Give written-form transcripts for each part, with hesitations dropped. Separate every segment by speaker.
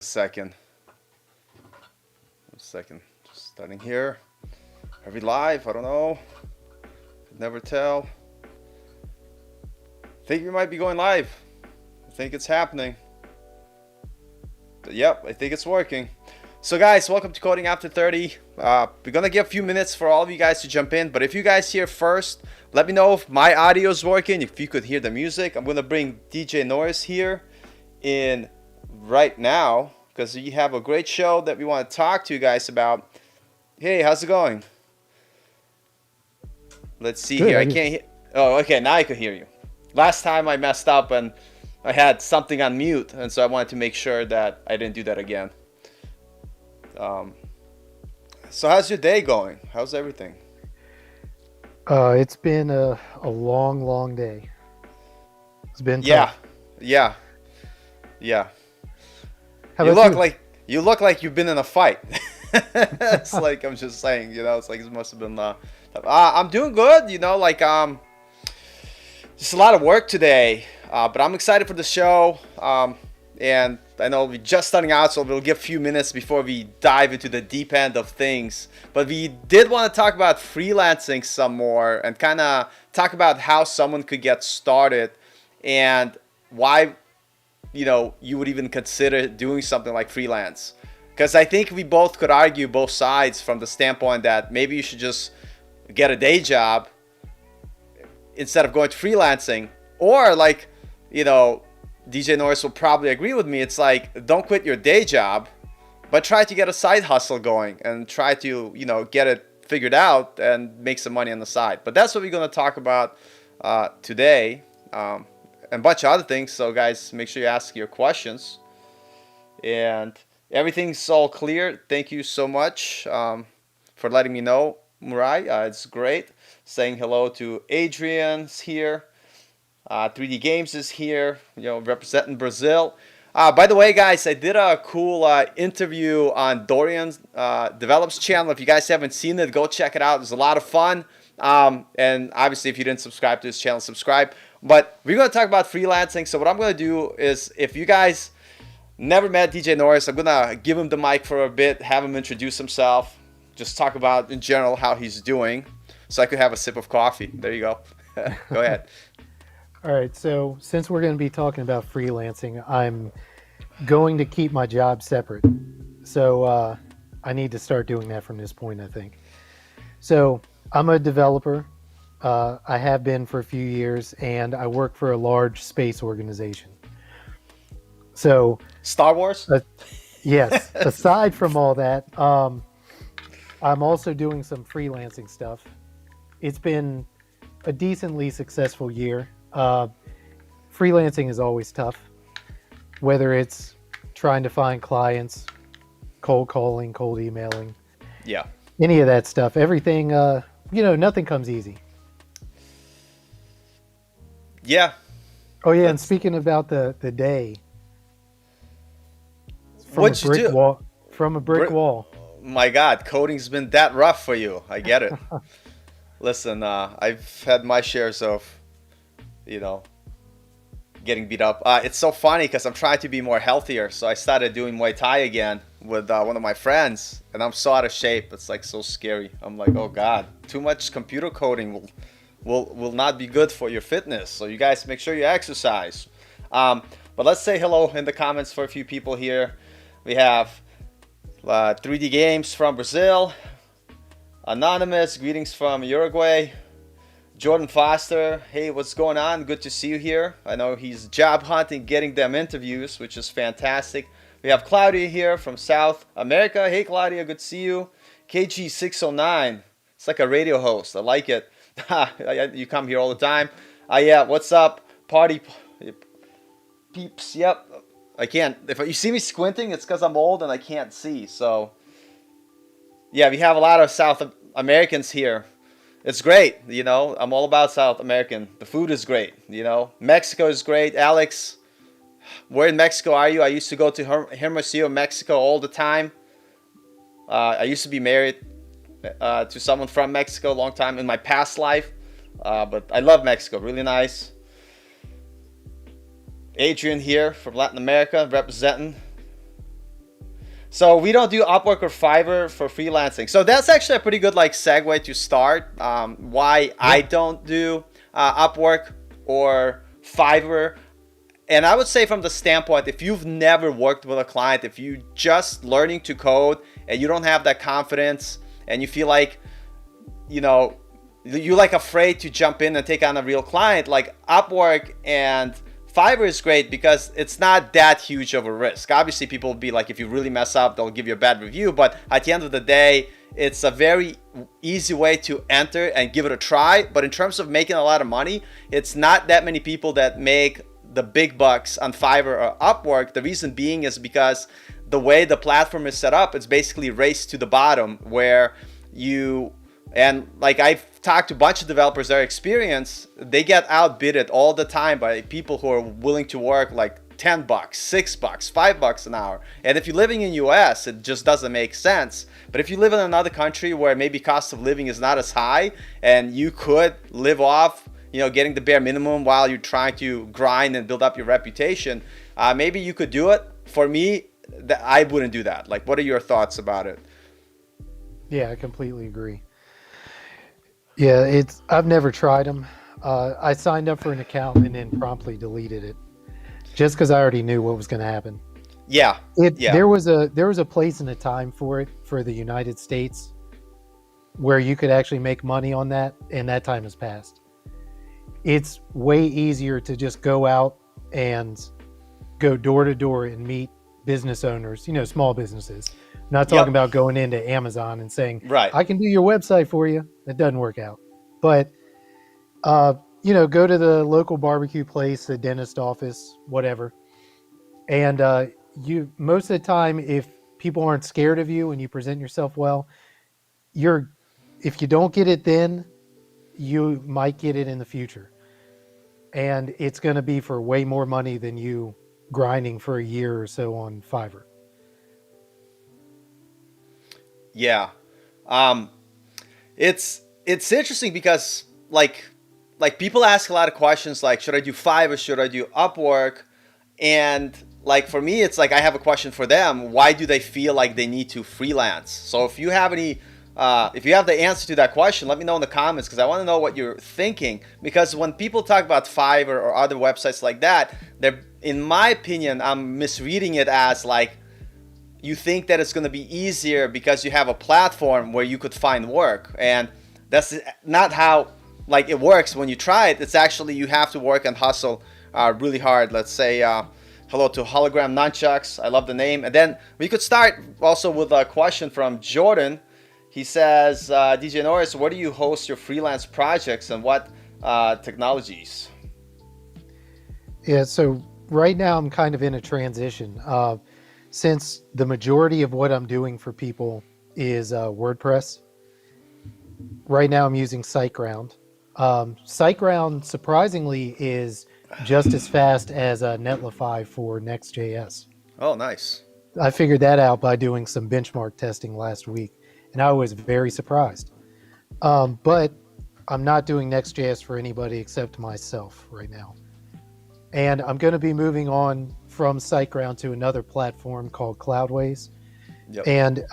Speaker 1: Second. Second. Just starting here. Are we live? I don't know. Could never tell. Think we might be going live. I think it's happening. Yep, I think it's working. So guys, welcome to Coding After 30. We're gonna give a few minutes for all of you guys to jump in, but if you guys here first, let me know if my audio is working, if you could hear the music. I'm gonna bring DJ Norris here in right now because we have a great show that we want to talk to you guys about. Hey, how's it going? Let's see
Speaker 2: Good.
Speaker 1: here. I can't hear. Oh, okay, now I can hear you. Last time I messed up and I had something on mute, and so I wanted to make sure that I didn't do that again. So how's your day going? How's everything?
Speaker 2: It's been a long day. It's been
Speaker 1: Yeah,
Speaker 2: tough.
Speaker 1: yeah, yeah.
Speaker 2: How
Speaker 1: You
Speaker 2: about
Speaker 1: look
Speaker 2: you?
Speaker 1: like you've been in a fight. It's like I'm just saying, it's like it must have been. Tough. I'm doing good, just a lot of work today, but I'm excited for the show. And I know we're just starting out, so we'll give a few minutes before we dive into the deep end of things. But we did want to talk about freelancing some more and kind of talk about how someone could get started and why, you would even consider doing something like freelance. Because I think we both could argue both sides from the standpoint that maybe you should just get a day job instead of going to freelancing, or DJ Norris will probably agree with me. It's like, don't quit your day job, but try to get a side hustle going and try to, get it figured out and make some money on the side. But that's what we're going to talk about today, and a bunch of other things. So guys, make sure you ask your questions. And everything's all clear. Thank you so much for letting me know, Murai. It's great. Saying hello to Adrian's here. 3D Games is here, representing Brazil. By the way, guys, I did a cool interview on Dorian Develops channel. If you guys haven't seen it, go check it out. It was a lot of fun. And obviously, if you didn't subscribe to this channel, subscribe. But we're going to talk about freelancing. So what I'm going to do is, if you guys never met DJ Norris, I'm going to give him the mic for a bit, have him introduce himself, just talk about, in general, how he's doing. So I could have a sip of coffee. There you go. Go ahead.
Speaker 2: All right. So since we're going to be talking about freelancing, I'm going to keep my job separate. So I need to start doing that from this point, I think. So I'm a developer. I have been for a few years, and I work for a large space organization. So
Speaker 1: Star Wars?
Speaker 2: yes, aside from all that, I'm also doing some freelancing stuff. It's been a decently successful year. Freelancing is always tough, whether it's trying to find clients, cold calling, cold emailing,
Speaker 1: Yeah.
Speaker 2: any of that stuff. Everything, nothing comes easy.
Speaker 1: Yeah.
Speaker 2: Oh yeah, and speaking about the day,
Speaker 1: What'd you do?
Speaker 2: from a brick wall.
Speaker 1: My God, coding's been that rough for you. I get it. Listen, I've had my shares of, getting beat up. It's so funny because I'm trying to be more healthier. So I started doing Muay Thai again with one of my friends, and I'm so out of shape. It's like so scary. I'm like, oh God, too much computer coding will not be good for your fitness. So you guys make sure you exercise. But let's say hello in the comments for a few people here. We have 3D Games from Brazil. Anonymous, greetings from Uruguay. Jordan Foster, hey, what's going on? Good to see you here. I know he's job hunting, getting them interviews, which is fantastic. We have Claudia here from South America. Hey, Claudia, good to see you. KG609, it's like a radio host. I like it. You come here all the time. Yeah, what's up? Party peeps, yep. I can't, if you see me squinting, it's because I'm old and I can't see. So, yeah, we have a lot of South Americans here. It's great, I'm all about South American. The food is great, Mexico is great. Alex, where in Mexico are you? I used to go to Hermosillo, Mexico all the time. I used to be married to someone from Mexico a long time in my past life. But I love Mexico, really nice. Adrian here from Latin America representing. So we don't do Upwork or Fiverr for freelancing. So that's actually a pretty good like segue to start. Why
Speaker 2: Yeah.
Speaker 1: I don't do Upwork or Fiverr. And I would say from the standpoint, if you've never worked with a client, if you just learning to code and you don't have that confidence and you feel like, you know, you're like afraid to jump in and take on a real client, like Upwork and Fiverr is great because it's not that huge of a risk. Obviously, people will be like, if you really mess up, they'll give you a bad review. But at the end of the day, it's a very easy way to enter and give it a try. But in terms of making a lot of money, it's not that many people that make the big bucks on Fiverr or Upwork. The reason being is because the way the platform is set up, it's basically race to the bottom where you, and like I've talked to a bunch of developers that are experienced, they get outbidded all the time by people who are willing to work like $10, $6, $5 an hour. And if you're living in US, it just doesn't make sense. But if you live in another country where maybe cost of living is not as high and you could live off, you know, getting the bare minimum while you're trying to grind and build up your reputation, maybe you could do it. For me, I wouldn't do that. Like, what are your thoughts about it?
Speaker 2: Yeah, I completely agree. Yeah, I've never tried them. I signed up for an account and then promptly deleted it just because I already knew what was going to happen.
Speaker 1: Yeah,
Speaker 2: It
Speaker 1: yeah,
Speaker 2: there was a place and a time for it for the United States where you could actually make money on that, and that time has passed. It's way easier to just go out and go door to door and meet business owners, small businesses. I'm not talking
Speaker 1: yep,
Speaker 2: about going into Amazon and saying,
Speaker 1: right.
Speaker 2: I can do your website for you. That doesn't work out. But, uh, go to the local barbecue place, the dentist office, whatever. And you, most of the time, if people aren't scared of you and you present yourself well, you're, if you don't get it then, you might get it in the future. And it's going to be for way more money than you grinding for a year or so on Fiverr.
Speaker 1: Yeah. Um, it's interesting because like people ask a lot of questions like should I do Fiverr, should I do Upwork? And like for me it's like I have a question for them. Why do they feel like they need to freelance? So if you have any if you have the answer to that question, let me know in the comments because I want to know what you're thinking. Because when people talk about Fiverr or other websites like that, they're, in my opinion, I'm misreading it as like you think that it's going to be easier because you have a platform where you could find work, and that's not how like it works when you try it. It's actually you have to work and hustle really hard. Let's say hello to Hologram Nunchucks, I love the name. And then we could start also with a question from Jordan. He says, DJ Norris, where do you host your freelance projects and what technologies?
Speaker 2: Yeah, so right now I'm kind of in a transition. Since the majority of what I'm doing for people is WordPress, right now I'm using SiteGround. SiteGround, surprisingly, is just as fast as Netlify for Next.js.
Speaker 1: Oh, nice.
Speaker 2: I figured that out by doing some benchmark testing last week, and I was very surprised. But I'm not doing Next.js for anybody except myself right now. And I'm going to be moving on from SiteGround to another platform called Cloudways.
Speaker 1: Yep.
Speaker 2: And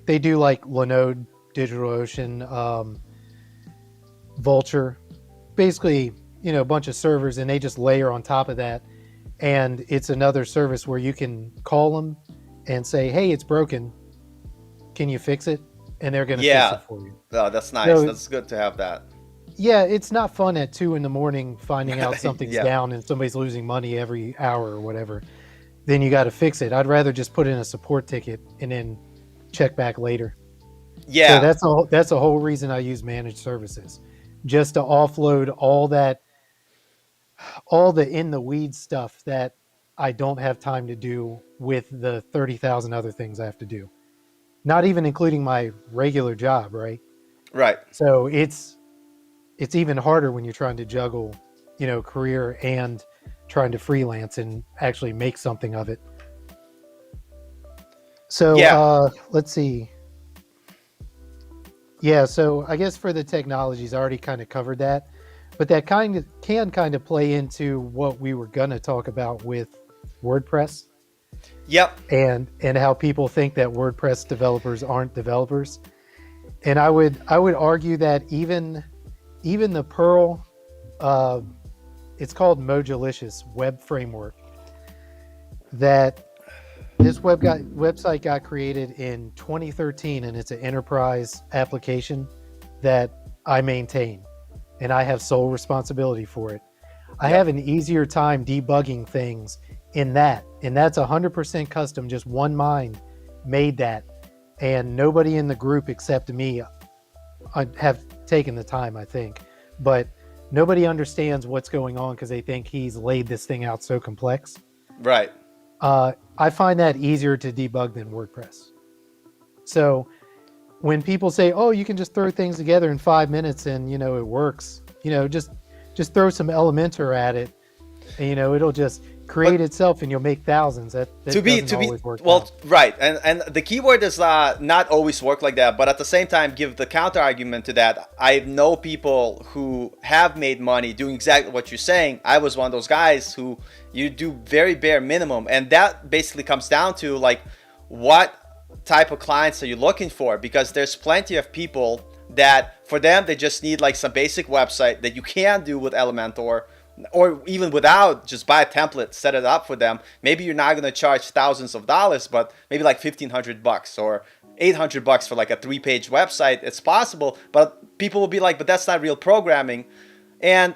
Speaker 2: they do like Linode, DigitalOcean, Vulture, basically, a bunch of servers, and they just layer on top of that. And it's another service where you can call them and say, hey, it's broken. Can you fix it? And they're going to fix
Speaker 1: Yeah.
Speaker 2: it for you.
Speaker 1: Oh, that's nice.
Speaker 2: So,
Speaker 1: That's good to have that.
Speaker 2: yeah, it's not fun at 2 a.m. finding out something's
Speaker 1: Yeah.
Speaker 2: down and somebody's losing money every hour or whatever. Then you got to fix it. I'd rather just put in a support ticket and then check back later.
Speaker 1: Yeah.
Speaker 2: So that's the whole reason I use managed services, just to offload all the in the weeds stuff that I don't have time to do with the 30,000 other things I have to do. Not even including my regular job, right?
Speaker 1: Right.
Speaker 2: So it's even harder when you're trying to juggle, career and trying to freelance and actually make something of it. So
Speaker 1: Yeah.
Speaker 2: let's see. Yeah, so I guess for the technologies, I already kind of covered that, but that can kind of play into what we were gonna talk about with WordPress.
Speaker 1: Yep.
Speaker 2: and how people think that WordPress developers aren't developers. And I would argue that even the Perl, uh, it's called Modulicious web framework, that this website got created in 2013, and it's an enterprise application that I maintain, and I have sole responsibility for it. I have
Speaker 1: Yep.
Speaker 2: an easier time debugging things in that, and that's 100% custom. Just one mind made that, and nobody in the group except me have taken the time, I think. But nobody understands what's going on because they think he's laid this thing out so complex.
Speaker 1: Right.
Speaker 2: I find that easier to debug than WordPress. So when people say, "Oh, you can just throw things together in 5 minutes and it works," just throw some Elementor at it, and it'll just create
Speaker 1: But
Speaker 2: itself, and you'll make thousands. That
Speaker 1: to be
Speaker 2: doesn't always work
Speaker 1: well,
Speaker 2: out.
Speaker 1: right, and the keyword is not always work like that, but at the same time give the counter argument to that. I know people who have made money doing exactly what you're saying. I was one of those guys who you do very bare minimum, and that basically comes down to like what type of clients are you looking for, because there's plenty of people that for them they just need like some basic website that you can do with Elementor, or even without, just buy a template, set it up for them. Maybe you're not going to charge thousands of dollars, but maybe like $1,500 or $800 for like a 3-page website. It's possible, but people will be like, but that's not real programming. And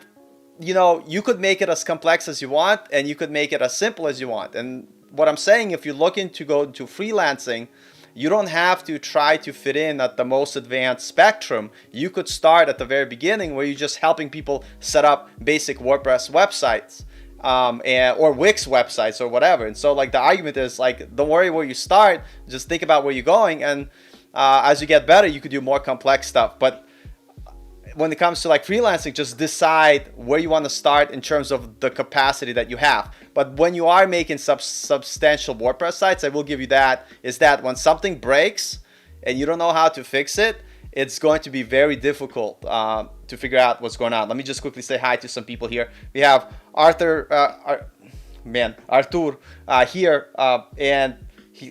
Speaker 1: you could make it as complex as you want, and you could make it as simple as you want. And what I'm saying, if you're looking to go into freelancing, you don't have to try to fit in at the most advanced spectrum. You could start at the very beginning where you're just helping people set up basic WordPress websites, or Wix websites or whatever. And so like the argument is like, don't worry where you start, just think about where you're going. And as you get better, you could do more complex stuff. But when it comes to like freelancing, just decide where you want to start in terms of the capacity that you have. But when you are making substantial WordPress sites, I will give you that, is that when something breaks and you don't know how to fix it, it's going to be very difficult to figure out what's going on. Let me just quickly say hi to some people here. We have Arthur here, and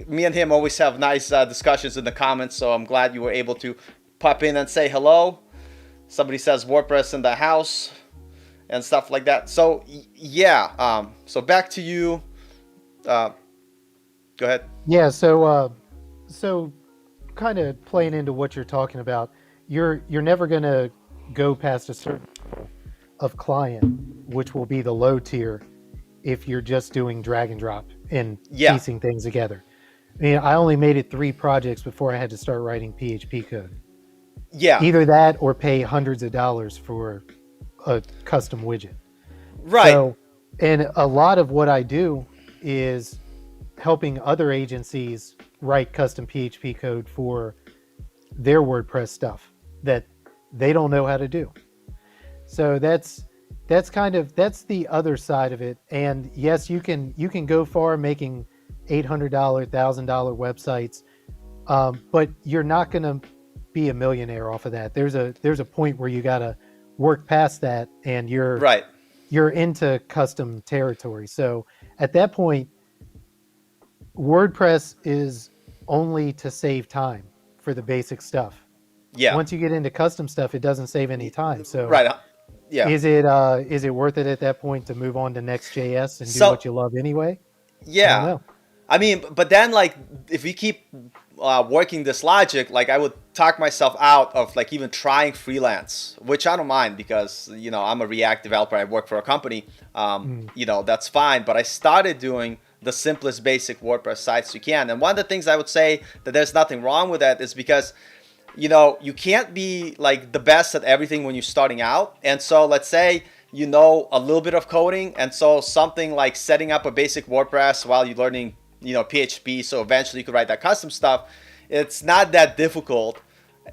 Speaker 1: me and him always have nice discussions in the comments, so I'm glad you were able to pop in and say hello. Somebody says WordPress in the house and stuff like that. So yeah, so back to you. Go ahead.
Speaker 2: Yeah. So kind of playing into what you're talking about, you're never going to go past a certain level of client, which will be the low tier, if you're just doing drag and drop and
Speaker 1: Yeah,
Speaker 2: piecing things together. I mean, I only made it 3 projects before I had to start writing PHP code.
Speaker 1: yeah,
Speaker 2: Either that or pay hundreds of dollars for a custom widget.
Speaker 1: right.
Speaker 2: So, and a lot of what I do is helping other agencies write custom PHP code for their WordPress stuff that they don't know how to do. So that's that's the other side of it. And yes, you can go far making $800, $1,000 websites, but you're not going to be a millionaire off of that. There's a point where you got to work past that, and
Speaker 1: Right.
Speaker 2: you're into custom territory. So at that point, WordPress is only to save time for the basic stuff.
Speaker 1: Yeah.
Speaker 2: Once you get into custom stuff, it doesn't save any time. So
Speaker 1: Right. Yeah.
Speaker 2: is it worth it at that point to move on to Next.js and do
Speaker 1: So
Speaker 2: what you love anyway? I don't
Speaker 1: yeah.
Speaker 2: know.
Speaker 1: I mean, but then like if we keep working this logic, like I would talk myself out of like even trying freelance, which I don't mind because I'm a React developer. I work for a company. That's fine. But I started doing the simplest basic WordPress sites you can. And one of the things I would say that there's nothing wrong with that is because you can't be like the best at everything when you're starting out. And so let's say you know a little bit of coding, and so something like setting up a basic WordPress while you're learning PHP, so eventually you could write that custom stuff. It's not that difficult.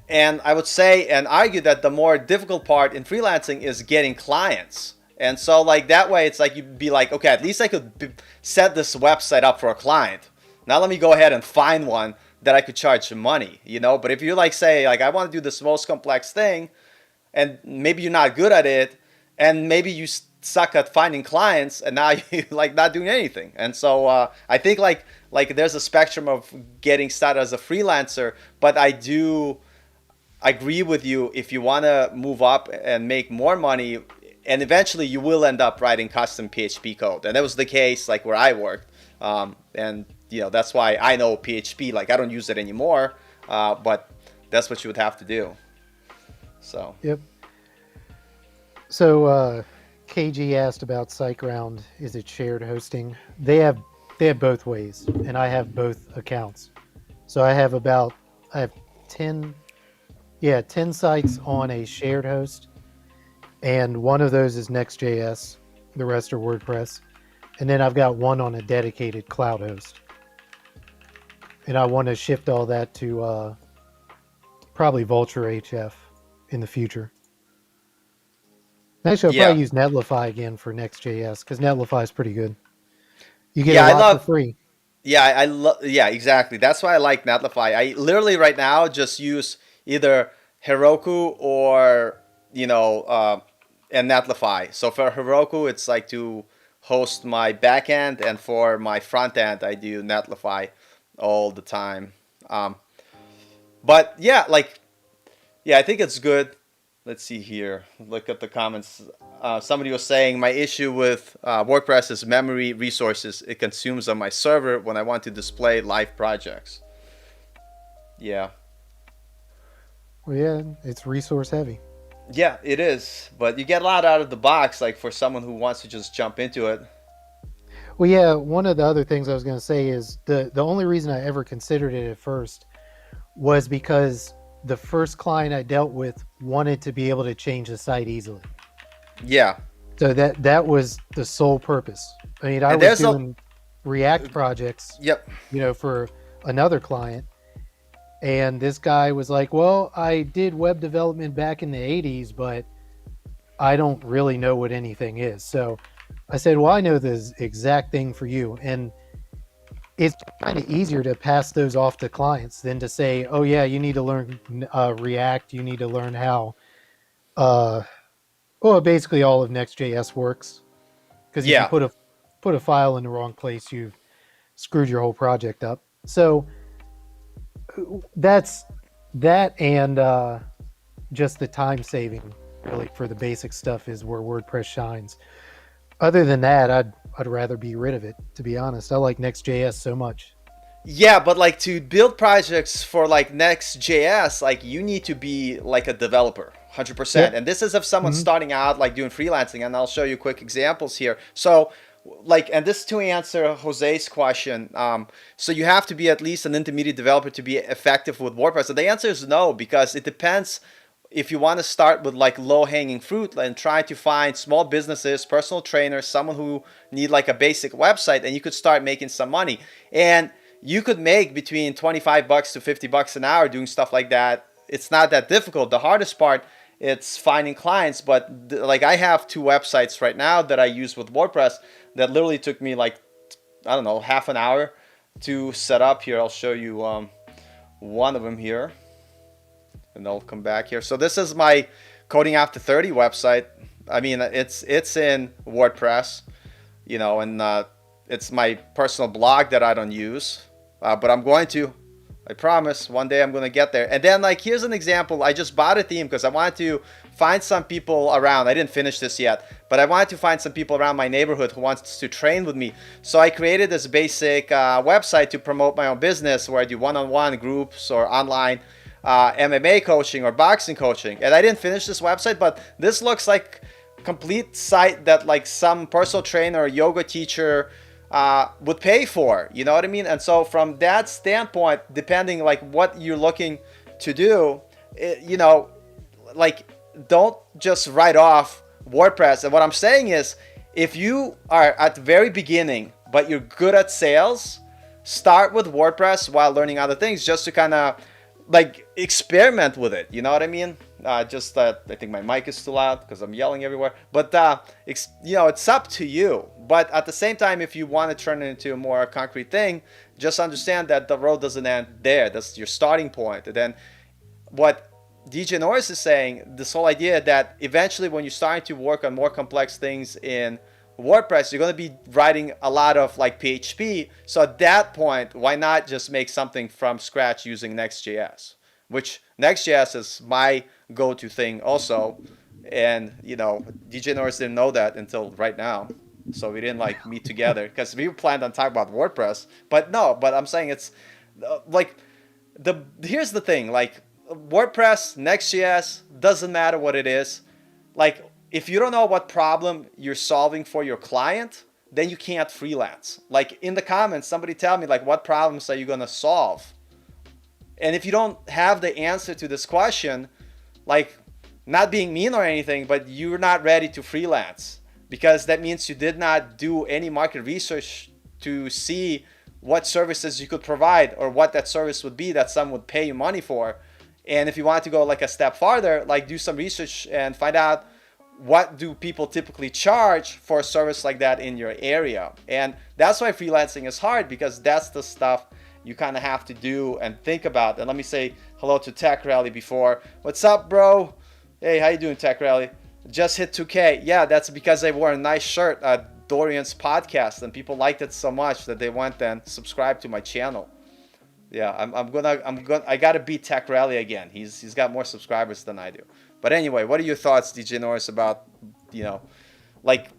Speaker 1: And I would say and argue that the more difficult part in freelancing is getting clients. And so like that way it's like you'd be like, okay, at least I could set this website up for a client. Now let me go ahead and find one that I could charge money, But if you like say like I want to do this most complex thing, and maybe you're not good at it, and maybe you suck at finding clients, and now you like not doing anything. And so I think like there's a spectrum of getting started as a freelancer, but I do agree with you. If you want to move up and make more money, and eventually you will end up writing custom PHP code, and that was the case like where I worked, and that's why I know PHP. Like I don't use it anymore, but that's what you would have to do. So
Speaker 2: Yep. So KG asked about SiteGround. Is it shared hosting? They have both ways, and I have both accounts. So I have 10 10 sites on a shared host, and one of those is Next.js. The rest are WordPress, and then I've got one on a dedicated cloud host. And I want to shift all that to probably Vultr HF in the future. Actually, I'll probably use Netlify again for Next.js because Netlify is pretty good. You get a lot for free.
Speaker 1: Yeah, I love. Yeah, exactly. That's why I like Netlify. I literally right now just use either Heroku or and Netlify. So for Heroku, it's like to host my backend, and for my front end, I do Netlify all the time. But yeah, I think it's good. Let's see here. Look at the comments. Somebody was saying my issue with WordPress is memory resources it consumes on my server when I want to display live projects. Yeah.
Speaker 2: Well, yeah, it's resource heavy.
Speaker 1: Yeah, it is. But you get a lot out of the box, like for someone who wants to just jump into it.
Speaker 2: Well, yeah, one of the other things I was going to say is the only reason I ever considered it at first was because the first client I dealt with wanted to be able to change the site easily.
Speaker 1: Yeah.
Speaker 2: So that was the sole purpose. I mean, I was doing React projects,
Speaker 1: yep,
Speaker 2: for another client. And this guy was like, well, I did web development back in the 80s, but I don't really know what anything is. So I said, well, I know the exact thing for you. And it's kind of easier to pass those off to clients than to say, oh, yeah, you need to learn React. You need to learn how, basically all of Next.js works. Because if you put a file in the wrong place, you've screwed your whole project up. So that's that, and just the time saving really for the basic stuff is where WordPress shines. Other than that, I'd rather be rid of it, to be honest. I like Next.js so much.
Speaker 1: Yeah, but like to build projects for like Next.js, like you need to be like a developer, 100%. Yep. And this is if someone's starting out like doing freelancing, and I'll show you quick examples here. So and this to answer Jose's question, so you have to be at least an intermediate developer to be effective with WordPress. And the answer is no, because it depends. If you want to start with like low-hanging fruit and try to find small businesses, personal trainers, someone who need like a basic website, and you could start making some money. And you could make between $25 to $50 an hour doing stuff like that. It's not that difficult. The hardest part, it's finding clients. But like I have 2 websites right now that I use with WordPress that literally took me like, I don't know, half an hour to set up. Here, I'll show you one of them here. And I'll come back here. So this is my Coding After 30 website. I mean, it's in WordPress, and it's my personal blog that I don't use. But I'm going to. I promise. One day I'm going to get there. And then, like, here's an example. I just bought a theme because I wanted to find some people around. I didn't finish this yet, but I wanted to find some people around my neighborhood who wants to train with me. So I created this basic website to promote my own business where I do one-on-one groups or online MMA coaching or boxing coaching. And I didn't finish this website, but this looks like a complete site that like some personal trainer or yoga teacher would pay for, you know what I mean? And so from that standpoint, depending like what you're looking to do, like don't just write off WordPress. And what I'm saying is, if you are at the very beginning but you're good at sales, start with WordPress while learning other things, just to kind of like experiment with it, you know what I mean? I think my mic is too loud because I'm yelling everywhere. But it's up to you. But at the same time, if you want to turn it into a more concrete thing, just understand that the road doesn't end there. That's your starting point. And then what DJ Norris is saying, this whole idea that eventually when you're starting to work on more complex things in WordPress, you're going to be writing a lot of like PHP. So at that point, why not just make something from scratch using Next.js? Which Next.js is my go-to thing also. And, you know, DJ Norris didn't know that until right now. So we didn't like meet together because we planned on talking about WordPress. But no, but I'm saying it's like here's the thing, like WordPress, Next.js, doesn't matter what it is. Like if you don't know what problem you're solving for your client, then you can't freelance. Like in the comments, somebody tell me like what problems are you gonna solve? And if you don't have the answer to this question, like not being mean or anything, but you're not ready to freelance because that means you did not do any market research to see what services you could provide or what that service would be that someone would pay you money for. And if you want to go like a step farther, like do some research and find out what do people typically charge for a service like that in your area. And that's why freelancing is hard, because that's the stuff you kind of have to do and think about. And let me say hello to Tech Rally before. What's up, bro? Hey, how you doing, Tech Rally? Just hit 2K. Yeah, that's because I wore a nice shirt at Dorian's podcast and people liked it so much that they went and subscribed to my channel. Yeah, I gotta beat Tech Rally again. He's got more subscribers than I do. But anyway, what are your thoughts, DJ Norris, about, you know, like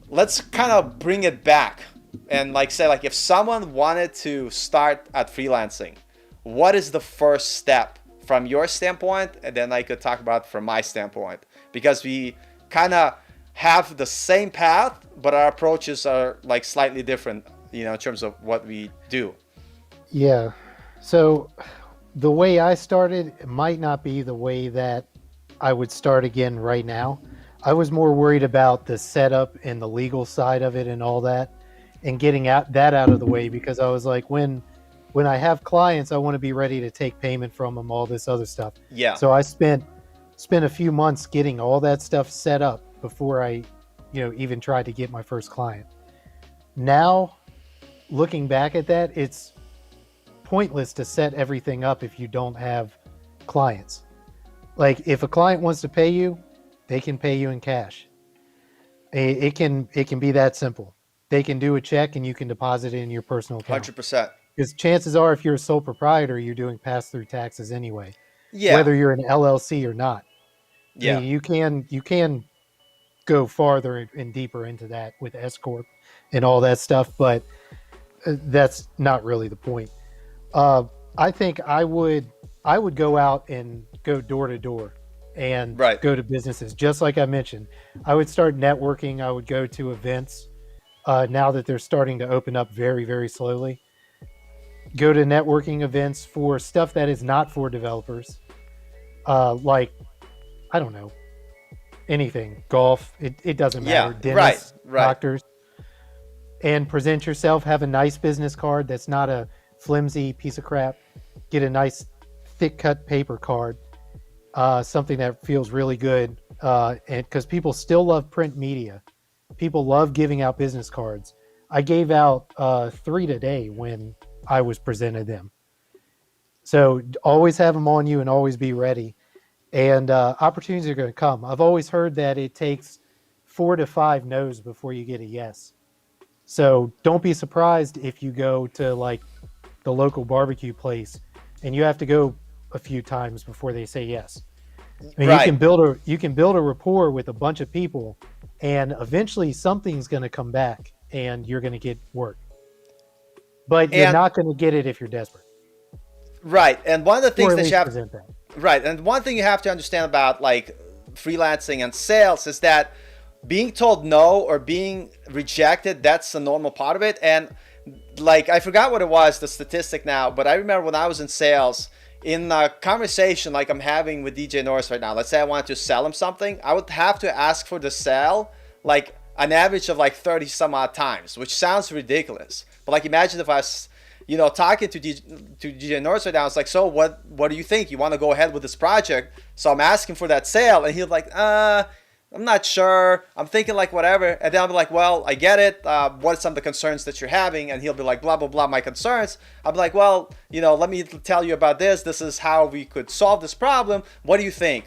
Speaker 1: let's kind of bring it back and like say like if someone wanted to start at freelancing, what is the first step from your standpoint? And then I could talk about from my standpoint, because we kind of have the same path, but our approaches are like slightly different, you know, in terms of what we do.
Speaker 2: Yeah. So the way I started might not be the way that I would start again right now. I was more worried about the setup and the legal side of it and all that, and getting that out of the way, because I was like, when I have clients, I want to be ready to take payment from them, all this other stuff.
Speaker 1: Yeah.
Speaker 2: So I spent a few months getting all that stuff set up before I, even tried to get my first client. Now, looking back at that, it's pointless to set everything up if you don't have clients. Like if a client wants to pay you, they can pay you in cash. It can be that simple. They can do a check and you can deposit it in your personal account.
Speaker 1: 100%.
Speaker 2: Because chances are, if you're a sole proprietor, you're doing pass-through taxes anyway.
Speaker 1: Yeah.
Speaker 2: Whether you're an LLC or not.
Speaker 1: Yeah.
Speaker 2: I mean, you can go farther and deeper into that with S corp and all that stuff, but that's not really the point. I think I would go out and go door to door and go to businesses, just like I mentioned. I would start networking. I would go to events. Now that they're starting to open up very, very slowly, go to networking events for stuff that is not for developers. Like, I don't know, anything, golf, it doesn't matter. Dentists, doctors, and present yourself. Have a nice business card that's not a flimsy piece of crap. Get a nice thick cut paper card, something that feels really good. And because people still love print media, people love giving out business cards. I gave out 3 today when I was presented them. So always have them on you and always be ready. And opportunities are going to come. I've always heard that it takes 4 to 5 no's before you get a yes. So don't be surprised if you go to like the local barbecue place and you have to go a few times before they say yes. I mean, you can build a rapport with a bunch of people, and eventually something's going to come back and you're going to get work. But you're not going to get it if you're desperate.
Speaker 1: Right. And one of the things that you have
Speaker 2: that.
Speaker 1: Right. And one thing you have to understand about like freelancing and sales is that being told no or being rejected, that's a normal part of it. And like, I forgot what it was, the statistic now, but I remember when I was in sales, in a conversation like I'm having with DJ Norris right now, let's say I wanted to sell him something, I would have to ask for the sale like an average of like 30 some odd times, which sounds ridiculous. But like, imagine if I was, talking to DJ Norris right now, it's like, so what do you think? You want to go ahead with this project? So I'm asking for that sale, and he's like, I'm not sure. I'm thinking like whatever. And then I'll be like, well, I get it. What are some of the concerns that you're having? And he'll be like, blah, blah, blah, my concerns. I'll be like, well, let me tell you about this. This is how we could solve this problem. What do you think?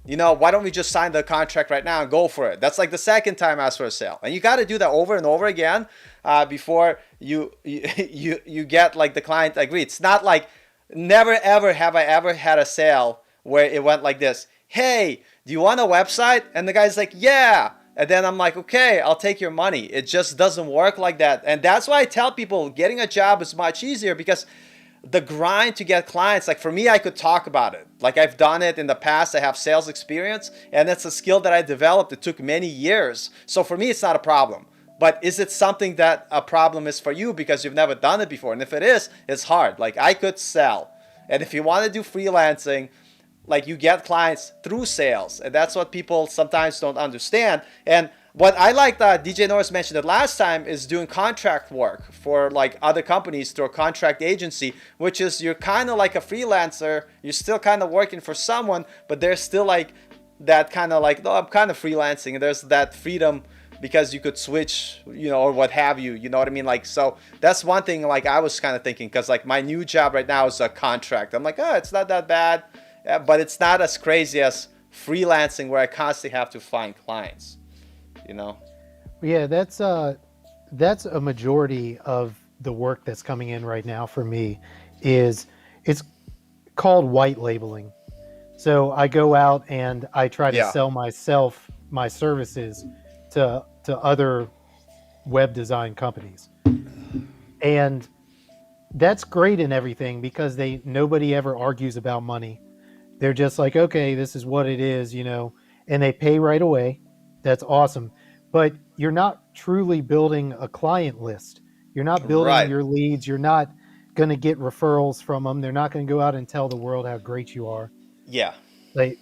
Speaker 1: Why don't we just sign the contract right now and go for it? That's like the second time I ask for a sale. And you got to do that over and over again before you get like the client agree. It's not like never ever have I ever had a sale where it went like this. Hey, do you want a website? And the guy's like, yeah. And then I'm like, okay, I'll take your money. It just doesn't work like that. And that's why I tell people getting a job is much easier, because the grind to get clients, like for me, I could talk about it. Like I've done it in the past. I have sales experience, and it's a skill that I developed. It took many years. So for me, it's not a problem. But is it something that a problem is for you because you've never done it before? And if it is, it's hard. Like I could sell. And if you want to do freelancing, like you get clients through sales, and that's what people sometimes don't understand. And what I like that DJ Norris mentioned it last time is doing contract work for like other companies through a contract agency, which is you're kind of like a freelancer. You're still kind of working for someone, but there's still like that kind of like, oh, I'm kind of freelancing, and there's that freedom because you could switch, or what have you, you know what I mean? Like, so that's one thing like I was kind of thinking, because like my new job right now is a contract. I'm like, oh, it's not that bad. But it's not as crazy as freelancing where I constantly have to find clients,
Speaker 2: Yeah, that's a majority of the work that's coming in right now for me. Is it's called white labeling. So I go out and I try to
Speaker 1: Yeah.
Speaker 2: sell my services to other web design companies. And that's great and everything, because nobody ever argues about money. They're just like, okay, this is what it is, and they pay right away. That's awesome. But you're not truly building a client list. You're not building
Speaker 1: Right.
Speaker 2: your leads. You're not going to get referrals from them. They're not going to go out and tell the world how great you are.
Speaker 1: Yeah.
Speaker 2: Like,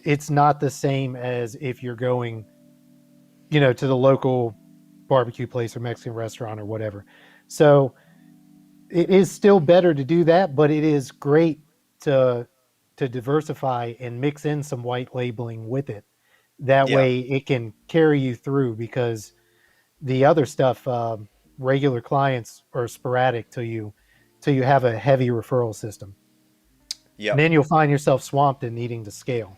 Speaker 2: it's not the same as if you're going, to the local barbecue place or Mexican restaurant or whatever. So it is still better to do that, but it is great to diversify and mix in some white labeling with it. That
Speaker 1: Yeah.
Speaker 2: way it can carry you through, because the other stuff, regular clients are sporadic till you have a heavy referral system. And
Speaker 1: Yep.
Speaker 2: then you'll find yourself swamped and needing to scale.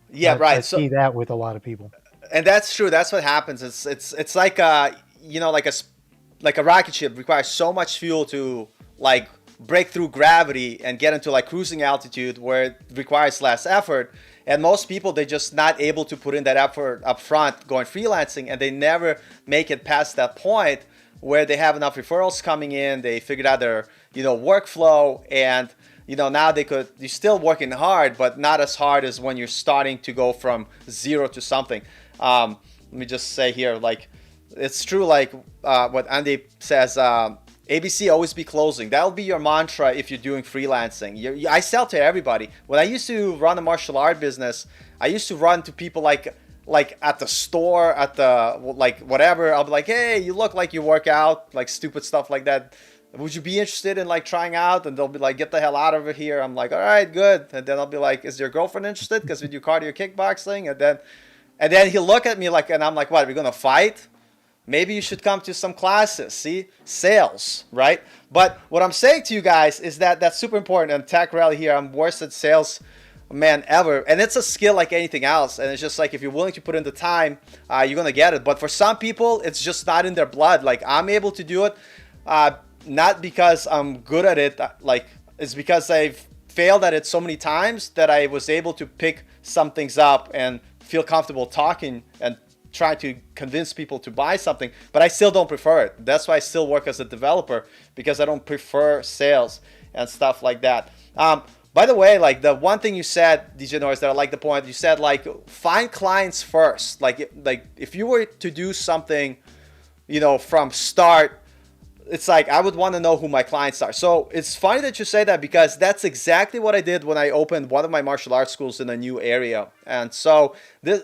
Speaker 1: Yeah.
Speaker 2: I
Speaker 1: Right. So,
Speaker 2: see that with a lot of people.
Speaker 1: and that's true. That's what happens. It's like like a rocket ship requires so much fuel to like break through gravity and get into like cruising altitude where it requires less effort. And most people, they're just not able to put in that effort up front going freelancing, and they never make it past that point where they have enough referrals coming in. They figured out their workflow, and now you're still working hard, but not as hard as when you're starting to go from zero to something. Let me just say here, like, it's true, like what Andy says, ABC always be closing. That'll be your mantra if you're doing freelancing. I sell to everybody. When I used to run a martial art business, I used to run to people like at the store, at the like whatever. I'll be like, hey, you look like you work out, like stupid stuff like that. Would you be interested in like trying out? And they'll be like, get the hell out of here. I'm like, all right, good. And then I'll be like, is your girlfriend interested? Because we do cardio kickboxing. And then he'll look at me like, and I'm like, what, are we gonna fight? Maybe you should come to some classes. See, sales, right? But what I'm saying to you guys is that that's super important. And Tech Rally here, I'm worst at sales man ever, and it's a skill like anything else. And it's just like if you're willing to put in the time, you're gonna get it. But for some people, it's just not in their blood. Like I'm able to do it, not because I'm good at it. Like it's because I've failed at it so many times that I was able to pick some things up and feel comfortable talking and try to convince people to buy something, but I still don't prefer it. That's why I still work as a developer, because I don't prefer sales and stuff like that. By the way, like the one thing you said, DJ Norris, that I like the point you said, like find clients first. Like if you were to do something, from start, it's like I would want to know who my clients are. So it's funny that you say that, because that's exactly what I did when I opened one of my martial arts schools in a new area. And so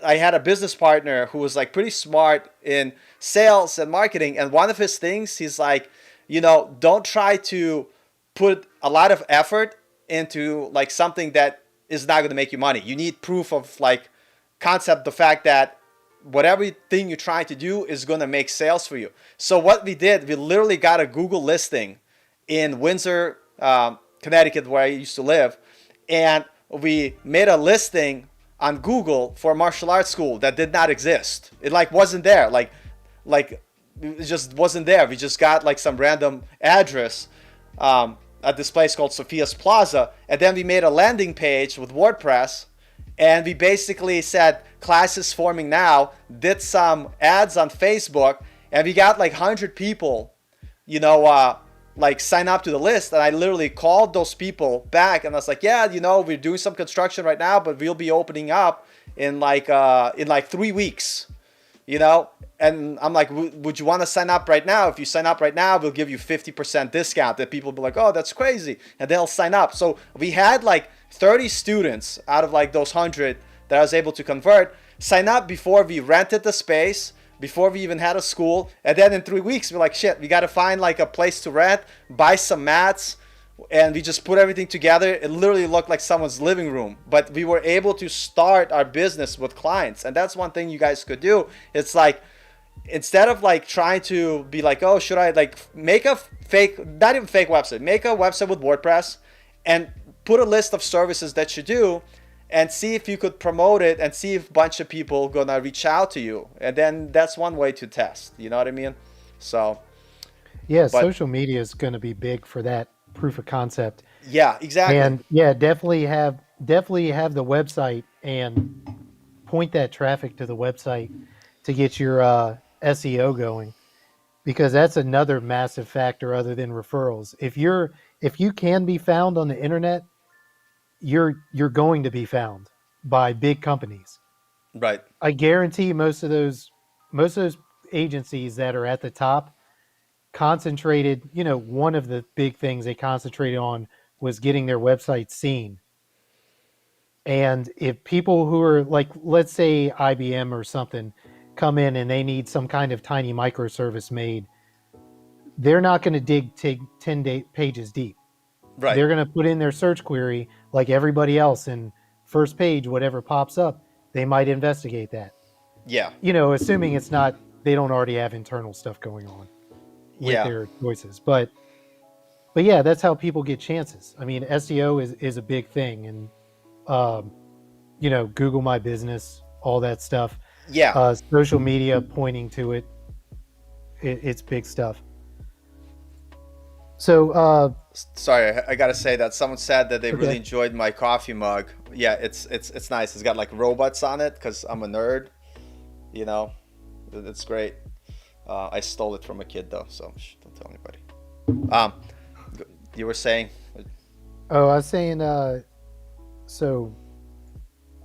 Speaker 1: I had a business partner who was like pretty smart in sales and marketing. And one of his things, he's like, don't try to put a lot of effort into like something that is not going to make you money. You need proof of like concept, the fact that whatever thing you try to do is going to make sales for you. So what we did, we literally got a Google listing in Windsor, Connecticut, where I used to live, and we made a listing on Google for a martial arts school that did not exist. It like wasn't there. Like it just wasn't there. We just got like some random address at this place called Sophia's Plaza, and then we made a landing page with WordPress, and we basically said classes forming now, did some ads on Facebook, and we got like 100 people, like sign up to the list. And I literally called those people back and I was like, yeah, we're doing some construction right now, but we'll be opening up in like 3 weeks, and I'm like, would you want to sign up right now? If you sign up right now, we'll give you 50% discount. That people will be like, oh, that's crazy, and they'll sign up. So we had like 30 students out of like those 100 that I was able to convert sign up before we rented the space, before we even had a school. And then in 3 weeks, we're like, shit, we got to find like a place to rent, buy some mats, and we just put everything together. It literally looked like someone's living room, but we were able to start our business with clients. And that's one thing you guys could do. It's like, instead of like trying to be like, oh, should I like make a fake, not even fake website, make a website with WordPress and put a list of services that you do, and see if you could promote it and see if a bunch of people gonna reach out to you. And then that's one way to test, you know what I mean? So
Speaker 2: yeah, social media is going to be big for that proof of concept.
Speaker 1: Yeah, exactly.
Speaker 2: And yeah, definitely have the website and point that traffic to the website to get your SEO going, because that's another massive factor other than referrals. If you can be found on the internet, you're going to be found by big companies.
Speaker 1: Right.
Speaker 2: I guarantee most of those agencies that are at the top concentrated, one of the big things they concentrated on was getting their website seen. And if people who are like, let's say IBM or something, come in and they need some kind of tiny microservice made, they're not going to take 10 pages deep.
Speaker 1: Right.
Speaker 2: They're going to put in their search query like everybody else, and first page, whatever pops up, they might investigate that.
Speaker 1: Yeah.
Speaker 2: Assuming it's not, they don't already have internal stuff going on with their choices. But yeah, that's how people get chances. I mean, SEO is a big thing, and Google My Business, all that stuff.
Speaker 1: Yeah.
Speaker 2: Social media pointing to it. It's big stuff. So
Speaker 1: sorry, I gotta say that someone said that they
Speaker 2: okay.
Speaker 1: really enjoyed my coffee mug. Yeah, it's nice. It's got like robots on it because I'm a nerd. It's great. I stole it from a kid though, so don't tell anybody. You were saying?
Speaker 2: Oh, I was saying.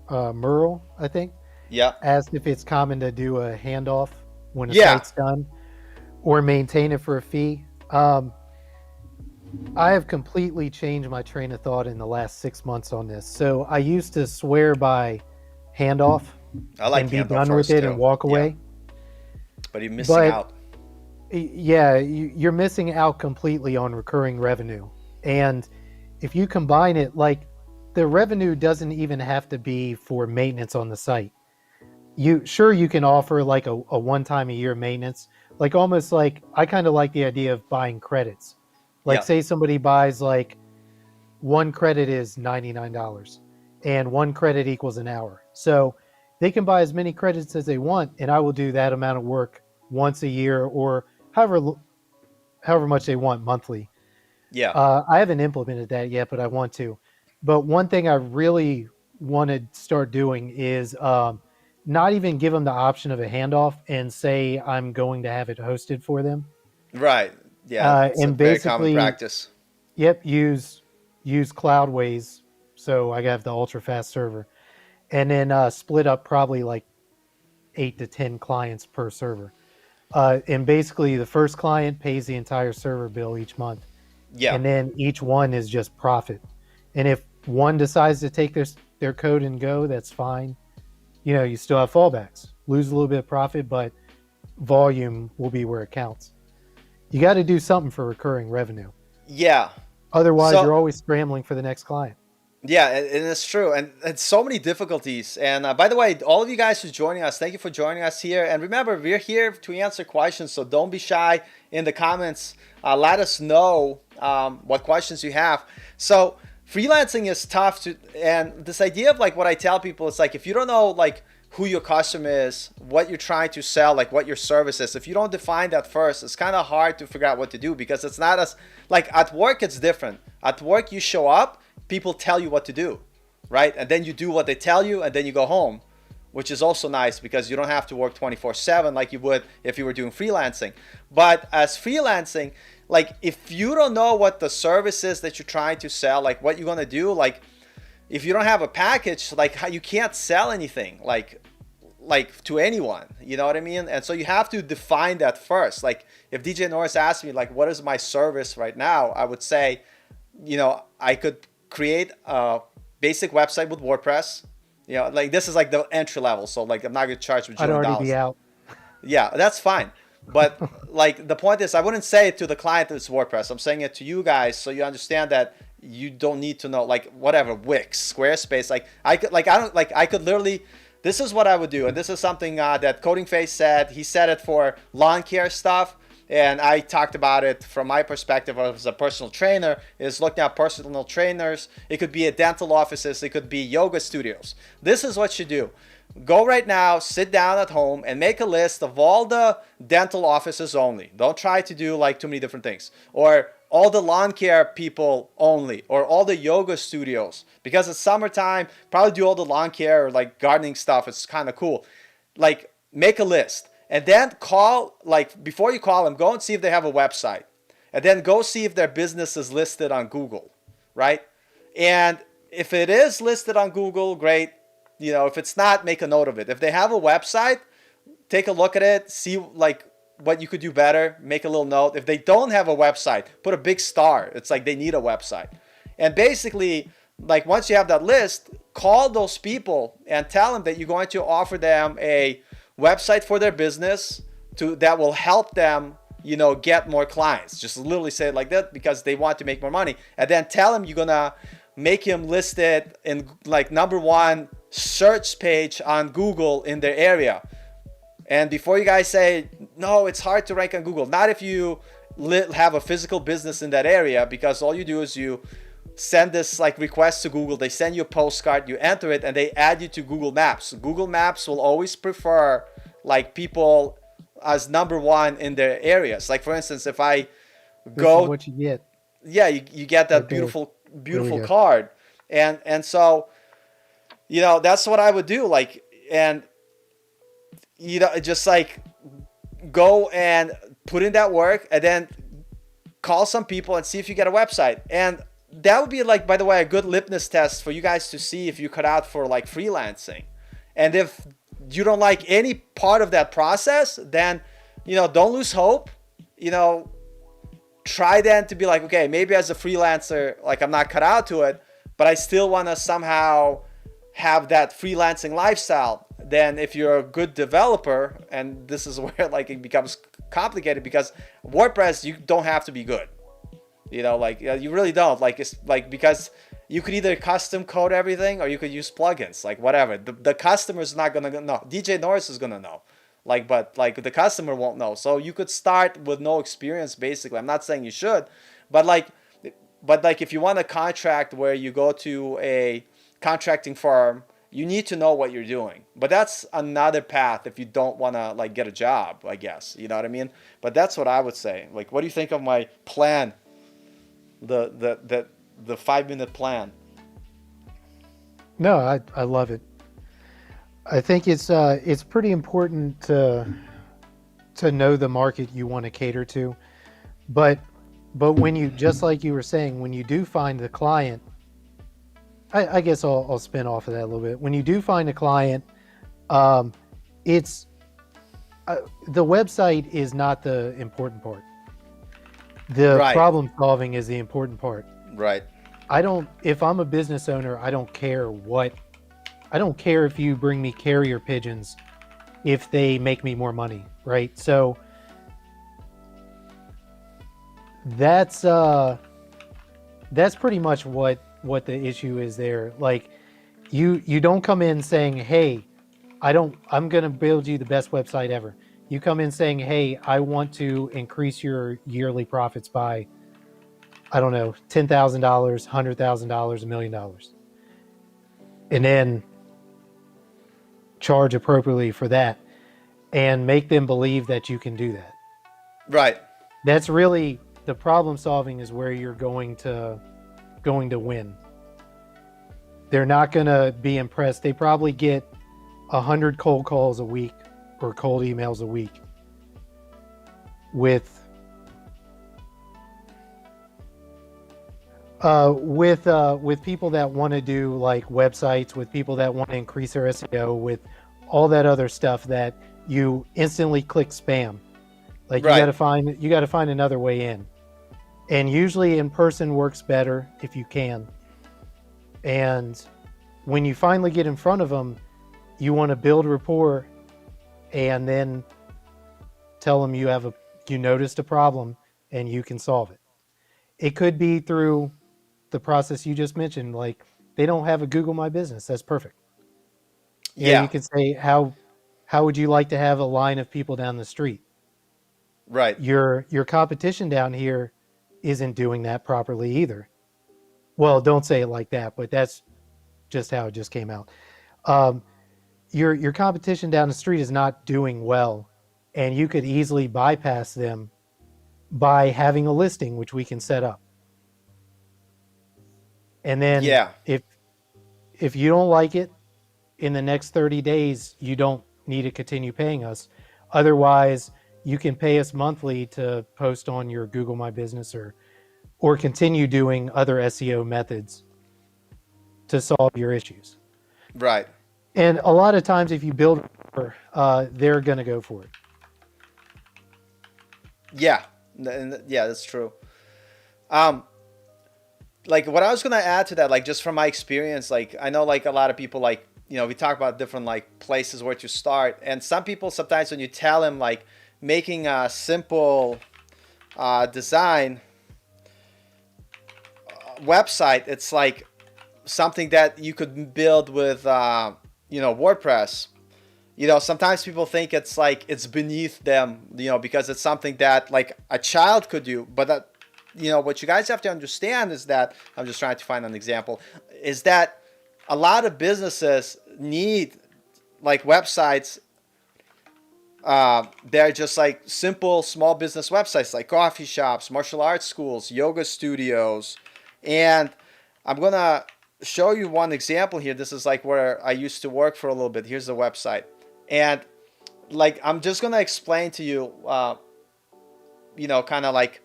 Speaker 2: Merle, I think.
Speaker 1: Yeah.
Speaker 2: Asked if it's common to do a handoff when a site's done, or maintain it for a fee. I have completely changed my train of thought in the last 6 months on this. So I used to swear by handoff and be done with it too. And walk away.
Speaker 1: Yeah. But you're missing out.
Speaker 2: Yeah, you're missing out completely on recurring revenue. And if you combine it, like the revenue doesn't even have to be for maintenance on the site. You can offer like a one-time a year maintenance, like almost like, I kind of like the idea of buying credits. Like say somebody buys like one credit is $99 and one credit equals an hour. So they can buy as many credits as they want, and I will do that amount of work once a year or however much they want monthly.
Speaker 1: Yeah.
Speaker 2: I haven't implemented that yet, but I want to. But one thing I really want to start doing is not even give them the option of a handoff and say I'm going to have it hosted for them.
Speaker 1: Right. Yeah. It's
Speaker 2: and
Speaker 1: a very
Speaker 2: basically,
Speaker 1: common practice.
Speaker 2: Yep. Use Cloudways. So I have the ultra fast server, and then split up probably like 8 to 10 clients per server. And basically the first client pays the entire server bill each month.
Speaker 1: Yeah.
Speaker 2: And then each one is just profit. And if one decides to take their code and go, that's fine. You still have fallbacks. Lose a little bit of profit, but volume will be where it counts. You got to do something for recurring revenue.
Speaker 1: Yeah.
Speaker 2: Otherwise, you're always scrambling for the next client.
Speaker 1: Yeah, and it's true, and so many difficulties. And by the way, all of you guys who's joining us, thank you for joining us here. And remember, we're here to answer questions, so don't be shy in the comments. Let us know what questions you have. So freelancing is tough to, and this idea of like what I tell people is like if you don't know like who your customer is, what you're trying to sell, like what your service is. If you don't define that first, it's kind of hard to figure out what to do because it's not as like at work, it's different. At work, you show up, people tell you what to do, right? And then you do what they tell you, and then you go home, which is also nice because you don't have to work 24/7 like you would if you were doing freelancing. But as freelancing, like if you don't know what the service is that you're trying to sell, like what you're gonna do, like if you don't have a package, like how you can't sell anything, like to anyone, you know what I mean? And so you have to define that first. Like if DJ Norris asked me like what is my service right now, I would say, you know, I could create a basic website with WordPress. You know, like this is like the entry level, so like I'm not gonna charge $1
Speaker 2: I'd
Speaker 1: million.
Speaker 2: already be out.
Speaker 1: Yeah, that's fine. But like the point is, I wouldn't say it to the client that it's WordPress. I'm saying it to you guys so you understand that you don't need to know like whatever Wix, Squarespace. Like I could like I don't like I could literally. This is what I would do, and this is something that Coding Face said. He said it for lawn care stuff, and I talked about it from my perspective as a personal trainer. Is looking at personal trainers. It could be at dental offices. It could be yoga studios. This is what you do. Go right now, sit down at home and make a list of all the dental offices only. Don't try to do like too many different things. Or all the lawn care people only. Or all the yoga studios. Because it's summertime, probably do all the lawn care or like gardening stuff. It's kind of cool. Like make a list. And then call, like before you call them, go and see if they have a website. And then go see if their business is listed on Google. Right? And if it is listed on Google, great. You know, if it's not, make a note of it. If they have a website, take a look at it, see like what you could do better, make a little note. If they don't have a website, put a big star. It's like they need a website. And basically, like once you have that list, call those people and tell them that you're going to offer them a website for their business that will help them, you know, get more clients. Just literally say it like that because they want to make more money. And then tell them you're gonna make him listed in like #1 search page on Google in their area. And before you guys say, no, it's hard to rank on Google. Not if you have a physical business in that area, because all you do is you send this like request to Google. They send you a postcard, you enter it, and they add you to Google Maps. Google Maps will always prefer like people as #1 in their areas. Like for instance, if I go,
Speaker 2: This is what you get.
Speaker 1: yeah, you get that
Speaker 2: Okay.
Speaker 1: beautiful card. And so, you know, that's what I would do. Like, and, you know, just like go and put in that work and then call some people and see if you get a website. And that would be like, by the way, a good litmus test for you guys to see if you cut out for like freelancing. And if you don't like any part of that process, then, you know, don't lose hope. You know, try then to be like, okay, maybe as a freelancer, like I'm not cut out to it, but I still want to somehow have that freelancing lifestyle. Then if you're a good developer, and this is where like it becomes complicated, because WordPress, you don't have to be good. You know, like you really don't. Like it's like, because you could either custom code everything or you could use plugins, like whatever. The customer's not gonna know. DJ Norris is gonna know. Like, but like the customer won't know. So you could start with no experience, basically. I'm not saying you should, but like if you want a contract where you go to a contracting firm, you need to know what you're doing. But that's another path if you don't want to like get a job, I guess. You know what I mean? But that's what I would say. Like, what do you think of my plan? The 5-minute plan.
Speaker 2: No, I love it. I think it's pretty important to know the market you want to cater to, but when you, just like you were saying, when you do find the client, I guess I'll spin off of that a little bit. When you do find a client, it's the website is not the important part. The
Speaker 1: Right.
Speaker 2: problem solving is the important part.
Speaker 1: Right.
Speaker 2: If I'm a business owner, I don't care if you bring me carrier pigeons if they make me more money, right? So that's pretty much what what the issue is there. Like you don't come in saying, "Hey, I'm going to build you the best website ever." You come in saying, "Hey, I want to increase your yearly profits by, I don't know, $10,000, $100,000, $1 million." And then charge appropriately for that and make them believe that you can do that.
Speaker 1: Right.
Speaker 2: That's really the problem solving, is where you're going to win. They're not going to be impressed. They probably get 100 cold calls a week or cold emails a week with people that want to do like websites, with people that want to increase their SEO, with all that other stuff that you instantly click spam. Like
Speaker 1: Right.
Speaker 2: you got to find another way in. And usually in person works better if you can. And when you finally get in front of them, you want to build rapport and then tell them you noticed a problem and you can solve it. It could be through the process you just mentioned. Like, they don't have a Google My Business. That's perfect.
Speaker 1: Yeah.
Speaker 2: You could say, how would you like to have a line of people down the street?
Speaker 1: Right.
Speaker 2: Your competition down here isn't doing that properly either. Well, don't say it like that, but that's just how it just came out. Your competition down the street is not doing well, and you could easily bypass them by having a listing, which we can set up. And then
Speaker 1: Yeah.
Speaker 2: if you don't like it in the next 30 days, you don't need to continue paying us. Otherwise, you can pay us monthly to post on your Google My Business, or continue doing other SEO methods to solve your issues.
Speaker 1: Right.
Speaker 2: And a lot of times, if you build, they're going to go for it.
Speaker 1: Yeah. Yeah, that's true. Like, what I was gonna add to that, like, just from my experience, like, I know, like, a lot of people, like, we talk about different, like, places where to start, and some people sometimes, when you tell them, like, making a simple design website, it's like something that you could build with WordPress. Sometimes people think it's like it's beneath them, because it's something that like a child could do. But that, what you guys have to understand is that, I'm just trying to find an example, is that a lot of businesses need like websites. They're just like simple small business websites, like coffee shops, martial arts schools, yoga studios. And I'm going to show you one example here. This is like where I used to work for a little bit. Here's the website. And like, I'm just going to explain to you, kind of like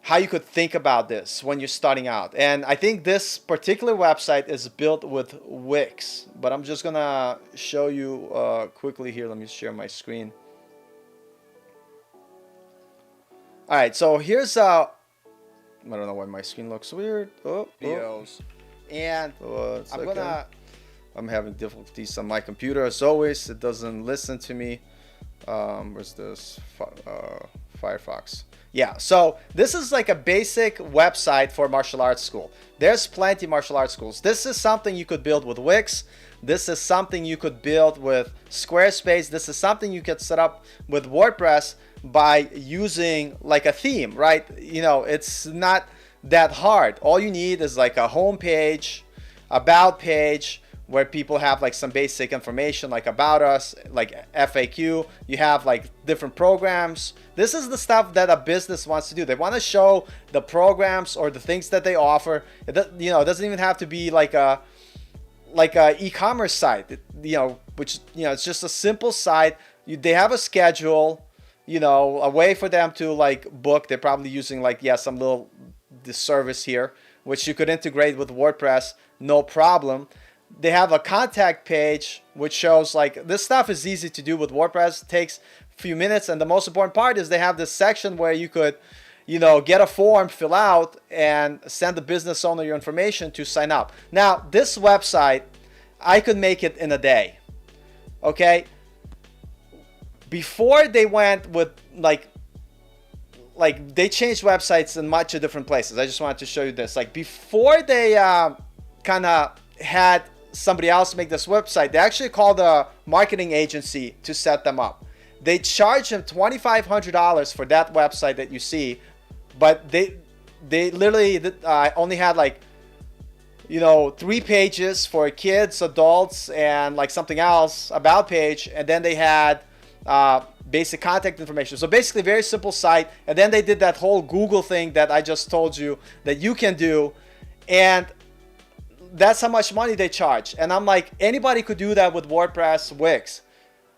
Speaker 1: how you could think about this when you're starting out. And I think this particular website is built with Wix, but I'm just going to show you quickly here. Let me share my screen. All right, so here's I don't know why my screen looks weird. Videos. And I'm having difficulties on my computer as always. It doesn't listen to me. Where's this? Firefox. Yeah, so this is like a basic website for martial arts school. There's plenty of martial arts schools. This is something you could build with Wix. This is something you could build with Squarespace. This is something you could set up with WordPress by using like a theme, right? It's not that hard. All you need is like a home page, about page, where people have like some basic information like about us, like FAQ. You have like different programs. This is the stuff that a business wants to do. They want to show the programs or the things that they offer. It doesn't even have to be like a e-commerce site, which it's just a simple site. They have a schedule, a way for them to like book. They're probably using like some little this service here, which you could integrate with WordPress, no problem. They have a contact page, which shows like this stuff is easy to do with WordPress. It takes a few minutes. And the most important part is they have this section where you could, get a form, fill out, and send the business owner your information to sign up. Now, this website, I could make it in a day. Okay. Before they went with like like they changed websites in much of different places. I just wanted to show you this. Like before they kind of had somebody else make this website, they actually called a marketing agency to set them up. They charged them $2,500 for that website that you see, but they literally only had like, you know, 3 pages for kids, adults, and like something else, about page, and then they had basic contact information. So basically very simple site. And then they did that whole Google thing that I just told you that you can do, and that's how much money they charge. And I'm like, anybody could do that with WordPress, Wix.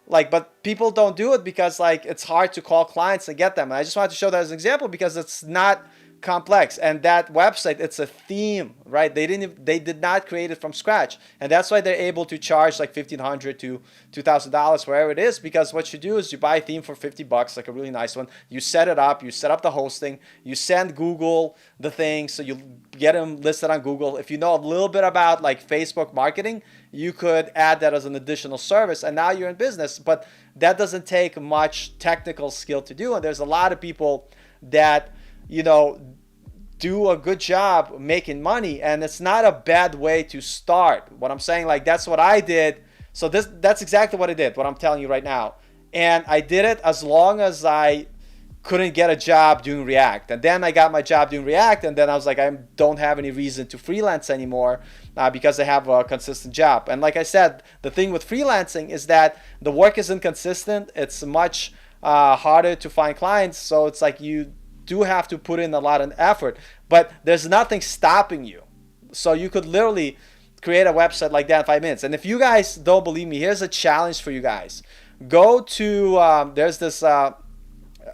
Speaker 1: Like, but people don't do it because like it's hard to call clients and get them. And I just wanted to show that as an example because it's not complex. And that website, it's a theme, right? They did not create it from scratch, and that's why they're able to charge like $1,500 to $2,000, wherever it is. Because what you do is you buy a theme for $50, like a really nice one. You set it up, you set up the hosting, you send Google the thing, so you get them listed on Google. If you know a little bit about like Facebook marketing, you could add that as an additional service, and now you're in business. But that doesn't take much technical skill to do, and there's a lot of people that, you know, do a good job making money, and it's not a bad way to start. What I'm saying, like, that's what I did. So that's exactly what I did, what I'm telling you right now. And I did it as long as I couldn't get a job doing React. And then I got my job doing React, and then I was like, I don't have any reason to freelance anymore because I have a consistent job. And like I said, the thing with freelancing is that the work is inconsistent. It's much harder to find clients. So it's like you do have to put in a lot of effort, but there's nothing stopping you. So you could literally create a website like that in 5 minutes. And if you guys don't believe me, here's a challenge for you guys. Go to, there's this,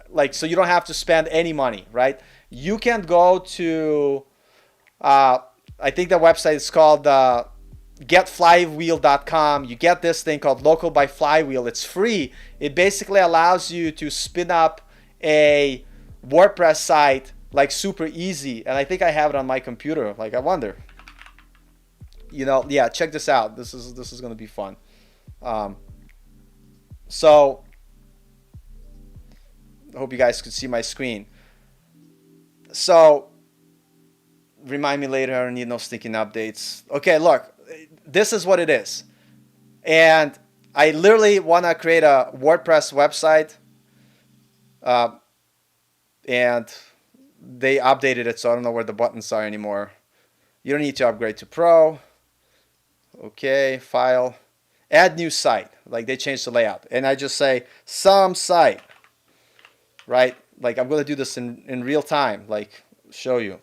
Speaker 1: like, so you don't have to spend any money, right? You can go to, I think the website is called getflywheel.com. You get this thing called Local by Flywheel. It's free. It basically allows you to spin up a WordPress site like super easy, and I think I have it on my computer. Like, I wonder, you know, yeah, check this out. This is gonna be fun. So I hope you guys could see my screen. So remind me later, I don't need no stinking updates. Okay, look, this is what it is, and I literally want to create a WordPress website. And they updated it, so I don't know where the buttons are anymore. You don't need to upgrade to Pro. Okay, file, add new site. Like, they changed the layout, and I just say some site, right? Like, I'm gonna do this in real time, like show you.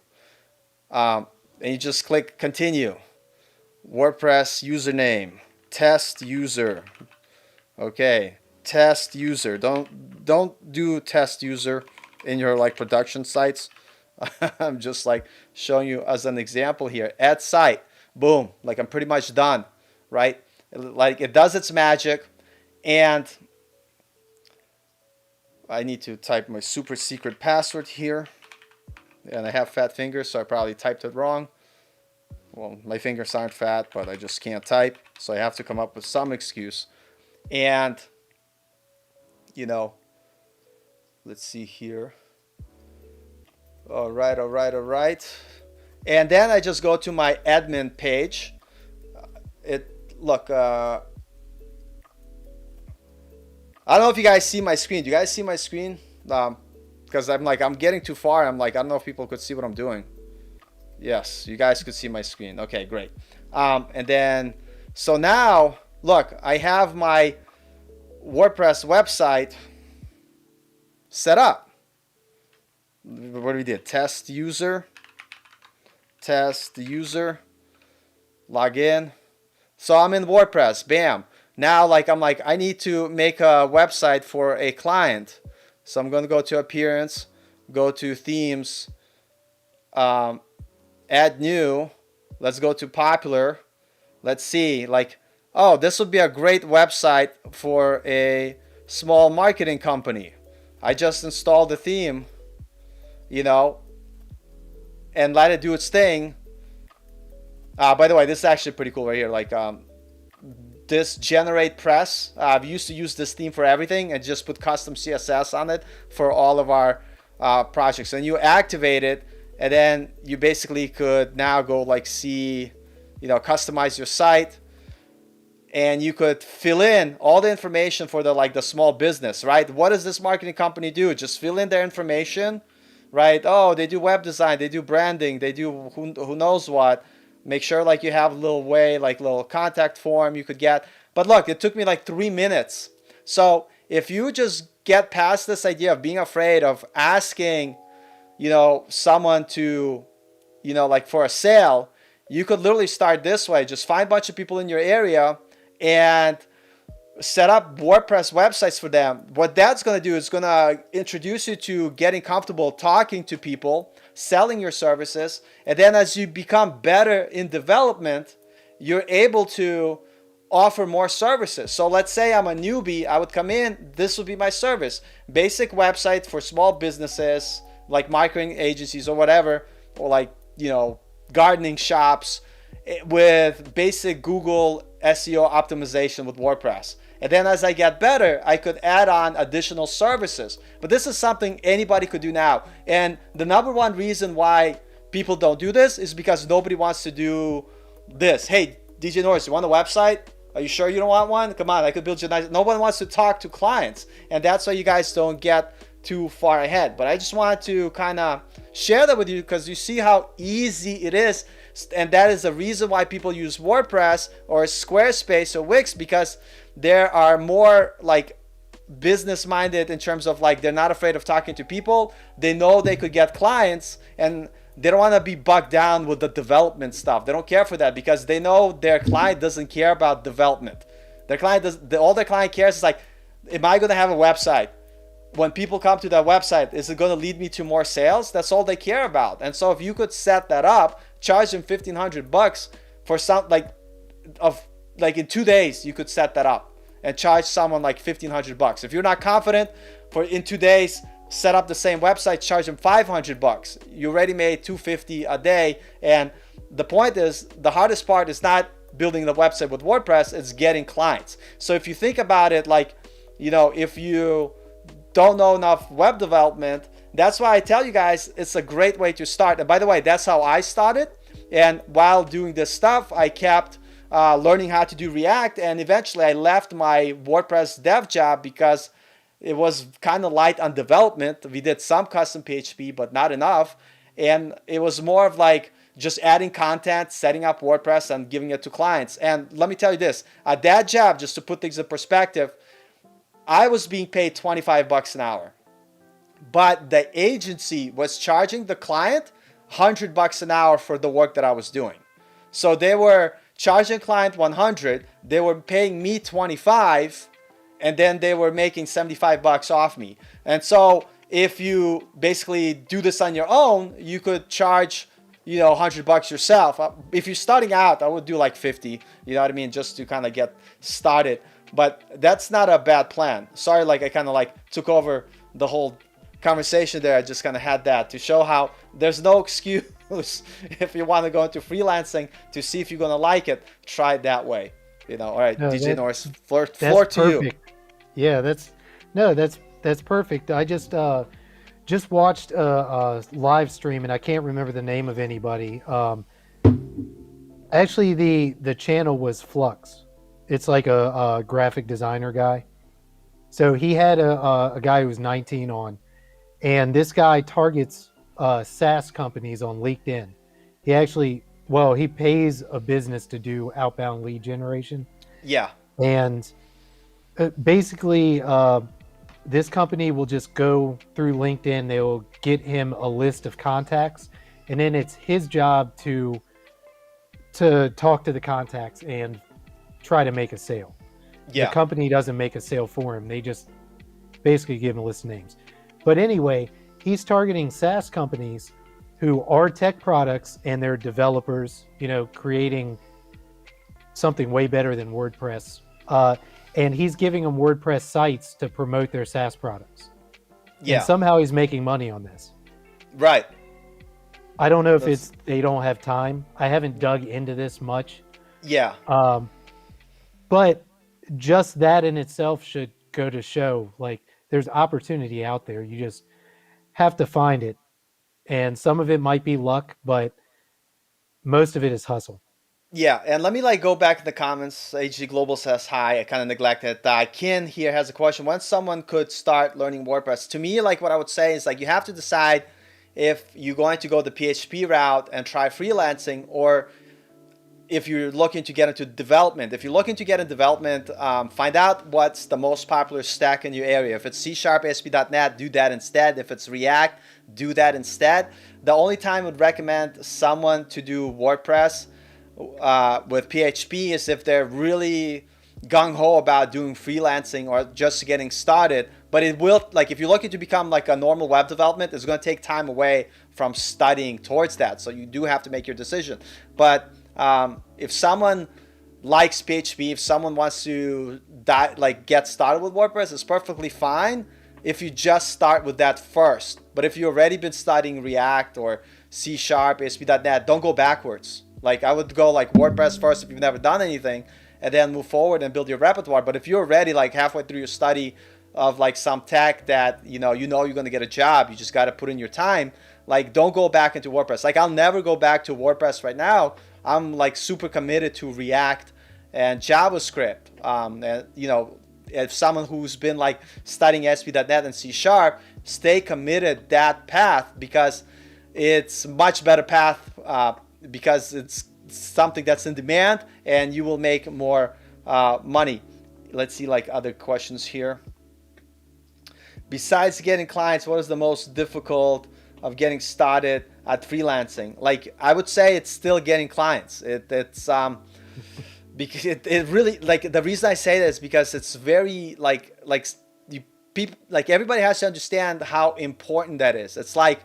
Speaker 1: And you just click continue. WordPress username, test user. Okay, test user. Don't do test user in your like production sites. I'm just like showing you as an example here. Add site, boom, like I'm pretty much done, right? Like, it does its magic. And I need to type my super secret password here, and I have fat fingers, so I probably typed it wrong. Well, my fingers aren't fat, but I just can't type, so I have to come up with some excuse. And you know, let's see here. All right. And then I just go to my admin page. Look, I don't know if you guys see my screen. Do you guys see my screen? Because I'm getting too far. I'm like, I don't know if people could see what I'm doing. Yes, you guys could see my screen. Okay, great. And then, so now, look, I have my WordPress website set up. What we did, test user, log in. So I'm in WordPress, bam. Now, like, I'm like, I need to make a website for a client. So I'm going to go to appearance, go to themes, add new. Let's go to popular. Let's see, like, oh, this would be a great website for a small marketing company. I just installed the theme, you know, and let it do its thing. By the way, this is actually pretty cool right here. Like, this generate press. I've used to use this theme for everything and just put custom CSS on it for all of our projects, and you activate it, and then you basically could now go like see, customize your site, and you could fill in all the information for the small business, right? What does this marketing company do? Just fill in their information, right? Oh, they do web design, they do branding, they do who knows what. Make sure like you have a little way, like little contact form you could get. But look, it took me like 3 minutes. So if you just get past this idea of being afraid of asking, someone to, like for a sale, you could literally start this way. Just find a bunch of people in your area and set up WordPress websites for them. What that's going to do is going to introduce you to getting comfortable talking to people, selling your services, and then as you become better in development, you're able to offer more services. So let's say I'm a newbie, I would come in, this would be my service. Basic website for small businesses like marketing agencies or whatever, or like, gardening shops with basic Google SEO optimization with WordPress. And then as I get better, I could add on additional services. But this is something anybody could do now. And the number one reason why people don't do this is because nobody wants to do this. Hey, DJ Norris, you want a website? Are you sure you don't want one? Come on, I could build you a nice... No one wants to talk to clients. And that's why you guys don't get too far ahead. But I just wanted to kind of share that with you because you see how easy it is. And that is the reason why people use WordPress or Squarespace or Wix, because there are more like business minded in terms of like they're not afraid of talking to people. They know they could get clients and they don't want to be bogged down with the development stuff. They don't care for that because they know their client doesn't care about development. Their client does, all their client cares is like, am I going to have a website? When people come to that website, is it going to lead me to more sales? That's all they care about. And so if you could set that up, charge them $1,500 for some like in 2 days, you could set that up and charge someone like $1,500. If you're not confident, in 2 days, set up the same website, charge them $500. You already made $250 a day. And the point is, the hardest part is not building the website with WordPress, it's getting clients. So if you think about it, like, if you don't know enough web development, that's why I tell you guys it's a great way to start. And by the way, that's how I started. And while doing this stuff, I kept learning how to do React, and eventually I left my WordPress dev job because it was kind of light on development. We did some custom PHP, but not enough. And it was more of like just adding content, setting up WordPress, and giving it to clients. And let me tell you this, at that job, just to put things in perspective, I was being paid $25 an hour. But the agency was charging the client $100 an hour for the work that I was doing. So they were charging client 100, they were paying me 25, and then they were making $75 off me. And so if you basically do this on your own, you could charge, $100 yourself. If you're starting out, I would do like 50, you know what I mean, just to kind of get started. But that's not a bad plan. Sorry, like I kind of like took over the whole conversation there. I just kind of had that to show how there's no excuse if you want to go into freelancing to see if you're going to like it. Try it that way. All right, no, DJ Norris, floor to perfect. You.
Speaker 2: Yeah, that's perfect. I just watched a live stream, and I can't remember the name of anybody. Actually, the channel was Flux. It's like a graphic designer guy. So he had a guy who was 19 on, and this guy targets SaaS companies on LinkedIn. He pays a business to do outbound lead generation.
Speaker 1: Yeah.
Speaker 2: And basically, this company will just go through LinkedIn. They will get him a list of contacts, and then it's his job to talk to the contacts and try to make a sale. Yeah. The company doesn't make a sale for him. They just basically give him a list of names. But anyway, he's targeting SaaS companies who are tech products and they're developers, creating something way better than WordPress. And he's giving them WordPress sites to promote their SaaS products. Yeah. And somehow he's making money on this.
Speaker 1: Right.
Speaker 2: I don't know if they don't have time. I haven't dug into this much.
Speaker 1: Yeah.
Speaker 2: But just that in itself should go to show, like, there's opportunity out there. You just have to find it. And some of it might be luck, but most of it is hustle.
Speaker 1: Yeah, and let me like go back in the comments. HG Global says hi. I kind of neglected. Ken here has a question. When someone could start learning WordPress? To me, like what I would say is like you have to decide if you're going to go the PHP route and try freelancing, or if you're looking to get into development. If you're looking to get in development, find out what's the most popular stack in your area. If it's C#, ASP.NET, do that instead. If it's React, do that instead. The only time I would recommend someone to do WordPress with PHP is if they're really gung-ho about doing freelancing or just getting started. But it will, like if you're looking to become like a normal web development, it's going to take time away from studying towards that. So you do have to make your decision. But if someone likes PHP, if someone wants to get started with WordPress, it's perfectly fine if you just start with that first. But if you've already been studying React or C#, ASP.NET, don't go backwards. Like I would go like WordPress first if you've never done anything, and then move forward and build your repertoire. But if you're already like halfway through your study of like some tech that you know you're going to get a job, you just got to put in your time. Like don't go back into WordPress. Like I'll never go back to WordPress right now. I'm like super committed to React and JavaScript. And you know, if someone who's been like studying ASP.NET and C#, stay committed that path because it's much better path because it's something that's in demand and you will make more money. Let's see like other questions here. Besides getting clients, what is the most difficult of getting started at freelancing? Like I would say it's still getting clients. It's because it really, like the reason I say that is because it's very like you people, like everybody has to understand how important that is. It's like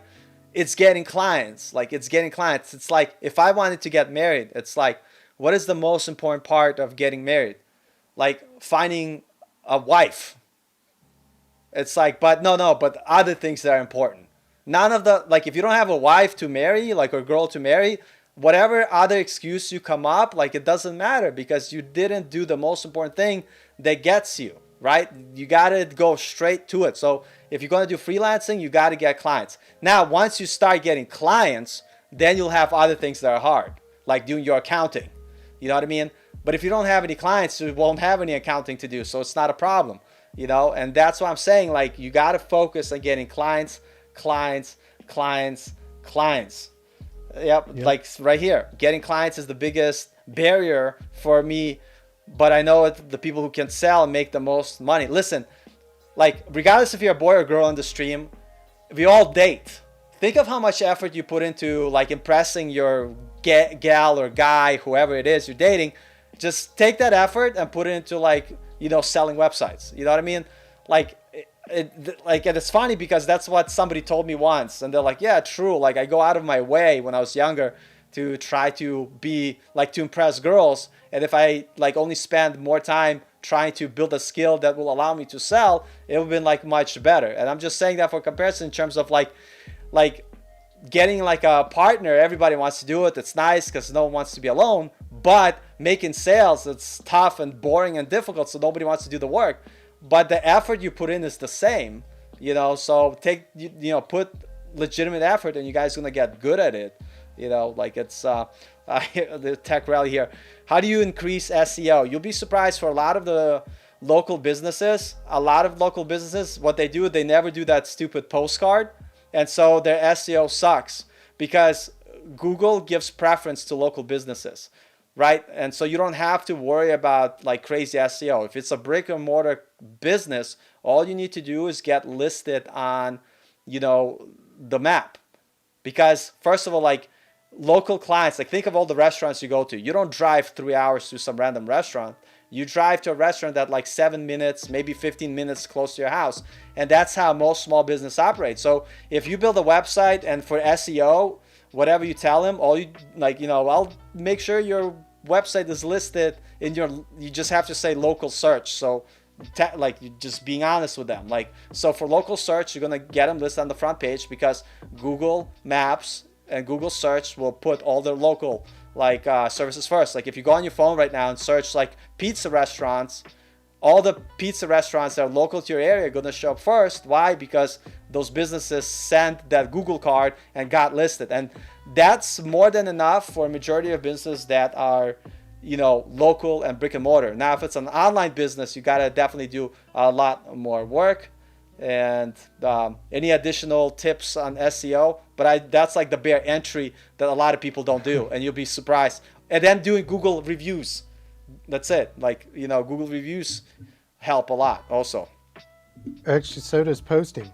Speaker 1: it's getting clients. Like it's getting clients. It's like if I wanted to get married, it's like what is the most important part of getting married? Like finding a wife. It's like, but but other things that are important. None of the, like if you don't have a wife to marry, like a girl to marry, whatever other excuse you come up, like it doesn't matter because you didn't do the most important thing that gets you, right? You got to go straight to it. So if you're going to do freelancing, you got to get clients. Now, once you start getting clients, then you'll have other things that are hard, like doing your accounting. You know what I mean? But if you don't have any clients, you won't have any accounting to do. So it's not a problem, you know? And that's what I'm saying. Like you got to focus on getting clients. Yep, like right here. Getting clients is the biggest barrier for me, but I know it's the people who can sell and make the most money. Listen, like regardless if you're a boy or girl in the stream, we all date. Think of how much effort you put into like impressing your gal or guy, whoever it is you're dating. Just take that effort and put it into like, you know, selling websites. You know what I mean? Like and it's funny because that's what somebody told me once, and they're like, yeah, true. Like I go out of my way when I was younger to try to be like to impress girls, and if I like only spend more time trying to build a skill that will allow me to sell, it would have been like much better. And I'm just saying that for comparison in terms of like getting like a partner. Everybody wants to do it. It's nice because no one wants to be alone, but making sales, it's tough and boring and difficult, so nobody wants to do the work. But the effort you put in is the same, you know, so put legitimate effort and you guys are going to get good at it, you know, like it's the tech rally here. How do you increase SEO? You'll be surprised for a lot of the local businesses, what they do, they never do that stupid postcard. And so their SEO sucks because Google gives preference to local businesses. Right? And so you don't have to worry about like crazy SEO. If it's a brick and mortar business, all you need to do is get listed on, you know, the map. Because first of all, like local clients, like think of all the restaurants you go to. You don't drive 3 hours to some random restaurant. You drive to a restaurant that like 7 minutes, maybe 15 minutes close to your house. And that's how most small business operates. So if you build a website and for SEO, whatever you tell them, all you like, you know, I'll make sure your website is listed in you just have to say local search. So like you just being honest with them. Like, so for local search, you're going to get them listed on the front page because Google Maps and Google search will put all the local like services first. Like if you go on your phone right now and search like pizza restaurants, all the pizza restaurants that are local to your area are going to show up first. Why? Because those businesses sent that Google card and got listed. And that's more than enough for a majority of businesses that are, local and brick and mortar. Now, if it's an online business, you got to definitely do a lot more work. And any additional tips on SEO, but that's like the bare entry that a lot of people don't do, and you'll be surprised. And then doing Google reviews, that's it. Like, Google reviews help a lot also.
Speaker 2: Actually, so does posting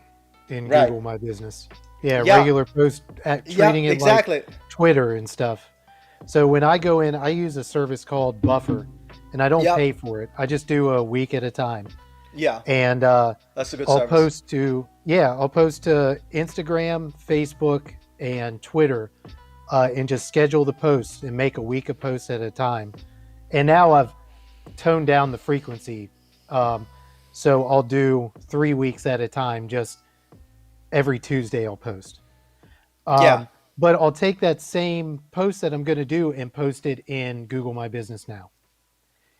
Speaker 2: in
Speaker 1: Right.
Speaker 2: Google My Business. Yeah,
Speaker 1: Yeah.
Speaker 2: regular post,
Speaker 1: Yeah,
Speaker 2: treating it
Speaker 1: exactly.
Speaker 2: like Twitter and stuff. So when I go in, I use a service called Buffer, and I don't
Speaker 1: Yep.
Speaker 2: pay for it. I just do a week at a time.
Speaker 1: Yeah.
Speaker 2: And
Speaker 1: That's a good
Speaker 2: I'll
Speaker 1: service.
Speaker 2: post to Instagram, Facebook, and Twitter, and just schedule the posts and make a week of posts at a time. And now I've toned down the frequency, so I'll do 3 weeks at a time. Just every Tuesday I'll post.
Speaker 1: Yeah.
Speaker 2: But I'll take that same post that I'm going to do and post it in Google My Business now.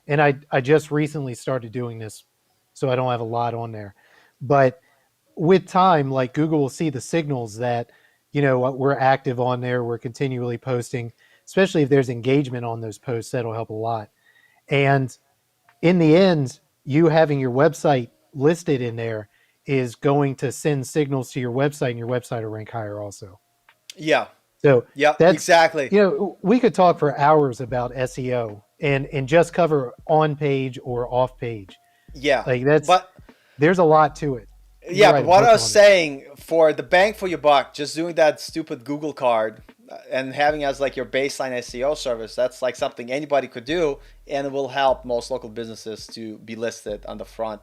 Speaker 2: And I just recently started doing this, so I don't have a lot on there. But with time, like Google will see the signals that, we're active on there, we're continually posting, especially if there's engagement on those posts, that'll help a lot. And in the end, you having your website listed in there is going to send signals to your website, and your website will rank higher also.
Speaker 1: Yeah.
Speaker 2: So
Speaker 1: Yeah.
Speaker 2: that's,
Speaker 1: Exactly.
Speaker 2: we could talk for hours about SEO and just cover on page or off page.
Speaker 1: Yeah.
Speaker 2: Like
Speaker 1: But
Speaker 2: there's a lot to it. You can
Speaker 1: yeah,
Speaker 2: write
Speaker 1: but
Speaker 2: a
Speaker 1: what
Speaker 2: book
Speaker 1: I was
Speaker 2: on it.
Speaker 1: saying, for the bang for your buck, just doing that stupid Google card and having as like your baseline SEO service, that's like something anybody could do, and it will help most local businesses to be listed on the front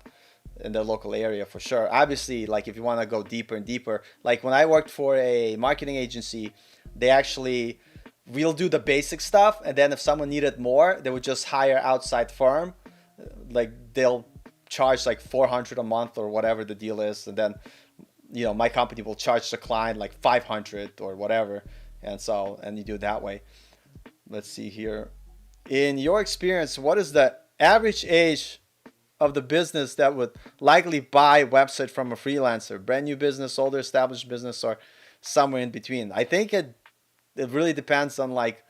Speaker 1: in the local area for sure. Obviously, like if you want to go deeper and deeper, like when I worked for a marketing agency, they actually we'll do the basic stuff, and then if someone needed more, they would just hire outside firm. Like they'll charge like 400 a month or whatever the deal is, and then my company will charge the client like 500 or whatever, and you do it that way. Let's see here. In your experience, what is the average age of the business that would likely buy a website from a freelancer? Brand new business, older established business, or somewhere in between? I think it really depends on, like,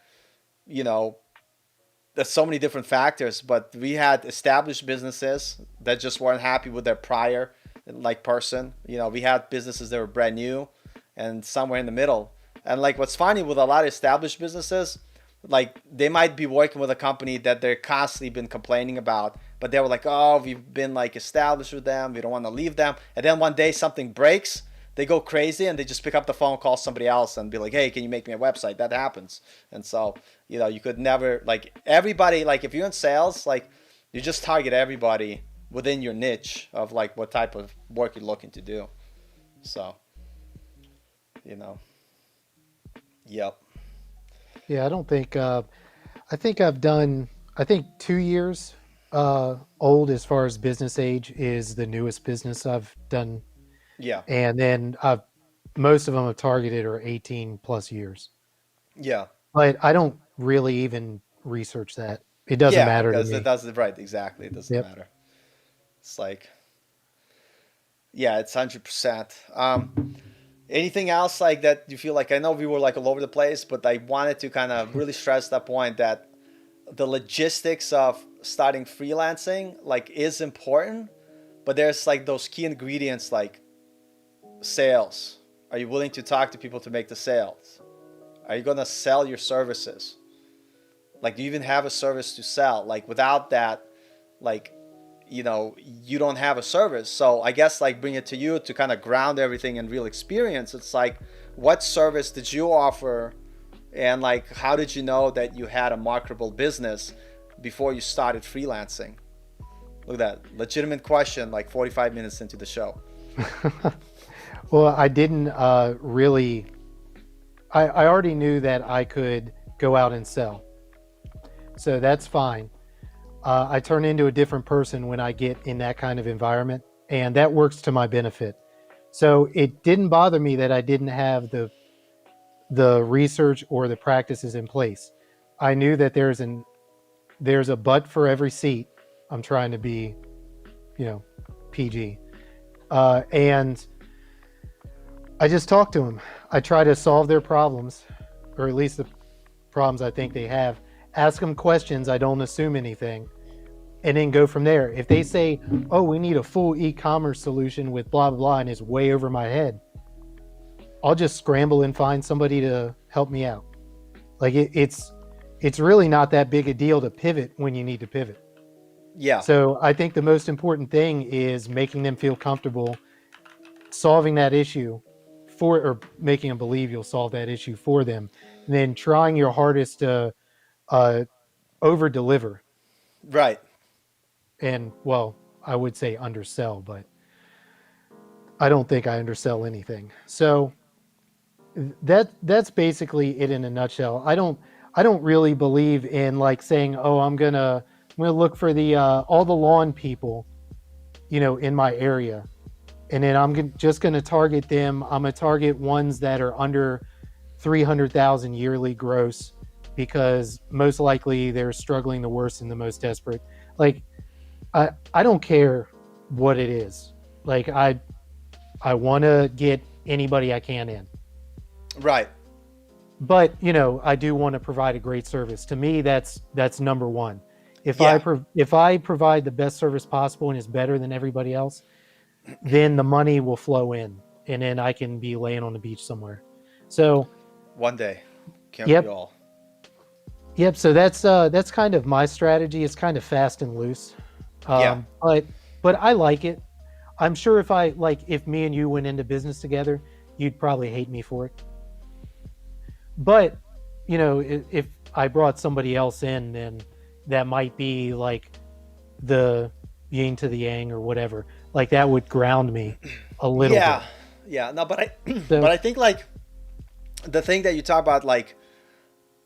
Speaker 1: you know there's so many different factors, but we had established businesses that just weren't happy with their prior like person. We had businesses that were brand new, and somewhere in the middle. And like what's funny with a lot of established businesses, like they might be working with a company that they're constantly been complaining about, but they were like, oh, we've been like established with them, we don't want to leave them. And then one day something breaks, they go crazy and they just pick up the phone, call somebody else, and be like, hey, can you make me a website? That happens. And so, you could never, like, everybody, like if you're in sales, like you just target everybody within your niche of like what type of work you're looking to do. So, you know, yep.
Speaker 2: Yeah, I don't think. I think I've done. I think 2 years old as far as business age is the newest business I've done,
Speaker 1: Yeah.
Speaker 2: and then most of them have targeted are 18 plus years.
Speaker 1: Yeah.
Speaker 2: But I don't really even research that. It doesn't
Speaker 1: Yeah,
Speaker 2: matter to
Speaker 1: because it
Speaker 2: me.
Speaker 1: doesn't, right, exactly. It doesn't
Speaker 2: Yep.
Speaker 1: matter. It's like, yeah, it's 100%. Anything else like that you feel like? I know we were like all over the place, but I wanted to kind of really stress that point that the logistics of starting freelancing like is important, but there's like those key ingredients like sales. Are you willing to talk to people to make the sales? Are you gonna sell your services? Like, do you even have a service to sell? Like, without that, like, you don't have a service. So I guess like bring it to you to kind of ground everything in real experience. It's like, what service did you offer, and like how did you know that you had a marketable business before you started freelancing? Look at that legitimate question, like 45 minutes into the show.
Speaker 2: Well, I didn't really. I already knew that I could go out and sell, so that's fine. I turn into a different person when I get in that kind of environment, and that works to my benefit. So it didn't bother me that I didn't have the research or the practices in place. I knew that there's a butt for every seat. I'm trying to be, PG, and I just talk to them. I try to solve their problems, or at least the problems I think they have. Ask them questions. I don't assume anything, and then go from there. If they say, "Oh, we need a full e-commerce solution with blah blah blah," and it's way over my head, I'll just scramble and find somebody to help me out. Like it's really not that big a deal to pivot when you need to pivot.
Speaker 1: Yeah.
Speaker 2: So I think the most important thing is making them feel comfortable solving that issue for, or making them believe you'll solve that issue for them, and then trying your hardest to uh, over deliver.
Speaker 1: Right.
Speaker 2: And well, I would say undersell, but I don't think I undersell anything. So that's basically it in a nutshell. I don't really believe in like saying, oh, I'm gonna look for the all the lawn people, in my area, and then just gonna target them. I'm gonna target ones that are under 300,000 yearly gross, because most likely they're struggling the worst and the most desperate. Like I don't care what it is. Like I want to get anybody I can in.
Speaker 1: Right.
Speaker 2: But I do want to provide a great service. To me, that's number one. If
Speaker 1: Yeah.
Speaker 2: if I provide the best service possible and it's better than everybody else, then the money will flow in, and then I can be laying on the beach somewhere. So
Speaker 1: One day. Can't be
Speaker 2: yep,
Speaker 1: all.
Speaker 2: yep. So that's kind of my strategy. It's kind of fast and loose,
Speaker 1: Yeah.
Speaker 2: but I like it. I'm sure if me and you went into business together, you'd probably hate me for it. But if I brought somebody else in, then that might be like the yin to the yang or whatever. Like that would ground me a little
Speaker 1: Yeah.
Speaker 2: bit.
Speaker 1: Yeah. No, but I but
Speaker 2: So
Speaker 1: I think like the thing that you talk about, like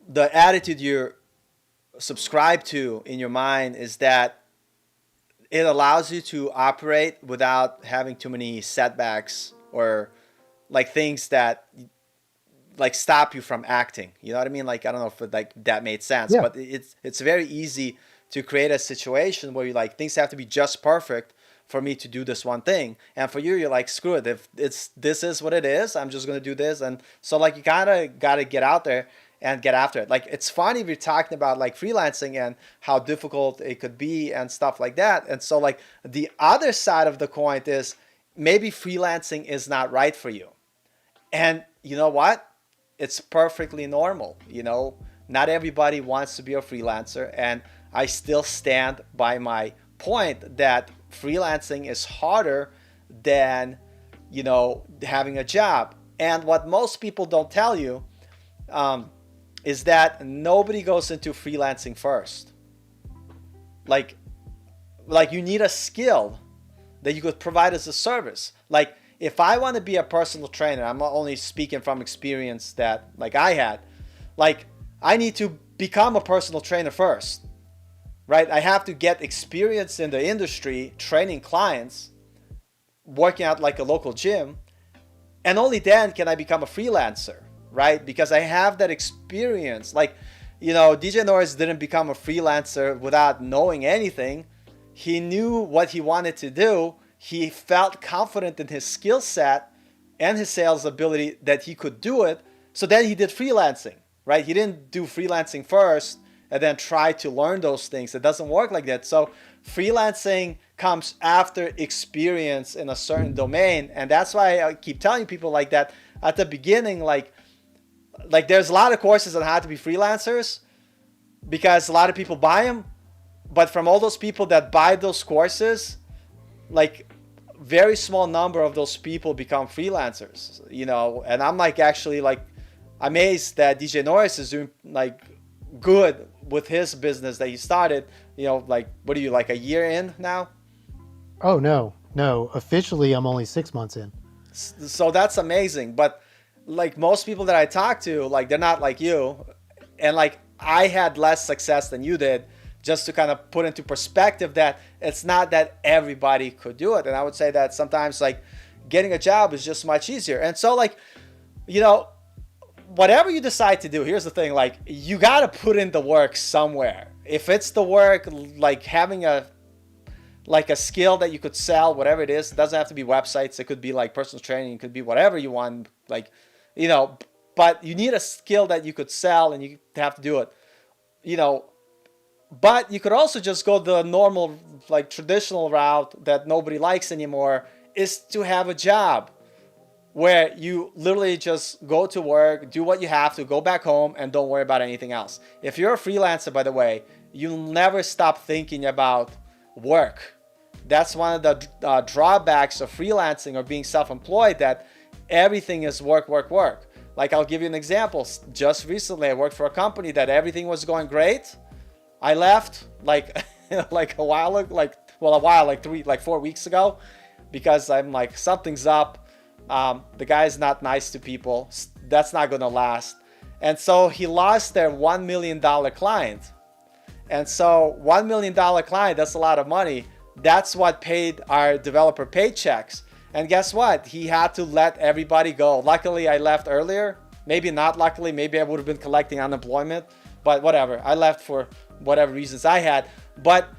Speaker 1: the attitude you subscribe to in your mind, is that it allows you to operate without having too many setbacks or like things that like stop you from acting. You know what I mean? Like I don't know if like that made sense,
Speaker 2: yeah,
Speaker 1: but it's very easy to create a situation where you like things have to be just perfect for me to do this one thing. And for you, you're like, screw it. If this is what it is, I'm just gonna do this. And so like you kinda gotta get out there and get after it. Like it's funny we're talking about like freelancing and how difficult it could be and stuff like that. And so like the other side of the coin is maybe freelancing is not right for you. And you know what? It's perfectly normal. Not everybody wants to be a freelancer. And I still stand by my point that freelancing is harder than, having a job. And what most people don't tell you is that nobody goes into freelancing first. Like, you need a skill that you could provide as a service. Like, if I want to be a personal trainer, I'm not only speaking from experience that like I had, like I need to become a personal trainer first, right? I have to get experience in the industry, training clients, working out like a local gym, and only then can I become a freelancer, right? Because I have that experience. Like, DJ Norris didn't become a freelancer without knowing anything. He knew what he wanted to do. He felt confident in his skill set and his sales ability that he could do it. So then he did freelancing, right? He didn't do freelancing first and then try to learn those things. It doesn't work like that. So freelancing comes after experience in a certain domain. And that's why I keep telling people like that at the beginning, like there's a lot of courses on how to be freelancers because a lot of people buy them. But from all those people that buy those courses, like very small number of those people become freelancers, and I'm like actually like amazed that DJ Norris is doing like good with his business that he started, like what are you, like a year in now?
Speaker 2: oh no, officially I'm only 6 months in.
Speaker 1: So that's amazing. But like most people that I talk to, like they're not like you, and like I had less success than you did, just to kind of put into perspective that it's not that everybody could do it. And I would say that sometimes like getting a job is just much easier. And so like, whatever you decide to do, here's the thing, like you got to put in the work somewhere. If it's the work, like having a like a skill that you could sell, whatever it is. It doesn't have to be websites. It could be like personal training. It could be whatever you want. Like, you know, but you need a skill that you could sell and you have to do it, you know. But you could also just go the normal, like traditional route that nobody likes anymore, is to have a job where you literally just go to work, do what you have to, go back home, and don't worry about anything else. If you're a freelancer, by the way, you'll never stop thinking about work. That's one of the drawbacks of freelancing or being self-employed, that everything is work, work, work. Like, I'll give you an example. Just recently, I worked for a company that everything was going great. I left like like a while, like 4 weeks ago, because I'm like, something's up. The guy's not nice to people. That's not gonna last. And so he lost their $1 million client. And so $1 million client, that's a lot of money. That's what paid our developer paychecks. And guess what? He had to let everybody go. Luckily, I left earlier. Maybe not luckily. Maybe I would have been collecting unemployment. But whatever. I left for whatever reasons I had. But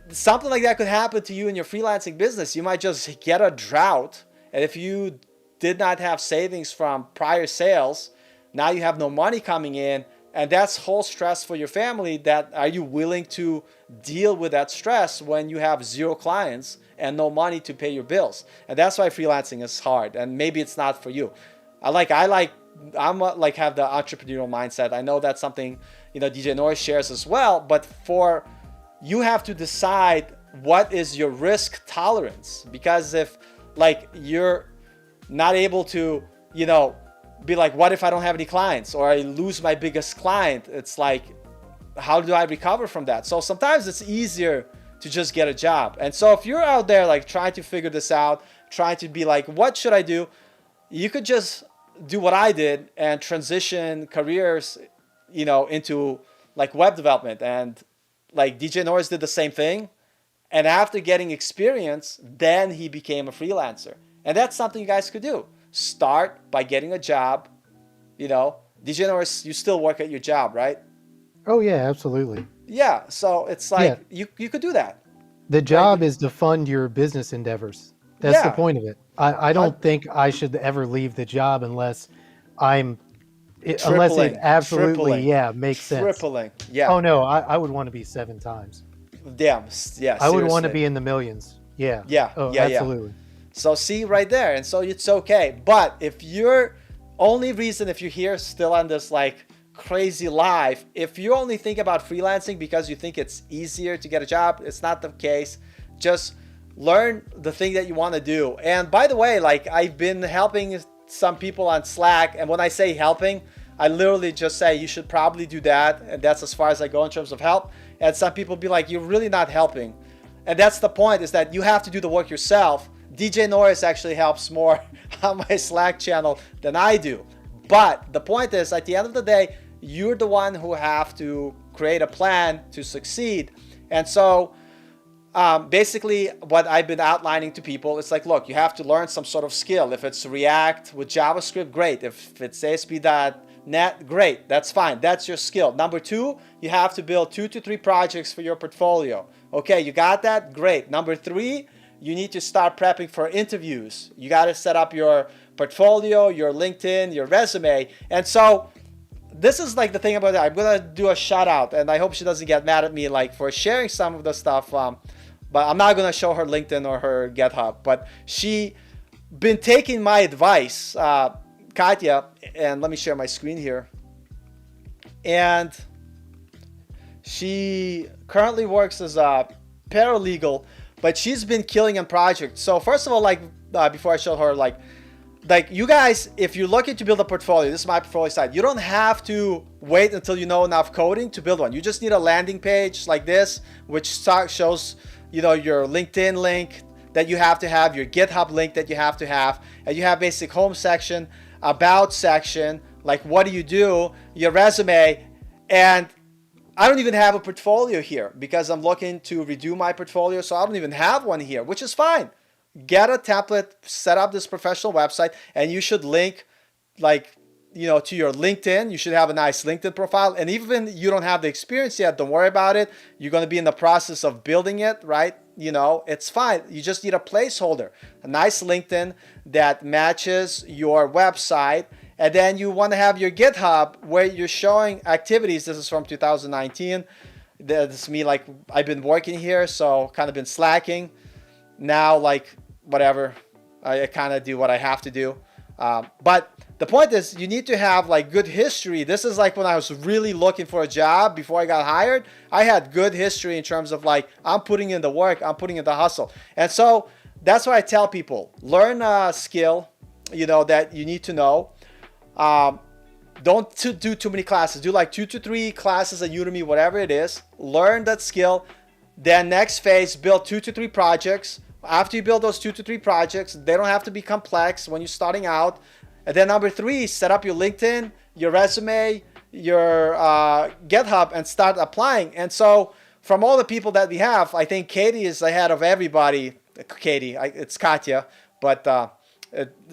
Speaker 1: something like that could happen to you in your freelancing business. You might just get a drought. And if you did not have savings from prior sales, now you have no money coming in. And that's whole stress for your family. That are you willing to deal with that stress when you have 0 clients and no money to pay your bills? And that's why freelancing is hard. And maybe it's not for you. I'm like have the entrepreneurial mindset. I know that's something, you know, DJ Norris shares as well. But for you have to decide what is your risk tolerance, because if like you're not able to, you know, be like, what if I don't have any clients or I lose my biggest client? It's like, how do I recover from that? So sometimes it's easier to just get a job. And so if you're out there like trying to figure this out, trying to be like, what should I do? You could just do what I did and transition careers, you know, into like web development. And like DJ Norris did the same thing. And after getting experience, then he became a freelancer. And that's something you guys could do. Start by getting a job. You know, DJ Norris, you still work at your job, right?
Speaker 2: Oh yeah, absolutely.
Speaker 1: Yeah. So it's like you could do that.
Speaker 2: The job is to fund your business endeavors. That's the point of it. I don't think I should ever leave the job unless unless it absolutely makes sense.
Speaker 1: Tripling. Yeah.
Speaker 2: Oh no, I would want to be 7 times.
Speaker 1: Damn. Yeah.
Speaker 2: I would want to be in the millions. Yeah.
Speaker 1: Yeah.
Speaker 2: Oh,
Speaker 1: yeah.
Speaker 2: absolutely.
Speaker 1: So see right there. And so it's okay. But if you're if you're here still on this like crazy life, if you only think about freelancing because you think it's easier to get a job, it's not the case. Just learn the thing that you want to do. And by the way, like I've been helping some people on Slack. And when I say helping, I literally just say you should probably do that. And that's as far as I go in terms of help. And some people be like, you're really not helping. And that's the point, is that you have to do the work yourself. DJ Norris actually helps more on my Slack channel than I do. But the point is, at the end of the day, you're the one who have to create a plan to succeed. And so basically what I've been outlining to people, it's like, look, you have to learn some sort of skill. If it's React with JavaScript, great. If it's ASP.NET, great. That's fine. That's your skill. Number 2, you have to build 2 to 3 projects for your portfolio. Okay, you got that? Great. Number 3, you need to start prepping for interviews. You got to set up your portfolio, your LinkedIn, your resume. And so this is like the thing about it. I'm going to do a shout out, and I hope she doesn't get mad at me like for sharing some of the stuff. But I'm not going to show her LinkedIn or her GitHub. But she been taking my advice, Katya, and let me share my screen here. And she currently works as a paralegal, but she's been killing in projects. So first of all, like before I show her, like you guys, if you're looking to build a portfolio, this is my portfolio site. You don't have to wait until you know enough coding to build one. You just need a landing page like this, which shows, you know, your LinkedIn link that you have to have, your GitHub link that you have to have, and you have basic home section, about section, like what do you do, your resume. And I don't even have a portfolio here because I'm looking to redo my portfolio. So I don't even have one here, which is fine. Get a template, set up this professional website, and you should link like, you know, to your LinkedIn. You should have a nice LinkedIn profile. And even you don't have the experience yet, don't worry about it. You're going to be in the process of building it, right? it's fine. You just need a placeholder, a nice LinkedIn that matches your website. And then you want to have your GitHub where you're showing activities. This is from 2019. This is me, like, I've been working here, so kind of been slacking. Now, like, whatever, I kind of do what I have to do. But the point is, you need to have like good history. This is like when I was really looking for a job before I got hired. I had good history in terms of like, I'm putting in the work, I'm putting in the hustle. And so that's why I tell people, learn a skill, that you need to know. Don't do too many classes. Do like 2 to 3 classes at Udemy, whatever it is. Learn that skill. Then next phase, build 2 to 3 projects. After you build those 2 to 3 projects, they don't have to be complex when you're starting out. And then number 3, set up your LinkedIn, your resume, your GitHub, and start applying. And so from all the people that we have, I think Katie is ahead of everybody. It's Katya, but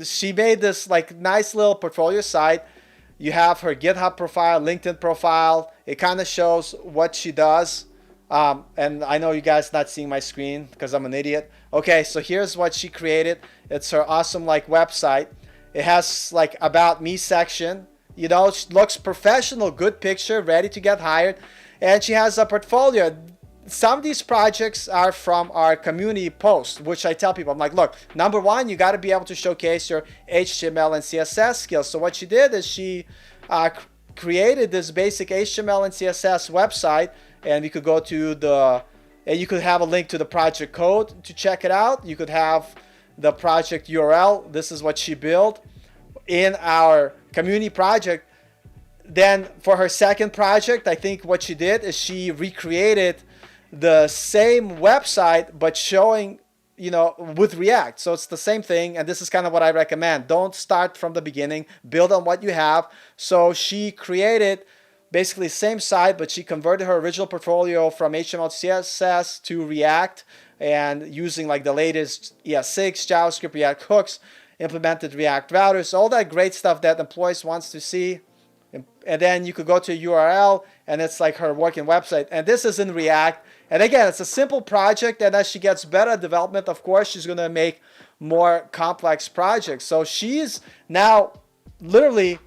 Speaker 1: she made this like nice little portfolio site. You have her GitHub profile, LinkedIn profile. It kind of shows what she does. And I know you guys not seeing my screen because I'm an idiot. Okay, so here's what she created. It's her awesome like website. It has like about me section. She looks professional, good picture, ready to get hired. And she has a portfolio. Some of these projects are from our community post, which I tell people, I'm like, look, number 1, you got to be able to showcase your HTML and CSS skills. So what she did is she created this basic HTML and CSS website, and you could go to and you could have a link to the project code to check it out. You could have the project URL. This is what she built in our community project. Then for her second project, I think what she did is she recreated the same website, but showing, with React. So it's the same thing. And this is kind of what I recommend. Don't start from the beginning, build on what you have. So she created basically same site, but she converted her original portfolio from HTML to CSS to React, and using like the latest ES6, JavaScript, React hooks, implemented React routers, all that great stuff that employees wants to see. And then you could go to a URL, and it's like her working website. And this is in React. And again, it's a simple project. And as she gets better at development, of course, she's going to make more complex projects. So she's now literally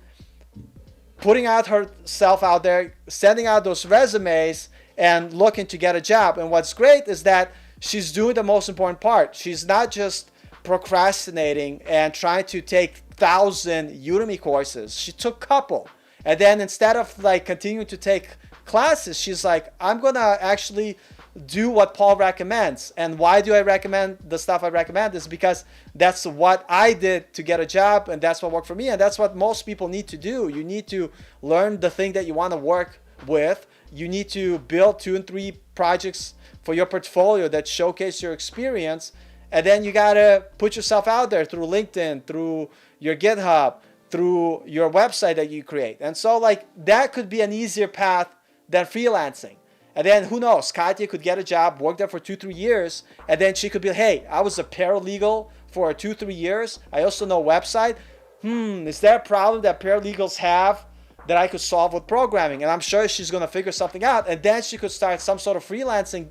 Speaker 1: putting out herself out there, sending out those resumes, and looking to get a job. And what's great is that she's doing the most important part. She's not just procrastinating and trying to take 1,000 Udemy courses. She took a couple. And then instead of like continuing to take classes, she's like, I'm going to actually do what Paul recommends. And why do I recommend the stuff I recommend? Is because that's what I did to get a job, and that's what worked for me, and that's what most people need to do. You need to learn the thing that you want to work with. You need to build 2 and 3 projects for your portfolio that showcase your experience, and then you got to put yourself out there through LinkedIn, through your GitHub, through your website that you create. And so like that could be an easier path than freelancing. And then who knows, Katya could get a job, work there for 2-3 years, and then she could be, hey, I was a paralegal for 2-3 years. I also know website. Is there a problem that paralegals have that I could solve with programming? And I'm sure she's going to figure something out. And then she could start some sort of freelancing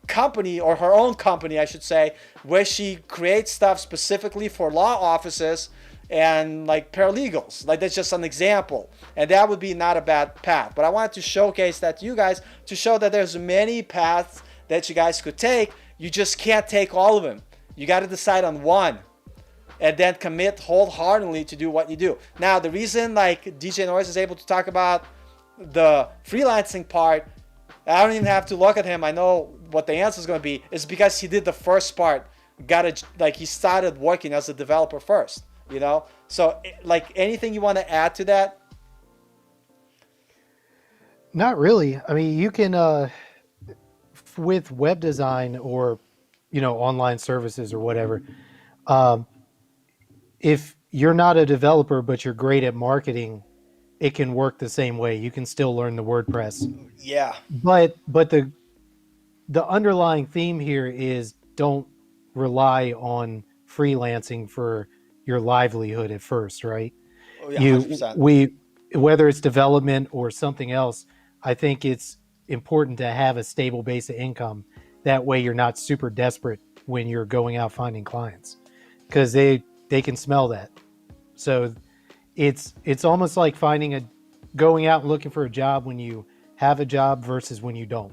Speaker 1: company, or her own company, I should say, where she creates stuff specifically for law offices and like paralegals. Like, that's just an example, and that would be not a bad path. But I wanted to showcase that to you guys, to show that there's many paths that you guys could take. You just can't take all of them. You got to decide on one and then commit wholeheartedly to do what you do. Now, the reason like DJ Norris is able to talk about the freelancing part, I don't even have to look at him, I know what the answer is going to be, is because he did the first part. He started working as a developer first. So like, anything you want to add to that?
Speaker 2: Not really. I mean, you can with web design or online services or whatever, if you're not a developer but you're great at marketing, it can work the same way. You can still learn the WordPress.
Speaker 1: Yeah.
Speaker 2: But the underlying theme here is don't rely on freelancing for your livelihood at first, right?
Speaker 1: Oh, yeah, 100%.
Speaker 2: Whether it's development or something else, I think it's important to have a stable base of income. That way you're not super desperate when you're going out finding clients, because they can smell that. So it's almost like going out and looking for a job when you have a job versus when you don't.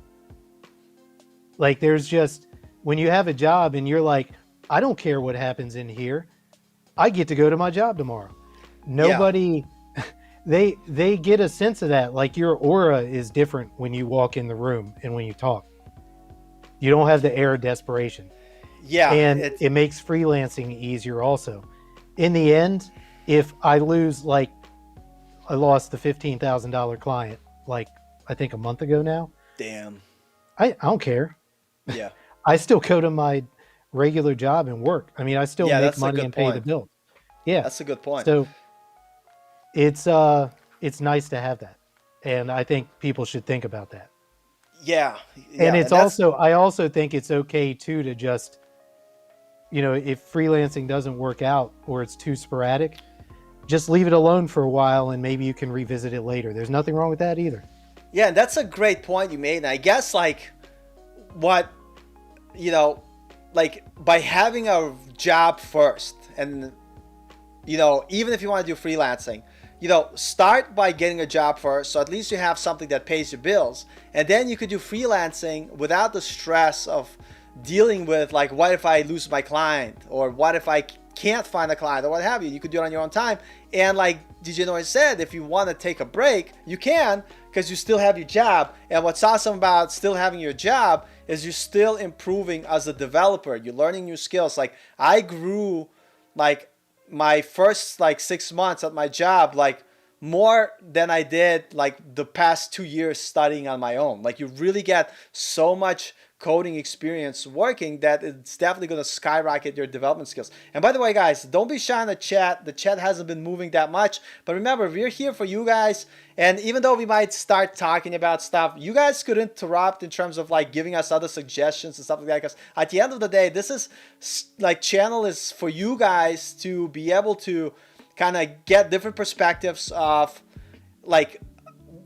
Speaker 2: Like there's just, when you have a job and you're like, I don't care what happens in here, I get to go to my job tomorrow.
Speaker 1: Yeah.
Speaker 2: Nobody, they get a sense of that. Like your aura is different when you walk in the room and when you talk. You don't have the air of desperation.
Speaker 1: Yeah.
Speaker 2: And it makes freelancing easier also. In the end, if I lose, like I lost the $15,000 client, like I think a month ago now.
Speaker 1: Damn.
Speaker 2: I don't care.
Speaker 1: Yeah.
Speaker 2: I still go to my regular job and work. I mean, I still
Speaker 1: Yeah,
Speaker 2: make
Speaker 1: that's a
Speaker 2: money
Speaker 1: good
Speaker 2: and pay the
Speaker 1: point.
Speaker 2: bills. Yeah.
Speaker 1: That's a good point.
Speaker 2: So it's nice to have that. And I think people should think about that.
Speaker 1: Yeah.
Speaker 2: And
Speaker 1: Yeah.
Speaker 2: it's also, I also think it's okay too to just, if freelancing doesn't work out or it's too sporadic, just leave it alone for a while and maybe you can revisit it later. There's nothing wrong with that either.
Speaker 1: Yeah, and that's a great point you made. And I guess like what, like by having a job first, and even if you want to do freelancing, start by getting a job first, so at least you have something that pays your bills, and then you could do freelancing without the stress of dealing with like, what if I lose my client, or what if I can't find a client, or what have you. You could do it on your own time. And like DJ Noise said, if you want to take a break, you can, because you still have your job. And what's awesome about still having your job is you're still improving as a developer. You're learning new skills. Like I grew like my first like 6 months at my job like more than I did like the past 2 years studying on my own. Like you really get so much coding experience working that it's definitely going to skyrocket your development skills. And by the way, guys, don't be shy in the chat. The chat hasn't been moving that much, but remember, we're here for you guys. And even though we might start talking about stuff, you guys could interrupt in terms of like giving us other suggestions and stuff like that, because at the end of the day, this is like, channel is for you guys to be able to kind of get different perspectives of like,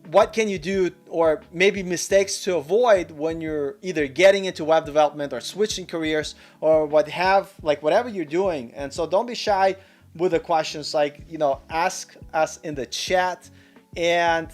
Speaker 1: what can you do, or maybe mistakes to avoid when you're either getting into web development or switching careers or whatever you're doing. And so don't be shy with the questions, like, ask us in the chat. And,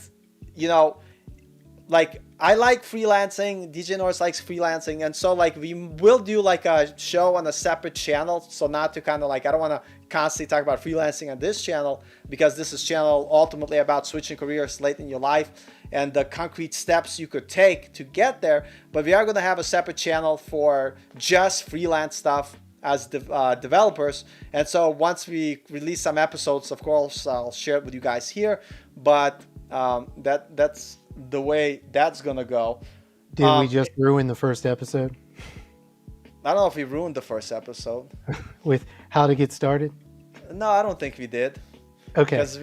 Speaker 1: like I like freelancing, DJ Norris likes freelancing, and so like we will do like a show on a separate channel, so not to kind of like, I don't want to constantly talk about freelancing on this channel, because this is channel ultimately about switching careers late in your life and the concrete steps you could take to get there. But we are going to have a separate channel for just freelance stuff as developers. And so once we release some episodes, of course I'll share it with you guys here, but that's the way that's gonna go.
Speaker 2: Did we just ruin the first episode
Speaker 1: I don't know if we ruined the first episode
Speaker 2: with how to get started?
Speaker 1: No, I don't think we did.
Speaker 2: Okay.
Speaker 1: Because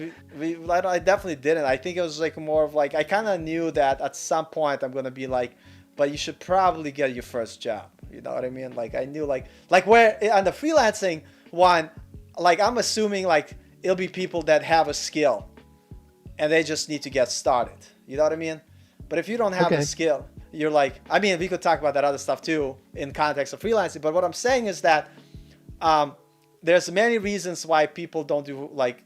Speaker 1: I definitely didn't. I think it was like more of like, I kind of knew that at some point I'm gonna be like, but you should probably get your first job. You know what I mean? Like I knew like where on the freelancing one, like I'm assuming like it'll be people that have a skill and they just need to get started. You know what I mean? But if you don't have a skill, you're like, I mean, we could talk about that other stuff too in context of freelancing. But what I'm saying is that there's many reasons why people don't do like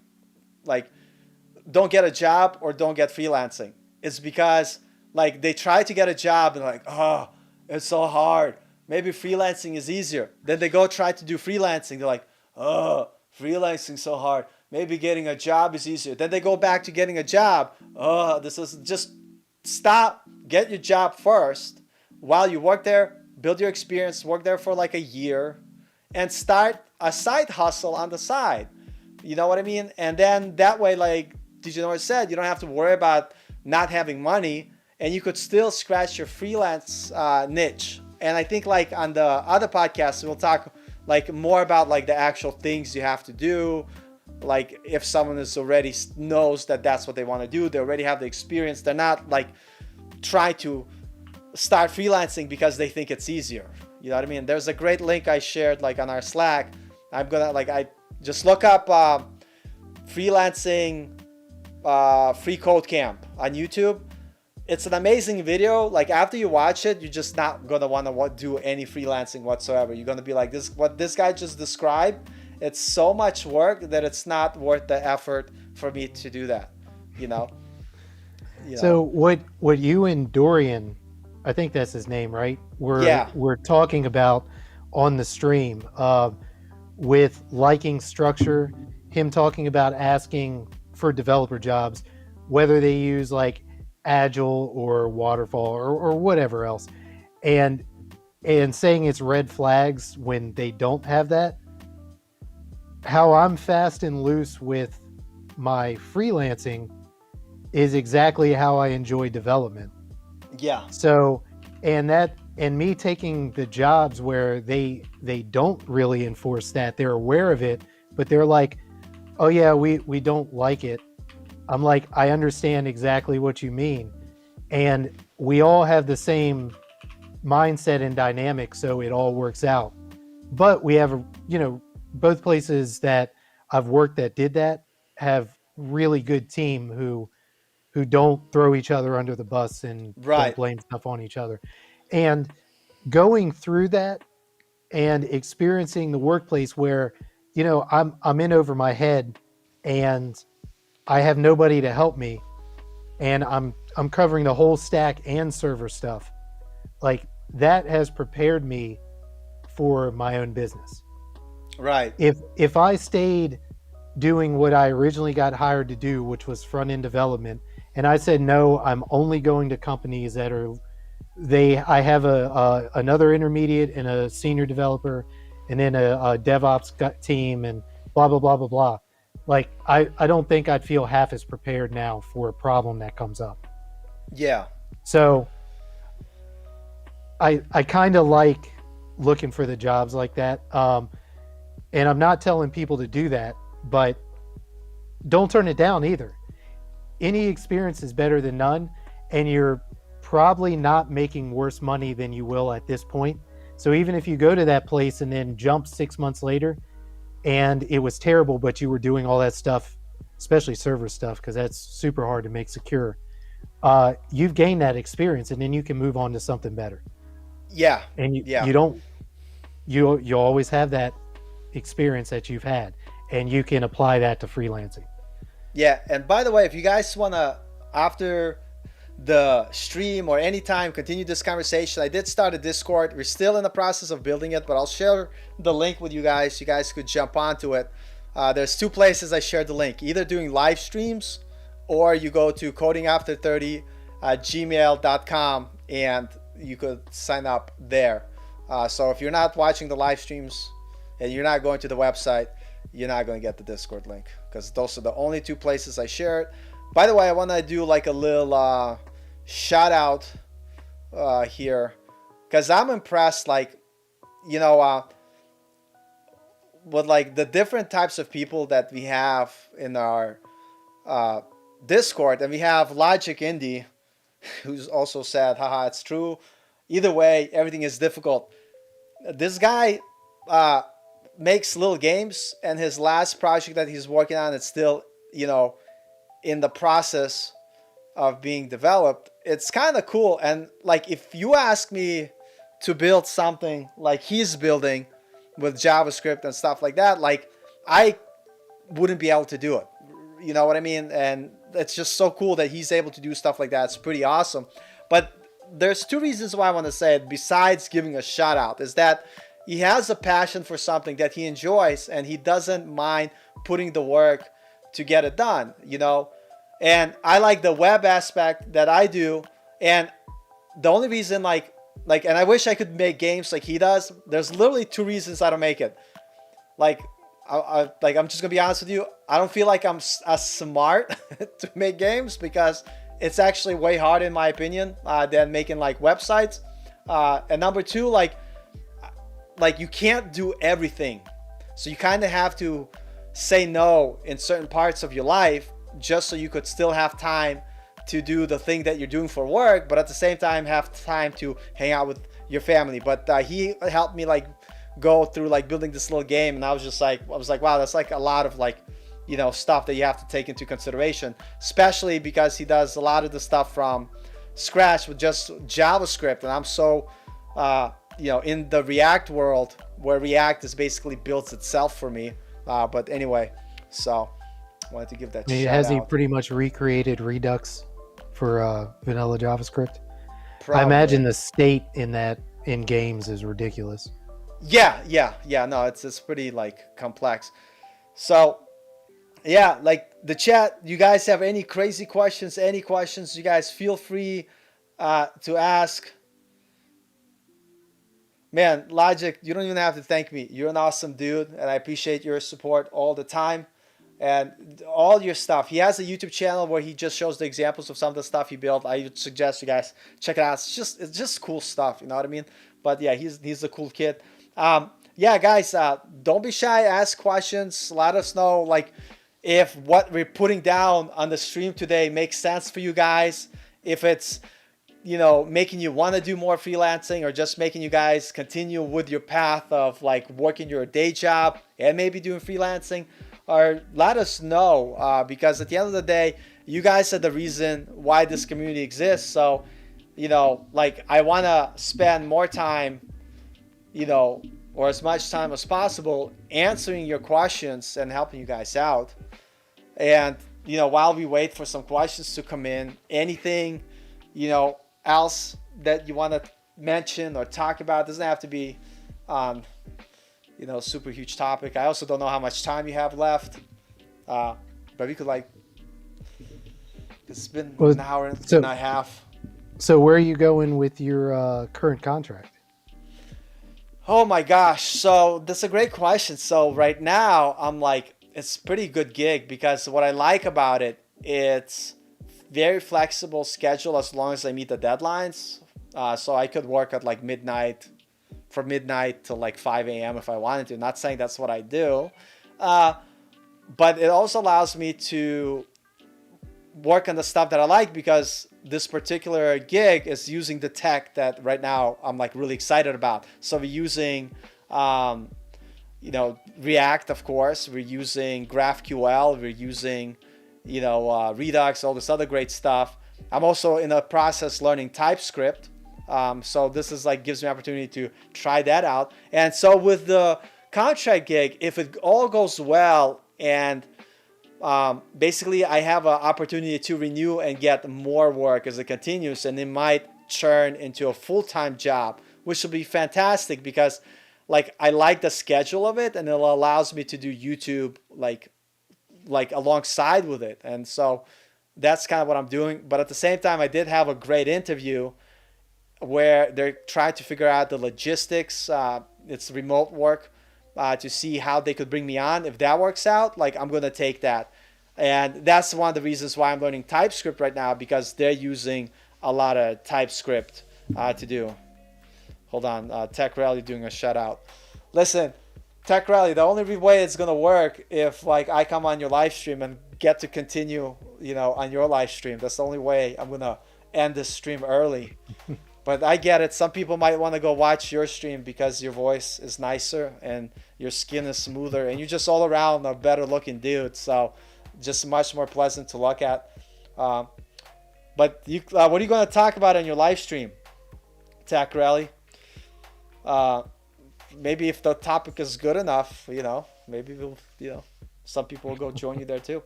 Speaker 1: don't get a job or don't get freelancing. It's because like they try to get a job and like, oh, it's so hard. Maybe freelancing is easier. Then they go try to do freelancing. They're like, oh, freelancing so hard. Maybe getting a job is easier. Then they go back to getting a job. Oh, this is just stop. Get your job first while you work there. Build your experience. Work there for like a year and start a side hustle on the side. You know what I mean? And then that way, like DJ Norris said, you don't have to worry about not having money, and you could still scratch your freelance niche. And I think like on the other podcasts, we'll talk like more about like the actual things you have to do. Like if someone is already knows that that's what they want to do, they already have the experience. They're not like trying to start freelancing because they think it's easier. You know what I mean? There's a great link I shared like on our Slack. I'm gonna like, I just look up freelancing free code camp on YouTube. it's an amazing video. Like after you watch it, you're just not gonna want to do any freelancing whatsoever. You're gonna be like, this, what this guy just described, it's so much work that it's not worth the effort for me to do that, you know.
Speaker 2: So what you and Dorian, I think that's his name, right?
Speaker 1: Yeah,
Speaker 2: We're talking about on the stream, with liking structure, him talking about asking for developer jobs, whether they use like Agile or Waterfall or whatever else, and saying it's red flags when they don't have that. How I'm fast and loose with my freelancing is exactly how I enjoy development.
Speaker 1: yeah,
Speaker 2: So, and me taking the jobs where they don't really enforce that, they're aware of it, but they're like, oh yeah, we don't like it. I'm like, I understand exactly what you mean, and we all have the same mindset and dynamic, so it all works out. But we have, both places that I've worked that did that have really good team who don't throw each other under the bus and don't
Speaker 1: right.
Speaker 2: blame stuff on each other. And going through that and experiencing the workplace where, I'm in over my head and I have nobody to help me, and I'm covering the whole stack and server stuff. Like that has prepared me for my own business.
Speaker 1: Right.
Speaker 2: If I stayed doing what I originally got hired to do, which was front end development, and I said no, I'm only going to companies that are I have another intermediate and a senior developer, and then a DevOps team, and blah blah blah blah blah. Like I don't think I'd feel half as prepared now for a problem that comes up.
Speaker 1: Yeah.
Speaker 2: So I kind of like looking for the jobs like that. And I'm not telling people to do that, but don't turn it down either. Any experience is better than none, and you're probably not making worse money than you will at this point. So even if you go to that place and then jump 6 months later and it was terrible, but you were doing all that stuff, especially server stuff, because that's super hard to make secure, you've gained that experience, and then you can move on to something better.
Speaker 1: Yeah.
Speaker 2: And
Speaker 1: Yeah.
Speaker 2: you don't, you always have that experience that you've had, and you can apply that to freelancing.
Speaker 1: Yeah. And by the way, if you guys want to, after the stream or anytime, continue this conversation, I did start a Discord. We're still in the process of building it, but I'll share the link with you guys. You guys could jump onto it. There's two places I shared the link, either doing live streams or you go to codingafter30 at gmail.com and you could sign up there. So if you're not watching the live streams and you're not going to the website, you're not going to get the Discord link, because those are the only two places I shared. By the way, I want to do like a little shout out here, because I'm impressed, like, with like the different types of people that we have in our Discord. And we have Logic Indie, who's also said, haha, it's true. Either way, everything is difficult. This guy makes little games, and his last project that he's working on, it's still, in the process of being developed. It's kind of cool. And like, if you ask me to build something like he's building with JavaScript and stuff like that, like I wouldn't be able to do it. You know what I mean? And it's just so cool that he's able to do stuff like that. It's pretty awesome. But there's two reasons why I want to say it, besides giving a shout out, is that he has a passion for something that he enjoys, and he doesn't mind putting the work to get it done, And I like the web aspect that I do. And the only reason, and I wish I could make games like he does. There's literally two reasons I don't make it. I'm just gonna be honest with you. I don't feel like I'm as smart to make games, because it's actually way harder, in my opinion, than making like websites. And number two, like you can't do everything, so you kind of have to say no in certain parts of your life, just so you could still have time to do the thing that you're doing for work, but at the same time have time to hang out with your family. But he helped me like go through like building this little game, and I was like, wow, that's like a lot of like, stuff that you have to take into consideration, especially because he does a lot of the stuff from scratch with just JavaScript, and I'm so in the React world where React is basically builds itself for me. But anyway, so I wanted to give that
Speaker 2: I mean,
Speaker 1: shout
Speaker 2: has he
Speaker 1: out.
Speaker 2: pretty much recreated Redux for vanilla JavaScript? I
Speaker 1: Probably.
Speaker 2: imagine the state in games is ridiculous.
Speaker 1: Yeah. No, it's pretty like complex. So yeah, like the chat, you guys have any crazy questions, you guys feel free to ask. Man, Logic, you don't even have to thank me. You're an awesome dude, and I appreciate your support all the time and all your stuff. He has a YouTube channel where he just shows the examples of some of the stuff he built. I would suggest you guys check it out. It's just cool stuff, you know what I mean? But yeah, he's a cool kid. Yeah, guys, don't be shy. Ask questions. Let us know like if what we're putting down on the stream today makes sense for you guys. If it's making you want to do more freelancing or just making you guys continue with your path of like working your day job and maybe doing freelancing, or let us know because at the end of the day, you guys are the reason why this community exists. So, like I want to spend more time, or as much time as possible answering your questions and helping you guys out. And, while we wait for some questions to come in, anything, else that you want to mention or talk about, doesn't have to be super huge topic. I also don't know how much time you have left, but we could it's been an hour and a half.
Speaker 2: So where are you going with your current contract?
Speaker 1: Oh my gosh, so that's a great question. So right now I'm like, it's a pretty good gig because what I like about it, it's very flexible schedule as long as I meet the deadlines. So I could work at like from midnight to like 5 a.m. if I wanted to. Not saying that's what I do, but it also allows me to work on the stuff that I like because this particular gig is using the tech that right now I'm like really excited about. So we're using, React, of course. We're using GraphQL. We're using Redux, all this other great stuff. I'm also in the process learning TypeScript. So this is like gives me opportunity to try that out. And so with the contract gig, if it all goes well and basically I have an opportunity to renew and get more work as it continues, and it might turn into a full-time job, which will be fantastic because like I like the schedule of it and it allows me to do YouTube like alongside with it. And so that's kind of what I'm doing. But at the same time, I did have a great interview where they're trying to figure out the logistics. It's remote work to see how they could bring me on. If that works out, like I'm going to take that. And that's one of the reasons why I'm learning TypeScript right now, because they're using a lot of TypeScript to do. Hold on. Tech Rally doing a shout out. Listen, Tech Rally, the only way it's going to work if like I come on your live stream and get to continue, on your live stream. That's the only way I'm going to end this stream early. But I get it. Some people might want to go watch your stream because your voice is nicer and your skin is smoother and you're just all around a better looking dude. So just much more pleasant to look at. But what are you going to talk about on your live stream, Tech Rally? Maybe if the topic is good enough, maybe we'll, some people will go join you there too.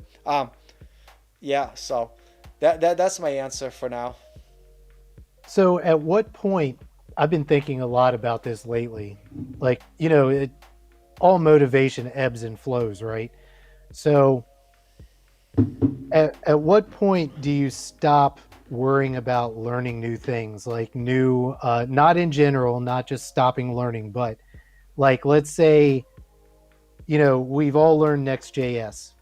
Speaker 1: Yeah, so that's my answer for now.
Speaker 2: So at what point, I've been thinking a lot about this lately, like, all motivation ebbs and flows, right? So at what point do you stop worrying about learning new things, like not in general, not just stopping learning, but like, let's say, we've all learned Next.js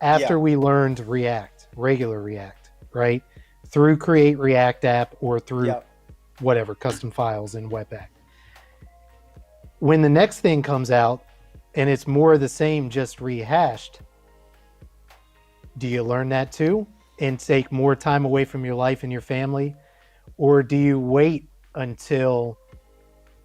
Speaker 2: after we learned React, regular React, right? Through Create React App or through whatever, custom files in Webpack. When the next thing comes out and it's more of the same, just rehashed, do you learn that too and take more time away from your life and your family? Or do you wait until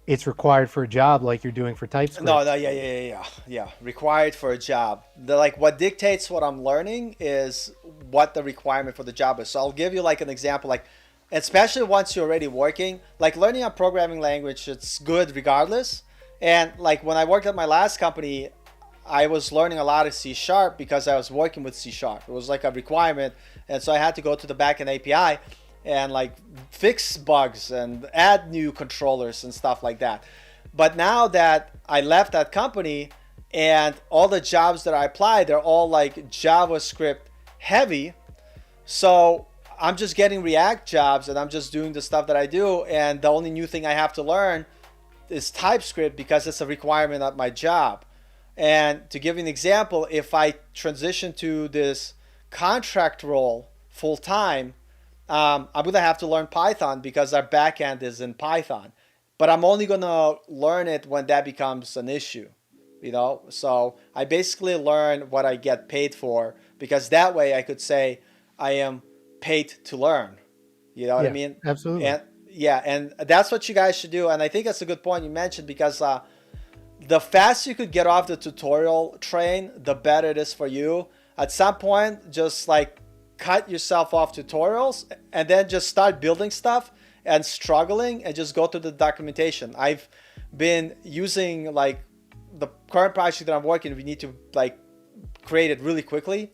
Speaker 2: it's required for a job like you're doing for TypeScript?
Speaker 1: No, yeah. Required for a job. What dictates what I'm learning is what the requirement for the job is. So I'll give you like an example. Like especially once you're already working. Like learning a programming language, it's good regardless. And like when I worked at my last company, I was learning a lot of C sharp because I was working with C sharp. It was like a requirement, and so I had to go to the backend API and like fix bugs and add new controllers and stuff like that. But now that I left that company and all the jobs that I applied, they're all like JavaScript heavy. So I'm just getting React jobs and I'm just doing the stuff that I do. And the only new thing I have to learn is TypeScript because it's a requirement at my job. And to give you an example, if I transition to this contract role full time, I'm going to have to learn Python because our backend is in Python. But I'm only going to learn it when that becomes an issue, you know? So I basically learn what I get paid for because that way I could say I am paid to learn. You know what I
Speaker 2: Yeah,
Speaker 1: mean?
Speaker 2: absolutely.
Speaker 1: And yeah, and that's what you guys should do. And I think that's a good point you mentioned because the faster you could get off the tutorial train, the better it is for you. At some point, just like cut yourself off tutorials and then just start building stuff and struggling and just go through the documentation. I've been using like the current project that I'm working, we need to like create it really quickly.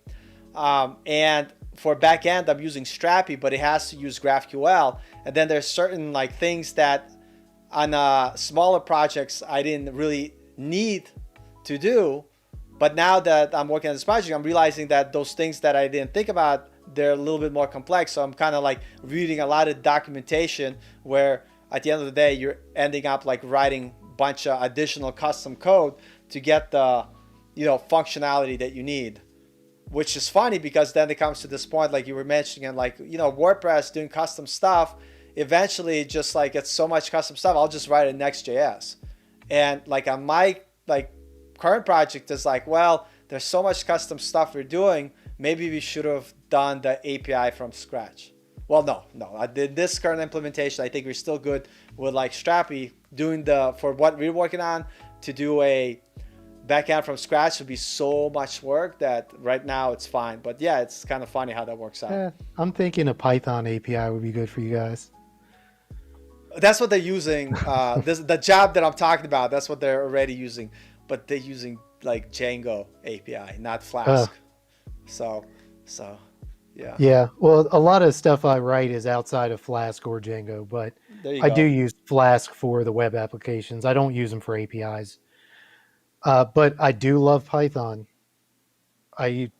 Speaker 1: And for backend, I'm using Strapi, but it has to use GraphQL. And then there's certain like things that on smaller projects I didn't really need to do. But now that I'm working on this project, I'm realizing that those things that I didn't think about, they're a little bit more complex. So I'm kind of like reading a lot of documentation where at the end of the day, you're ending up like writing a bunch of additional custom code to get the, you know, functionality that you need. Which is funny because then it comes to this point, like you were mentioning, and like, you know, WordPress doing custom stuff, eventually just like it's so much custom stuff, I'll just write in Next.js. And like on my like current project is like, well, there's so much custom stuff we're doing, maybe we should have done the API from scratch. Well, no, I did this current implementation. I think we're still good with like Strapi doing the, for what we're working on, to do a backend from scratch would be so much work that right now it's fine. But yeah, it's kind of funny how that works out.
Speaker 2: I'm thinking a Python API would be good for you guys.
Speaker 1: That's what they're using. The job that I'm talking about, that's what they're already using. But they're using like Django API, not Flask. So yeah.
Speaker 2: Yeah, well, a lot of stuff I write is outside of Flask or Django, but
Speaker 1: There you
Speaker 2: I do
Speaker 1: go.
Speaker 2: use Flask for the web applications. I don't use them for APIs. But I do love Python. I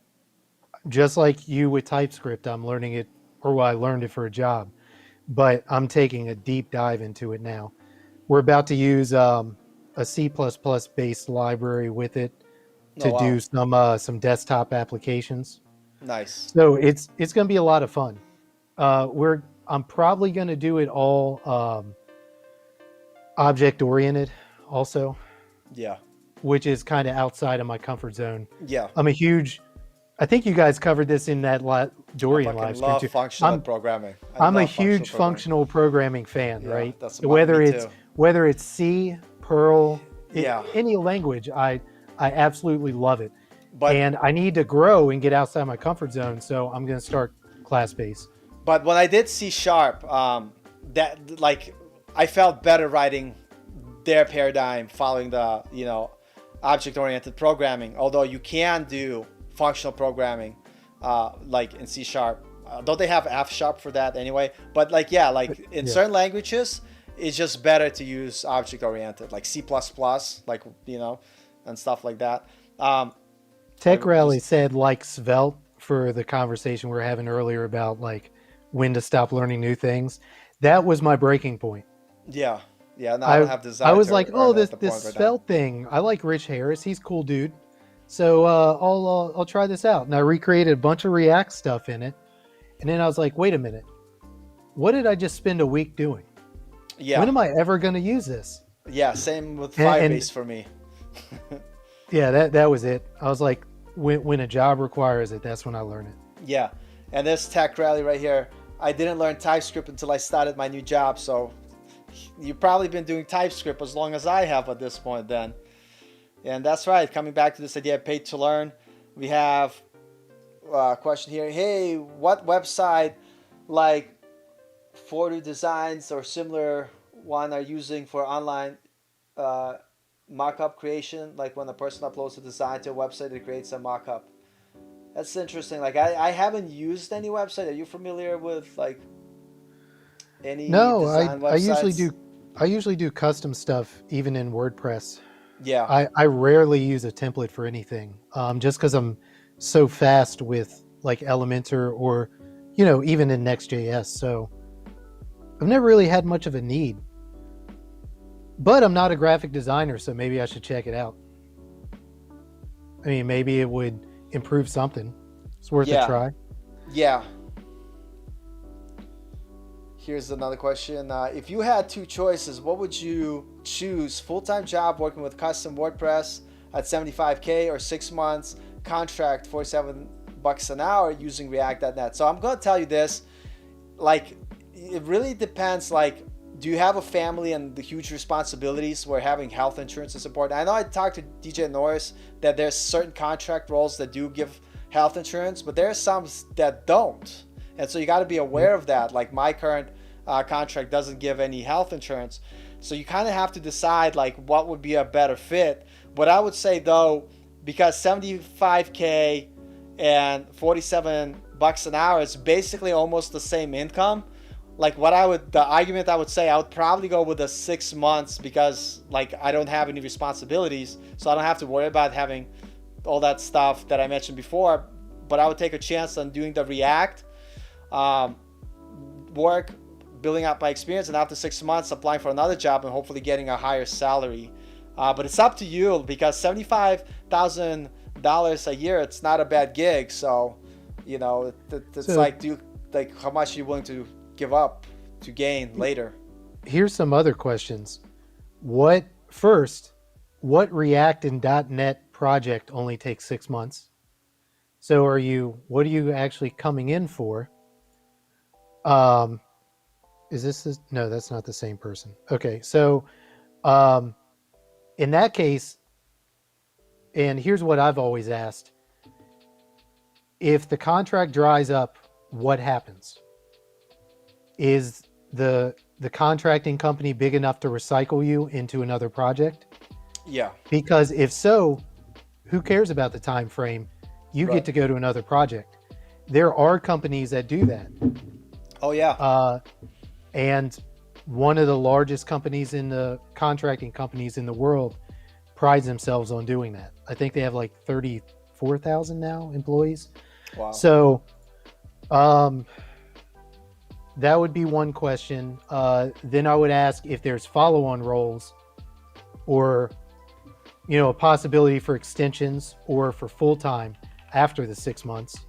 Speaker 2: just like you with TypeScript. I'm learning it, or well, I learned it for a job, but I'm taking a deep dive into it now. We're about to use a C++ based library with it
Speaker 1: Oh
Speaker 2: to
Speaker 1: wow.
Speaker 2: do some desktop applications.
Speaker 1: Nice.
Speaker 2: So it's going to be a lot of fun. I'm probably going to do it all object oriented also,
Speaker 1: Yeah.
Speaker 2: which is kind of outside of my comfort zone.
Speaker 1: Yeah.
Speaker 2: I'm a huge. I think you guys covered this in that
Speaker 1: I
Speaker 2: Dorian
Speaker 1: fucking
Speaker 2: live stream
Speaker 1: love
Speaker 2: too.
Speaker 1: functional
Speaker 2: I'm
Speaker 1: programming. I
Speaker 2: I'm a
Speaker 1: love functional
Speaker 2: huge
Speaker 1: programming.
Speaker 2: functional programming fan,
Speaker 1: Yeah,
Speaker 2: right?
Speaker 1: that's me too.
Speaker 2: Whether it's C, Perl,
Speaker 1: Yeah.
Speaker 2: any language, I absolutely love it.
Speaker 1: But
Speaker 2: And I need to grow and get outside my comfort zone, so I'm going to start class based.
Speaker 1: but when I did C sharp, that like I felt better writing their paradigm, following the, you know, object-oriented programming. Although you can do functional programming, like in C sharp. Don't they have F sharp for that anyway? But like yeah, like in
Speaker 2: Yeah.
Speaker 1: certain languages, it's just better to use object-oriented, like C++, like you know, and stuff like that.
Speaker 2: Tech Rally
Speaker 1: Just
Speaker 2: said like Svelte for the conversation we were having earlier about like when to stop learning new things. That was my breaking point.
Speaker 1: yeah, yeah. No, I don't
Speaker 2: I
Speaker 1: have
Speaker 2: I
Speaker 1: desire
Speaker 2: was
Speaker 1: to
Speaker 2: like, oh,
Speaker 1: learn
Speaker 2: this
Speaker 1: at the
Speaker 2: this
Speaker 1: point right now.
Speaker 2: Svelte thing. I like Rich Harris. He's a cool dude. So I'll try this out. And I recreated a bunch of React stuff in it. And then I was like, wait a minute. What did I just spend a week doing?
Speaker 1: Yeah,
Speaker 2: When am I ever going to use this?
Speaker 1: yeah. Same with
Speaker 2: And
Speaker 1: Firebase for me.
Speaker 2: yeah, that was it. I was like, when a job requires it, that's when I learn it.
Speaker 1: Yeah, and this tech rally right here, I didn't learn TypeScript until I started my new job. So you've probably been doing TypeScript as long as I have at this point then. And that's right. Coming back to this idea of paid to learn, we have a question here. Hey, what website like 40 designs or similar one are using for online uh, mock-up creation, like when a person uploads a design to a website, it creates a mock-up. That's interesting. Like I haven't used any website. Are you familiar with like any
Speaker 2: No,
Speaker 1: design
Speaker 2: I usually
Speaker 1: websites?
Speaker 2: do. I usually do custom stuff, even in WordPress.
Speaker 1: Yeah.
Speaker 2: I rarely use a template for anything, just because I'm so fast with like Elementor or, even in Next.js. So I've never really had much of a need. But I'm not a graphic designer, so maybe I should check it out. I mean, maybe it would improve something. It's worth a
Speaker 1: Yeah.
Speaker 2: try.
Speaker 1: Yeah. Here's another question. If you had two choices, what would you choose? Full-time job working with custom WordPress at 75K, or 6 months contract, 47 bucks an hour using React.net. So I'm going to tell you this, like, it really depends. Like, do you have a family and the huge responsibilities where having health insurance is important? I know I talked to DJ Norris that there's certain contract roles that do give health insurance, but there are some that don't. And so you got to be aware of that. Like my current contract doesn't give any health insurance. So you kind of have to decide like what would be a better fit. But I would say though, because 75K and 47 bucks an hour is basically almost the same income. Like the argument I would say, I would probably go with the 6 months because like I don't have any responsibilities. So I don't have to worry about having all that stuff that I mentioned before. But I would take a chance on doing the React work, building up my experience, and after 6 months applying for another job and hopefully getting a higher salary. But it's up to you because $75,000 a year, it's not a bad gig. So, it's
Speaker 2: So
Speaker 1: like, how much are you willing to give up to gain later?
Speaker 2: here's some other questions. What React and .NET project only takes 6 months? So what are you actually coming in for? Um, no, that's not the same person. Okay. So, um, in that case, and here's what I've always asked. If the contract dries up, what happens? Is the contracting company big enough to recycle you into another project?
Speaker 1: Yeah.
Speaker 2: Because if so, who cares about the time frame? You
Speaker 1: Right.
Speaker 2: get to go to another project. There are companies that do that.
Speaker 1: Oh yeah.
Speaker 2: And one of the largest companies in the contracting companies in the world prides themselves on doing that. I think they have like 34,000 now employees.
Speaker 1: Wow.
Speaker 2: So that would be one question. Then I would ask if there's follow-on roles or a possibility for extensions or for full-time after the 6 months.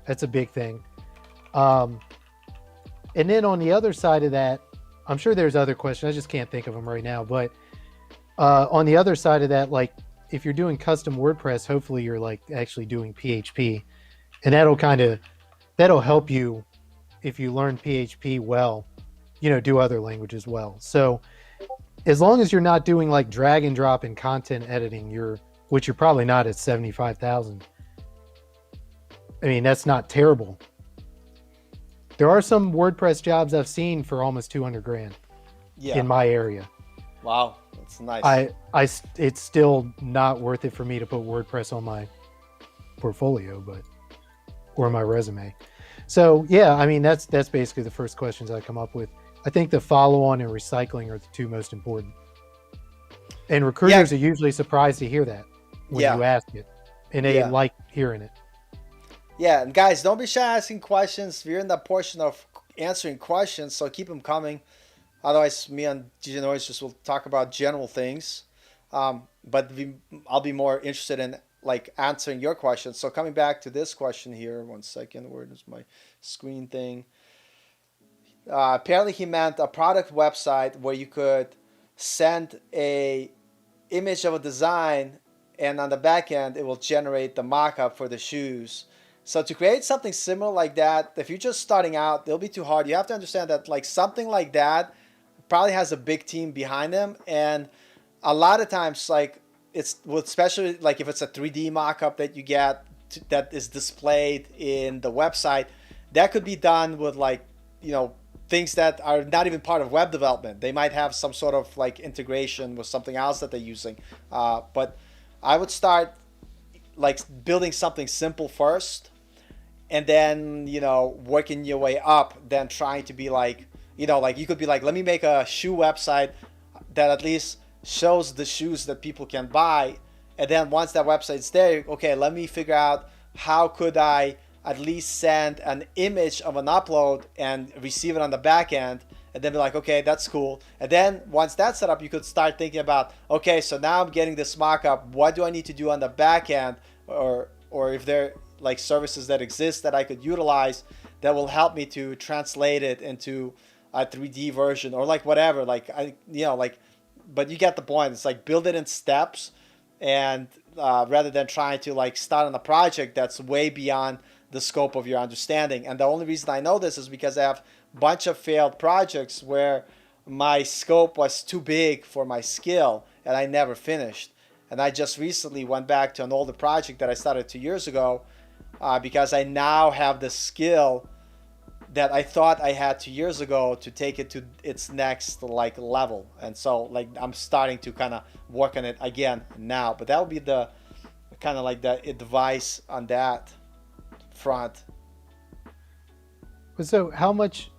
Speaker 2: That's a big thing. And then on the other side of that, I'm sure there's other questions. I just can't think of them right now. But on the other side of that, like if you're doing custom WordPress, hopefully you're like actually doing PHP, and that'll help you if you learn PHP well, do other languages well. So as long as you're not doing like drag and drop and content editing, which you're probably not at 75,000. I mean, that's not terrible. There are some WordPress jobs I've seen for almost 200 grand
Speaker 1: Yeah.
Speaker 2: in my area.
Speaker 1: Wow. That's nice.
Speaker 2: It's still not worth it for me to put WordPress on my portfolio, or my resume. So yeah, I mean, that's basically the first questions I come up with. I think the follow-on and recycling are the two most important. And recruiters are usually surprised to hear that when you ask it, and they like hearing it.
Speaker 1: Yeah, and guys, don't be shy asking questions. We're in that portion of answering questions, so keep them coming. Otherwise, me and DJ Noise just will talk about general things. But I'll be more interested in like answering your questions. So coming back to this question here, 1 second. Where is my screen thing? Apparently, he meant a product website where you could send a image of a design, and on the back end, it will generate the mock-up for the shoes. So to create something similar like that, if you're just starting out, it'll be too hard. You have to understand that like something like that probably has a big team behind them, and a lot of times like especially like if it's a 3D mock-up that you get that is displayed in the website, that could be done with like things that are not even part of web development. They might have some sort of like integration with something else that they're using. But I would start like building something simple first, and then working your way up, then trying to be like, like you could be like, let me make a shoe website that at least shows the shoes that people can buy. And then once that website's there, okay, let me figure out how could I at least send an image of an upload and receive it on the back end, and then be like, okay, that's cool. And then once that's set up, you could start thinking about, okay, so now I'm getting this mock-up, what do I need to do on the back end, or if there like services that exist that I could utilize that will help me to translate it into a 3D version, or like whatever, like but you get the point. It's like build it in steps, and rather than trying to like start on a project that's way beyond the scope of your understanding. And the only reason I know this is because I have a bunch of failed projects where my scope was too big for my skill and I never finished. And I just recently went back to an older project that I started 2 years ago, because I now have the skill that I thought I had 2 years ago to take it to its next like level. And so like I'm starting to kind of work on it again now. But that would be the kind of like the advice on that front.
Speaker 2: So how much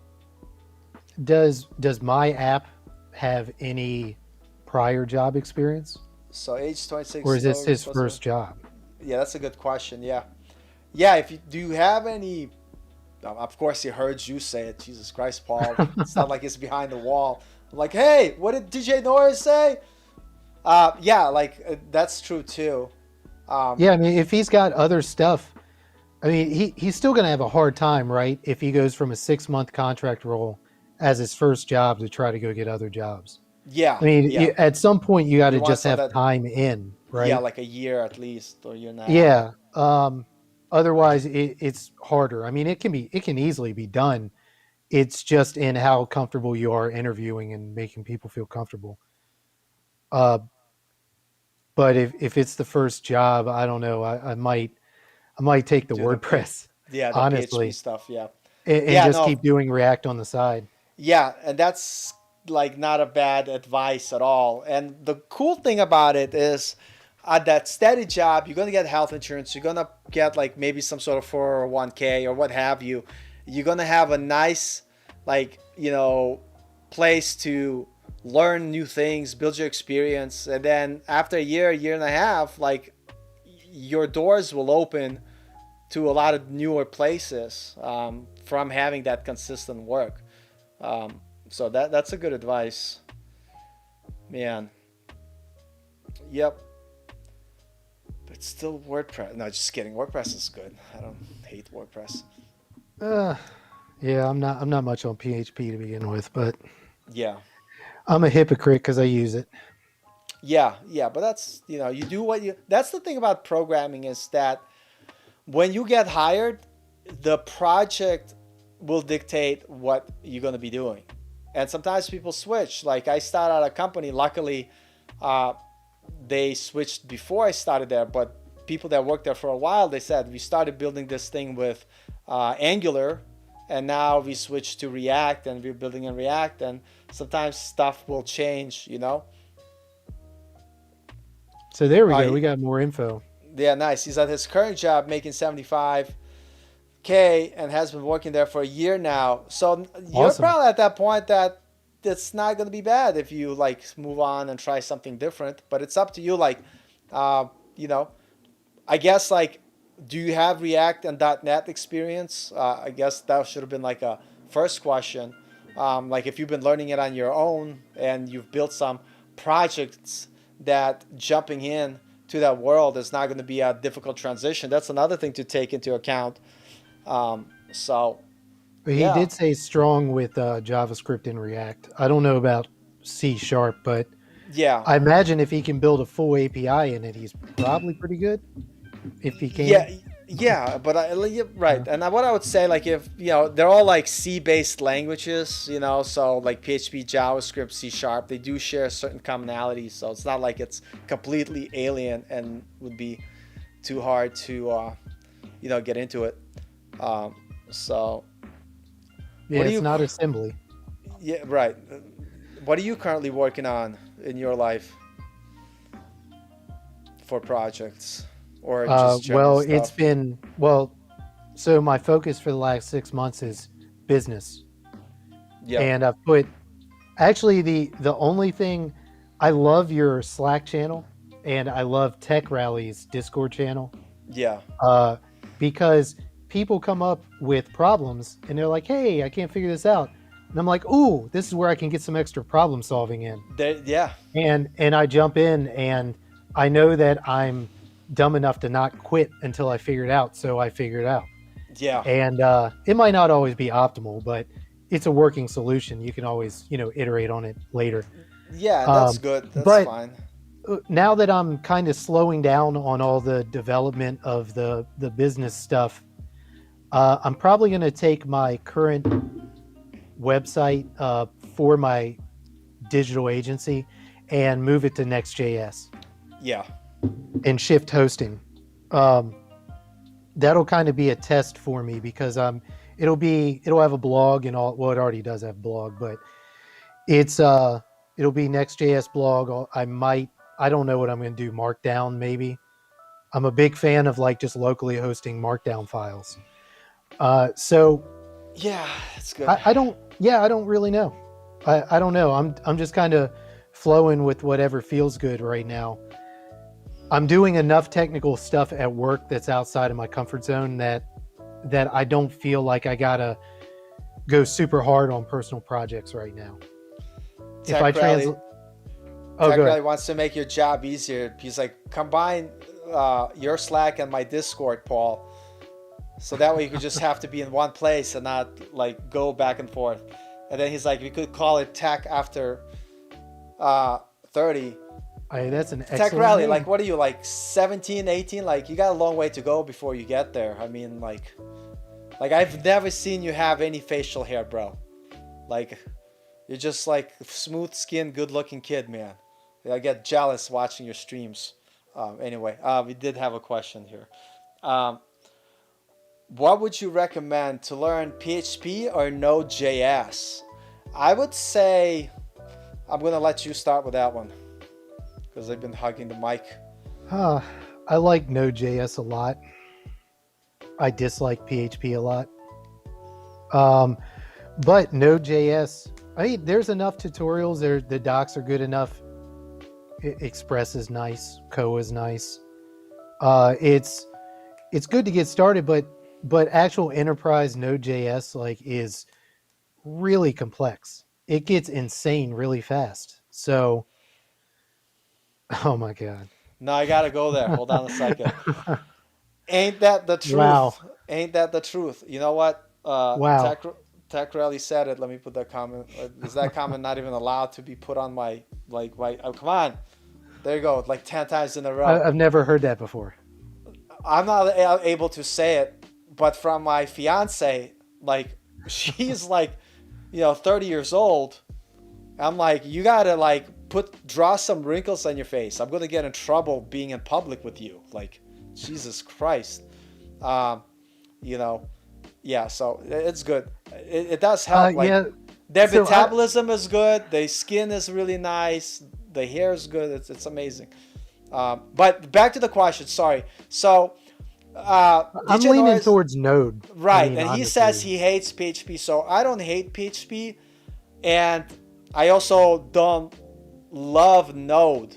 Speaker 2: does my app have any prior job experience?
Speaker 1: So age 26.
Speaker 2: Or is this his first job?
Speaker 1: Yeah, that's a good question. Yeah. If you do, you have any? Of course, he heard you say it. Jesus Christ, Paul. It's not like it's behind the wall. I'm like, hey, what did DJ Norris say? Yeah, like that's true too.
Speaker 2: Yeah, I mean, if he's got other stuff, I mean, he's still going to have a hard time, right? If he goes from a 6-month contract role as his first job to try to go get other jobs.
Speaker 1: Yeah.
Speaker 2: I mean,
Speaker 1: yeah.
Speaker 2: at some point you got to
Speaker 1: You want
Speaker 2: just
Speaker 1: some
Speaker 2: have
Speaker 1: that-
Speaker 2: time in, right?
Speaker 1: Yeah, like a year at least, or a year and a half.
Speaker 2: Yeah. Otherwise, it's harder. I mean, it can easily be done. It's just in how comfortable you are interviewing and making people feel comfortable. But if it's the first job, I don't know. I might take the
Speaker 1: Do the
Speaker 2: WordPress,
Speaker 1: Yeah, the PHP
Speaker 2: honestly,
Speaker 1: stuff. Yeah.
Speaker 2: and
Speaker 1: Yeah,
Speaker 2: just
Speaker 1: no.
Speaker 2: keep doing React on the side.
Speaker 1: Yeah, and that's like not a bad advice at all. And the cool thing about it is, at that steady job, you're gonna get health insurance. You're gonna get like maybe some sort of 401k or what have you. You're gonna have a nice, like place to learn new things, build your experience, and then after a year and a half, like your doors will open to a lot of newer places, from having that consistent work. So that's a good advice, man. Yep. But still WordPress. No, just kidding. WordPress is good. I don't hate WordPress.
Speaker 2: Yeah, I'm not much on PHP to begin with, but
Speaker 1: Yeah.
Speaker 2: I'm a hypocrite because I use it.
Speaker 1: Yeah. But that's, you do what you. That's the thing about programming, is that when you get hired, the project will dictate what you're going to be doing. And sometimes people switch. Like I started at a company, luckily, they switched before I started there, but people that worked there for a while, they said, we started building this thing with Angular, and now we switched to React, and we're building in React, and sometimes stuff will change,
Speaker 2: So there we go. We got more info.
Speaker 1: Yeah, nice. He's at his current job making 75K and has been working there for a year now. So you're
Speaker 2: Awesome.
Speaker 1: probably at that point that it's not going to be bad if you like move on and try something different, but it's up to you. Like, I guess, like, do you have React and .NET experience? I guess that should have been like a first question. Like if you've been learning it on your own and you've built some projects, that jumping in to that world is not going to be a difficult transition. That's another thing to take into account. So
Speaker 2: But he
Speaker 1: yeah.
Speaker 2: did say strong with JavaScript and React. I don't know about C#, but
Speaker 1: Yeah.
Speaker 2: I imagine if he can build a full API in it, he's probably pretty good. If he can.
Speaker 1: Yeah, but right. And what I would say, like, if they're all like C-based languages, so like PHP, JavaScript, C#, they do share certain commonalities. So it's not like it's completely alien and would be too hard to get into it. So
Speaker 2: Yeah,
Speaker 1: What are
Speaker 2: it's
Speaker 1: you?
Speaker 2: not assembly.
Speaker 1: Yeah, right. What are you currently working on in your life for projects or just general
Speaker 2: Well, it's
Speaker 1: stuff?
Speaker 2: been well. So my focus for the last 6 months is business,
Speaker 1: Yeah,
Speaker 2: and I've put actually the only thing I love your Slack channel, and I love Tech Rally's Discord channel,
Speaker 1: yeah,
Speaker 2: uh, because people come up with problems and they're like, "Hey, I can't figure this out," and I'm like, "Ooh, this is where I can get some extra problem solving in."
Speaker 1: yeah,
Speaker 2: And I jump in and I know that I'm dumb enough to not quit until I figure it out, so I figure it out.
Speaker 1: yeah,
Speaker 2: And it might not always be optimal, but it's a working solution. You can always, iterate on it later.
Speaker 1: yeah. That's
Speaker 2: Um,
Speaker 1: good. That's
Speaker 2: but
Speaker 1: fine.
Speaker 2: now that I'm kind of slowing down on all the development of the business stuff, I'm probably going to take my current website for my digital agency and move it to Next.js
Speaker 1: Yeah,
Speaker 2: and shift hosting. Um, that'll kind of be a test for me because it'll have a blog and all. Well, it already does have a blog, but it's it'll be Next.js blog. I don't know what I'm going to do. Markdown maybe. I'm a big fan of like just locally hosting Markdown files. So
Speaker 1: yeah. It's good.
Speaker 2: I don't. Yeah, I don't really know. I don't know. I'm just kind of flowing with whatever feels good right now. I'm doing enough technical stuff at work that's outside of my comfort zone that I don't feel like I gotta go super hard on personal projects right now. If I
Speaker 1: Tech Rally.
Speaker 2: translate, oh,
Speaker 1: Tech
Speaker 2: good.
Speaker 1: Rally wants to make your job easier. He's like, combine your Slack and my Discord, Paul. So that way you could just have to be in one place and not like go back and forth. And then he's like, we could call it Tech After 30.
Speaker 2: That's an
Speaker 1: Tech
Speaker 2: excellent
Speaker 1: Rally, like
Speaker 2: name.
Speaker 1: what are you, like 17, 18? Like you got a long way to go before you get there. I mean, like I've never seen you have any facial hair, bro. Like you're just like smooth skinned, good looking kid, man. I get jealous watching your streams. Anyway, we did have a question here. Um, what would you recommend to learn PHP or Node.js? I would say I'm gonna let you start with that one because I've been hugging the mic.
Speaker 2: Uh, I like Node.js a lot. I dislike PHP a lot. Um, but Node.js, there's enough tutorials. The docs are good enough. Express is nice. Co is nice. It's good to get started, but actual enterprise Node.js is really complex. It gets insane really fast. So, oh my god.
Speaker 1: No, I gotta go there. Hold on a second. Ain't that the
Speaker 2: Wow.
Speaker 1: truth? Ain't that the truth? You know what?
Speaker 2: Wow.
Speaker 1: Tech Rally said it. Let me put that comment. Is that comment not even allowed to be put on my like my? Oh, come on. There you go. Like 10 times in a row.
Speaker 2: I've never heard that before.
Speaker 1: I'm not able to say it, but from my fiance, like she's like, 30 years old. I'm like, you gotta like draw some wrinkles on your face. I'm gonna get in trouble being in public with you. Like, Jesus Christ. Um, you know, yeah. So it's good. It does help. Like
Speaker 2: Yeah.
Speaker 1: their
Speaker 2: So I
Speaker 1: metabolism is good. Their skin is really nice. The hair is good. It's amazing. But back to the question. Sorry. So
Speaker 2: I'm
Speaker 1: DJ
Speaker 2: leaning
Speaker 1: Norris,
Speaker 2: towards Node. I
Speaker 1: right?
Speaker 2: mean,
Speaker 1: And he says
Speaker 2: honestly.
Speaker 1: he hates PHP. So I don't hate PHP, and I also don't love Node.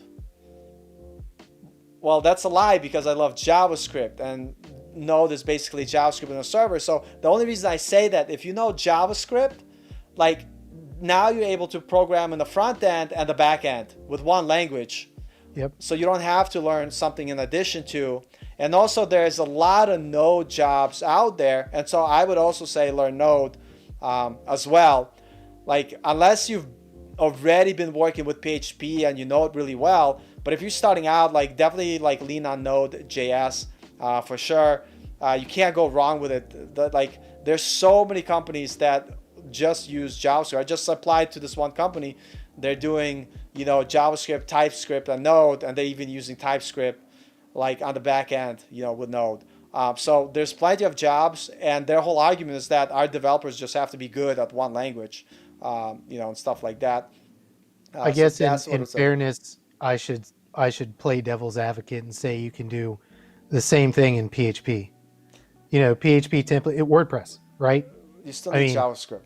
Speaker 1: Well, that's a lie because I love JavaScript and Node is basically JavaScript on a server. So the only reason I say that, if you know JavaScript, like now you're able to program in the front end and the back end with one language.
Speaker 2: Yep.
Speaker 1: So you don't have to learn something in addition to. And also there's a lot of Node jobs out there. And so I would also say learn Node as well. Like unless you've already been working with PHP and you know it really well. But if you're starting out, like definitely like lean on Node.js for sure. You can't go wrong with it. Like there's so many companies that just use JavaScript. I just applied to this one company. They're doing JavaScript, TypeScript, and Node, and they're even using TypeScript like on the back end with Node.
Speaker 3: So there's plenty of jobs, and their whole argument is that our developers just have to be good at one language, and stuff like that.
Speaker 2: I
Speaker 3: So
Speaker 2: guess
Speaker 3: that's what
Speaker 2: in
Speaker 3: it's like.
Speaker 2: fairness, I should play devil's advocate and say you can do the same thing in PHP. PHP template, WordPress, right?
Speaker 3: You still
Speaker 2: I
Speaker 3: need
Speaker 2: mean,
Speaker 3: JavaScript.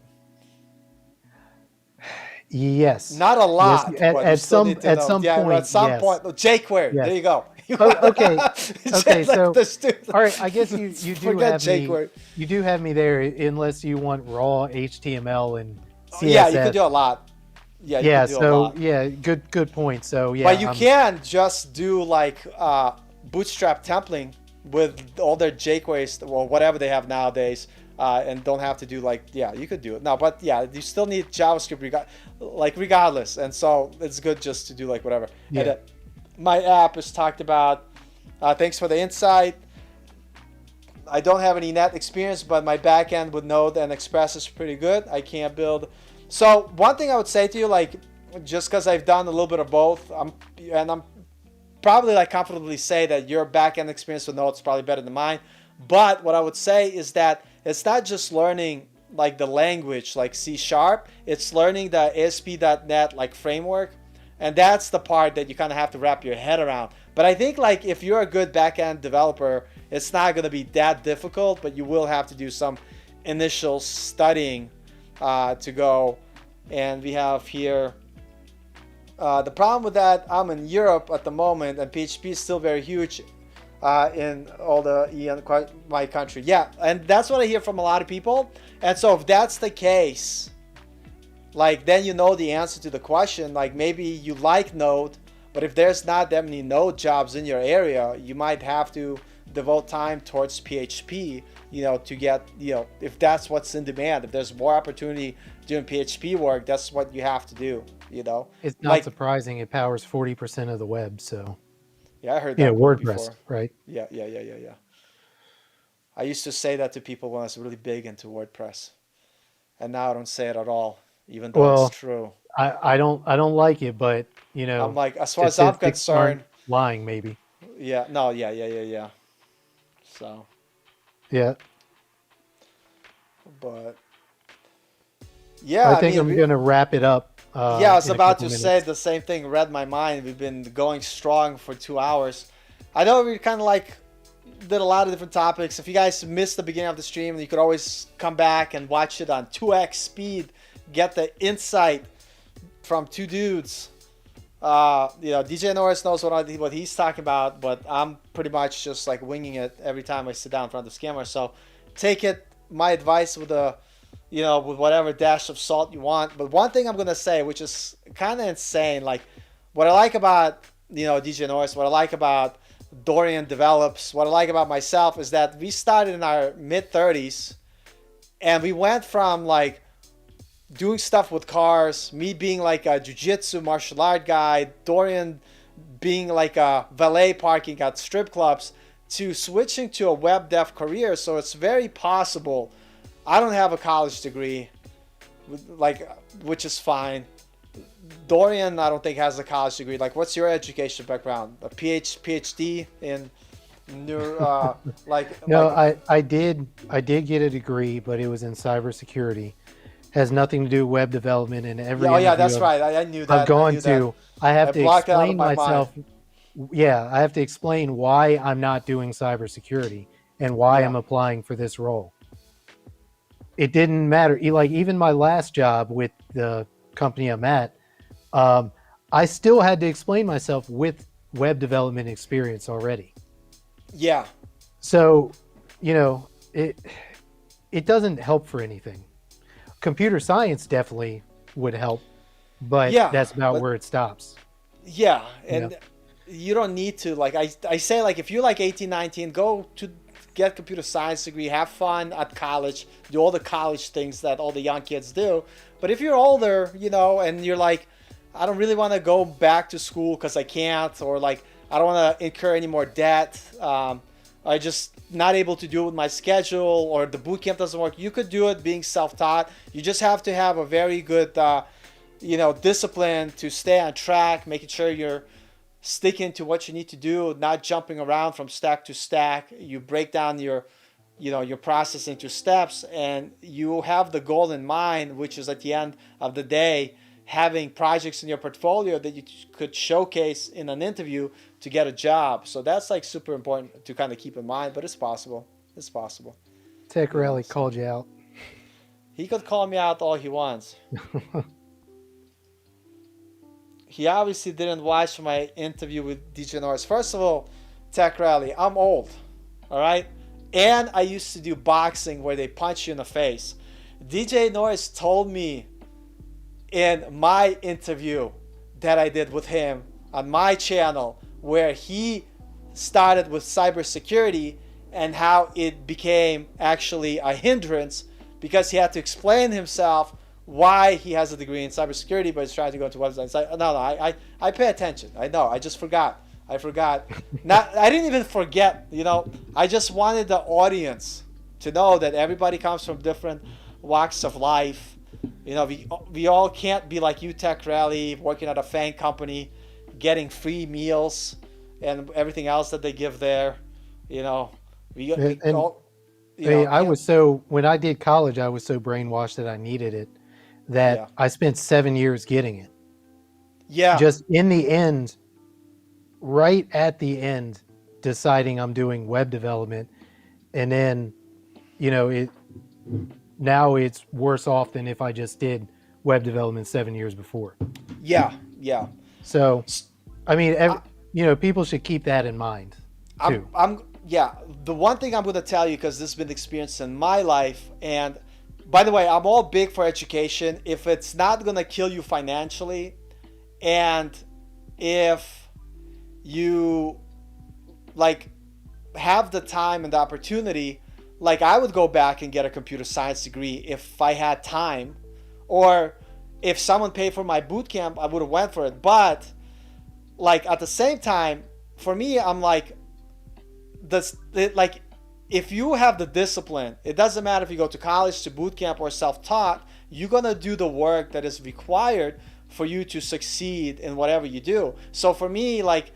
Speaker 2: yes,
Speaker 3: Not a
Speaker 2: yes.
Speaker 3: lot,
Speaker 2: At,
Speaker 3: but you
Speaker 2: at
Speaker 3: still
Speaker 2: some
Speaker 3: need to
Speaker 2: at
Speaker 3: know.
Speaker 2: some
Speaker 3: Yeah, at
Speaker 2: point,
Speaker 3: some
Speaker 2: yes,
Speaker 3: point. jQuery. There
Speaker 2: yes.
Speaker 3: you go.
Speaker 2: Oh, okay, okay.
Speaker 3: Just
Speaker 2: So,
Speaker 3: this dude.
Speaker 2: all right. I guess you do
Speaker 3: Forget
Speaker 2: have me.
Speaker 3: jQuery.
Speaker 2: You do have me there, unless you want raw HTML and
Speaker 3: Yeah, you could
Speaker 2: CSS.
Speaker 3: do a lot. Yeah, you
Speaker 2: Yeah.
Speaker 3: could do a
Speaker 2: So
Speaker 3: lot.
Speaker 2: yeah, good point. So yeah,
Speaker 3: But you can just do like Bootstrap templating with all their jQuery or whatever they have nowadays, and don't have to do you could do it. No, but yeah, you still need JavaScript regardless, and so it's good just to do whatever.
Speaker 2: Yeah.
Speaker 3: And my app is talked about. Thanks for the insight. I don't have any net experience, but my backend with Node and Express is pretty good. I can't build. So one thing I would say to you, just because I've done a little bit of both, I'm probably comfortably say that your backend experience with Node is probably better than mine. But what I would say is that it's not just learning the language like C#. It's learning the ASP.NET framework, and that's the part that you kind of have to wrap your head around. But I think if you're a good backend developer, it's not going to be that difficult, but you will have to do some initial studying to go. And we have here the problem with that. I'm in Europe at the moment, and PHP is still very huge in all my country. Yeah, and that's what I hear from a lot of people. And so if that's the case, then you know the answer to the question. Maybe you like Node, but if there's not that many Node jobs in your area, you might have to devote time towards PHP, to get, if that's what's in demand. If there's more opportunity doing PHP work, that's what you have to do,
Speaker 2: It's not surprising it powers 40% of the web, so.
Speaker 3: Yeah, I heard that
Speaker 2: WordPress,
Speaker 3: before.
Speaker 2: right?
Speaker 3: Yeah. I used to say that to people when I was really big into WordPress, and now I don't say it at all, even though it's true.
Speaker 2: I don't like it, but
Speaker 3: I'm as far as I'm concerned,
Speaker 2: lying maybe.
Speaker 3: Yeah. No. Yeah. So.
Speaker 2: Yeah.
Speaker 3: But. Yeah.
Speaker 2: I think I'm gonna wrap it up.
Speaker 3: Yeah, I was about to say the same thing. Read my mind. We've been going strong for 2 hours. I know we kind of did a lot of different topics. If you guys missed the beginning of the stream, you could always come back and watch it on 2x speed. Get the insight from two dudes. DJ Norris knows what he's talking about, but I'm pretty much just winging it every time I sit down in front of the camera. So take it, my advice with with whatever dash of salt you want. But one thing I'm going to say, which is kind of insane, what I like about, DJ Norris, what I like about Dorian Develops, what I like about myself is that we started in our mid-30s, and we went from doing stuff with cars, me being a jiu-jitsu martial art guy, Dorian being a valet parking at strip clubs, to switching to a web dev career. So it's very possible. I don't have a college degree, which is fine. Dorian, I don't think, has a college degree. What's your education background? A PhD in neuro,
Speaker 2: No, I did get a degree, but it was in cybersecurity. Has nothing to do with web development, and every
Speaker 3: that's right. I knew that.
Speaker 2: I've gone to. I have to explain myself. Yeah, I have to explain why I'm not doing cybersecurity and why I'm applying for this role. It didn't matter. Even my last job with the company I'm at, I still had to explain myself with web development experience already.
Speaker 3: Yeah.
Speaker 2: So, it doesn't help for anything. Computer science definitely would help, but that's about where it stops.
Speaker 3: Yeah, and you don't need to, I say, if you're 18, 19, go to get a computer science degree, have fun at college, do all the college things that all the young kids do. But if you're older, and you're I don't really want to go back to school because I can't, or I don't want to incur any more debt, I just not able to do it with my schedule, or the boot camp doesn't work, you could do it being self-taught. You just have to have a very good, discipline to stay on track, making sure you're sticking to what you need to do, not jumping around from stack to stack. You break down your process into steps, and you have the goal in mind, which is at the end of the day having projects in your portfolio that you could showcase in an interview to get a job. So that's like super important to kind of keep in mind, but it's possible. It's possible.
Speaker 2: Tech
Speaker 3: You know,
Speaker 2: Rally
Speaker 3: so
Speaker 2: called you out.
Speaker 3: he could call me out all he wants. He obviously didn't watch my interview with DJ Norris. First of all, Tech Rally, I'm old, all right? And I used to do boxing where they punch you in the face. DJ Norris told me in my interview that I did with him on my channel, where he started with cybersecurity and how it became actually a hindrance because he had to explain himself why he has a degree in cybersecurity but he's trying to go to websites. I pay attention. I know. I just forgot. I forgot. I didn't even forget. I just wanted the audience to know that everybody comes from different walks of life. We all can't be like you, Tech Rally, working at a FANG company, getting free meals and everything else that they give there. We
Speaker 2: And
Speaker 3: all,
Speaker 2: I was so, when I did college, I was so brainwashed that I needed it that
Speaker 3: yeah,
Speaker 2: I spent 7 years getting it.
Speaker 3: yeah,
Speaker 2: Just in the end, right at the end, deciding I'm doing web development, and then, it now it's worse off than if I just did web development 7 years before.
Speaker 3: yeah, yeah.
Speaker 2: So, I mean,
Speaker 3: I,
Speaker 2: people should keep that in mind too.
Speaker 3: Yeah. The one thing I'm going to tell you, because this has been experienced in my life, and by the way, I'm all big for education. If it's not going to kill you financially, and if you like have the time and the opportunity, like I would go back and get a computer science degree if I had time, or if someone paid for my boot camp, I would have went for it. But like at the same time, for me, I'm like like if you have the discipline, it doesn't matter if you go to college, to boot camp, or self-taught, you're gonna do the work that is required for you to succeed in whatever you do. So for me, like